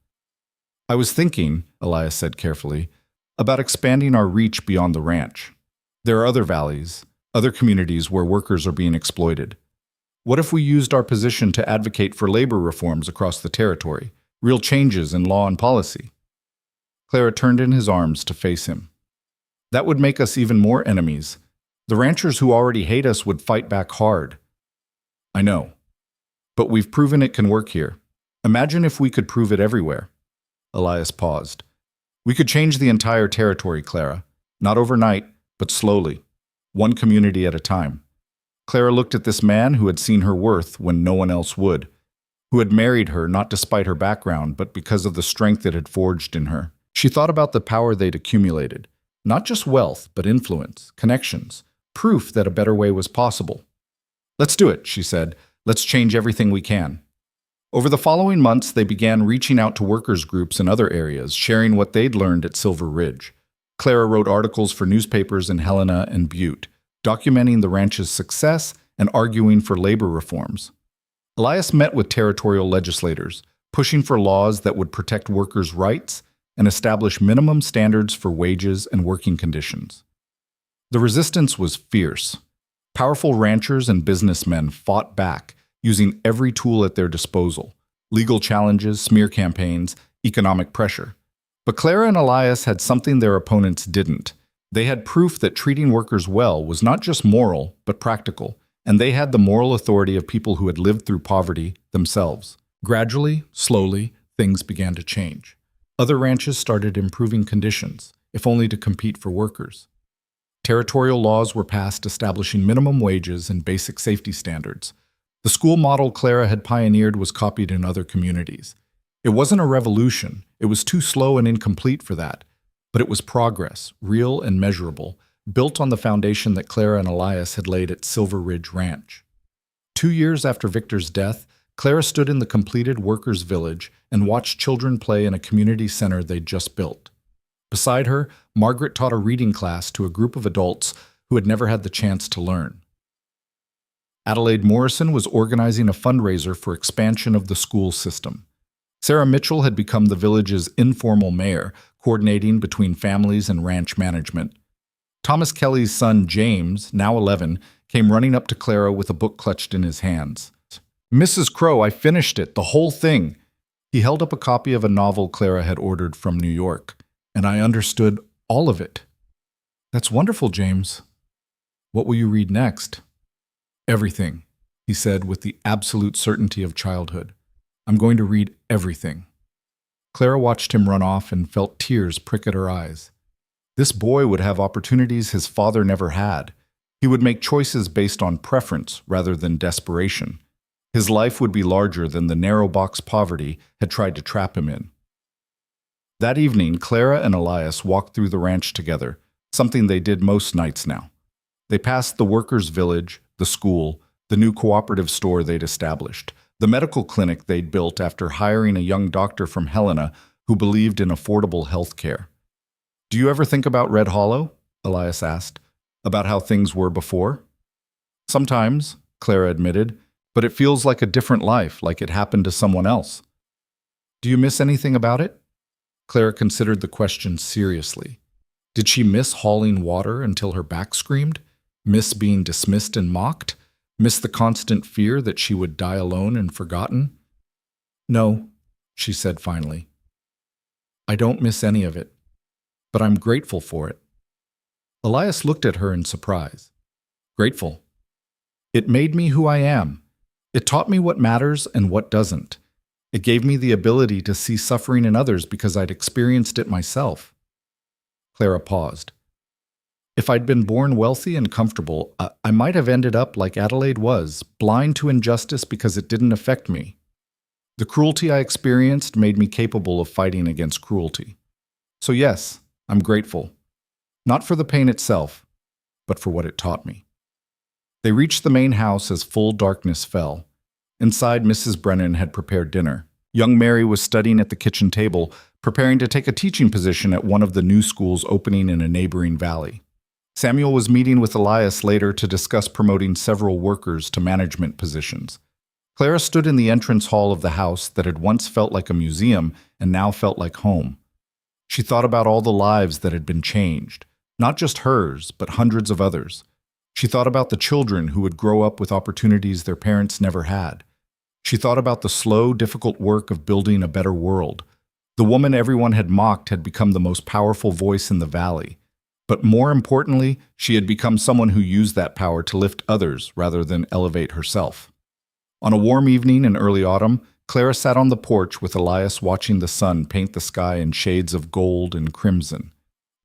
S1: "I was thinking," Elias said carefully, "about expanding our reach beyond the ranch. There are other valleys, other communities where workers are being exploited. What if we used our position to advocate for labor reforms across the territory, real changes in law and policy?" Clara turned in his arms to face him. "That would make us even more enemies. The ranchers who already hate us would fight back hard." "I know. But we've proven it can work here. Imagine if we could prove it everywhere." Elias paused. "We could change the entire territory, Clara. Not overnight, but slowly. One community at a time." Clara looked at this man who had seen her worth when no one else would, who had married her not despite her background, but because of the strength it had forged in her. She thought about the power they'd accumulated. Not just wealth, but influence, connections, proof that a better way was possible. "Let's do it," she said. "Let's change everything we can." Over the following months, they began reaching out to workers' groups in other areas, sharing what they'd learned at Silver Ridge. Clara wrote articles for newspapers in Helena and Butte, documenting the ranch's success and arguing for labor reforms. Elias met with territorial legislators, pushing for laws that would protect workers' rights and establish minimum standards for wages and working conditions. The resistance was fierce. Powerful ranchers and businessmen fought back, using every tool at their disposal: legal challenges, smear campaigns, economic pressure. But Clara and Elias had something their opponents didn't. They had proof that treating workers well was not just moral, but practical, and they had the moral authority of people who had lived through poverty themselves. Gradually, slowly, things began to change. Other ranches started improving conditions, if only to compete for workers. Territorial laws were passed establishing minimum wages and basic safety standards. The school model Clara had pioneered was copied in other communities. It wasn't a revolution. It was too slow and incomplete for that. But it was progress, real and measurable, built on the foundation that Clara and Elias had laid at Silver Ridge Ranch. 2 years after Victor's death, Clara stood in the completed workers' village and watched children play in a community center they'd just built. Beside her, Margaret taught a reading class to a group of adults who had never had the chance to learn. Adelaide Morrison was organizing a fundraiser for expansion of the school system. Sarah Mitchell had become the village's informal mayor, coordinating between families and ranch management. Thomas Kelly's son, James, now 11, came running up to Clara with a book clutched in his hands. "Mrs. Crow, I finished it, the whole thing." He held up a copy of a novel Clara had ordered from New York, and I understood all of it. "That's wonderful, James. What will you read next?" "Everything," he said with the absolute certainty of childhood. "I'm going to read everything." Clara watched him run off and felt tears prick at her eyes. This boy would have opportunities his father never had. He would make choices based on preference rather than desperation. His life would be larger than the narrow box poverty had tried to trap him in. That evening, Clara and Elias walked through the ranch together, something they did most nights now. They passed the workers' village, the school, the new cooperative store they'd established, the medical clinic they'd built after hiring a young doctor from Helena who believed in affordable health care. "Do you ever think about Red Hollow?" Elias asked. "About how things were before?" "Sometimes," Clara admitted, "but it feels like a different life, like it happened to someone else." "Do you miss anything about it?" Clara considered the question seriously. Did she miss hauling water until her back screamed? Miss being dismissed and mocked? Miss the constant fear that she would die alone and forgotten? "No," she said finally. "I don't miss any of it, but I'm grateful for it." Elias looked at her in surprise. "Grateful? It made me who I am. It taught me what matters and what doesn't. It gave me the ability to see suffering in others because I'd experienced it myself." Clara paused. If I'd been born wealthy and comfortable, I might have ended up like Adelaide was, blind to injustice because it didn't affect me. The cruelty I experienced made me capable of fighting against cruelty. So yes, I'm grateful. Not for the pain itself, but for what it taught me. They reached the main house as full darkness fell. Inside, Mrs. Brennan had prepared dinner. Young Mary was studying at the kitchen table, preparing to take a teaching position at one of the new schools opening in a neighboring valley. Samuel was meeting with Elias later to discuss promoting several workers to management positions. Clara stood in the entrance hall of the house that had once felt like a museum and now felt like home. She thought about all the lives that had been changed, not just hers, but hundreds of others. She thought about the children who would grow up with opportunities their parents never had. She thought about the slow, difficult work of building a better world. The woman everyone had mocked had become the most powerful voice in the valley. But more importantly, she had become someone who used that power to lift others rather than elevate herself. On a warm evening in early autumn, Clara sat on the porch with Elias watching the sun paint the sky in shades of gold and crimson.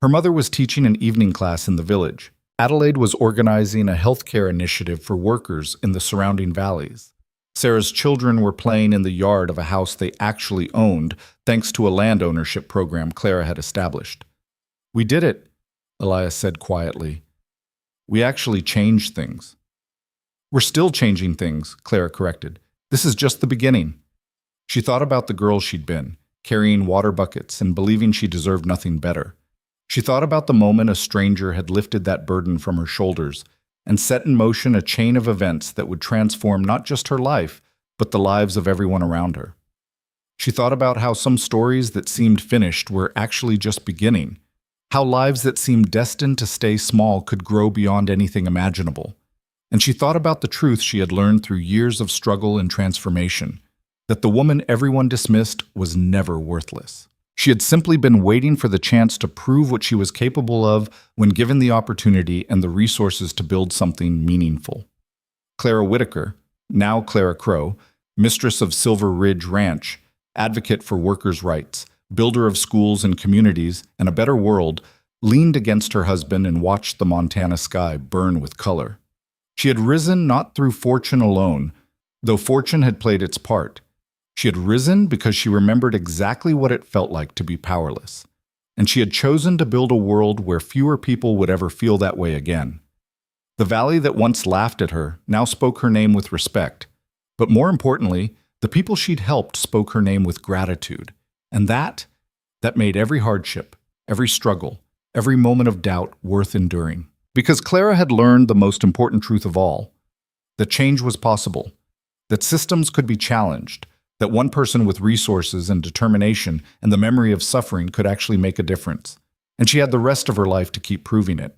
S1: Her mother was teaching an evening class in the village. Adelaide was organizing a healthcare initiative for workers in the surrounding valleys. Sarah's children were playing in the yard of a house they actually owned, thanks to a land ownership program Clara had established. "We did it," Elias said quietly. "We actually changed things." "We're still changing things," Clara corrected. "This is just the beginning." She thought about the girl she'd been, carrying water buckets and believing she deserved nothing better. She thought about the moment a stranger had lifted that burden from her shoulders and set in motion a chain of events that would transform not just her life, but the lives of everyone around her. She thought about how some stories that seemed finished were actually just beginning, how lives that seemed destined to stay small could grow beyond anything imaginable. And she thought about the truth she had learned through years of struggle and transformation, that the woman everyone dismissed was never worthless. She had simply been waiting for the chance to prove what she was capable of when given the opportunity and the resources to build something meaningful. Clara Whitaker, now Clara Crow, mistress of Silver Ridge Ranch, advocate for workers' rights, builder of schools and communities and a better world, leaned against her husband and watched the Montana sky burn with color. She had risen not through fortune alone, though fortune had played its part. She had risen because she remembered exactly what it felt like to be powerless, and she had chosen to build a world where fewer people would ever feel that way again. The valley that once laughed at her now spoke her name with respect, but more importantly, the people she'd helped spoke her name with gratitude, and that made every hardship, every struggle, every moment of doubt worth enduring. Because Clara had learned the most important truth of all, that change was possible, that systems could be challenged, that one person with resources and determination and the memory of suffering could actually make a difference. And she had the rest of her life to keep proving it.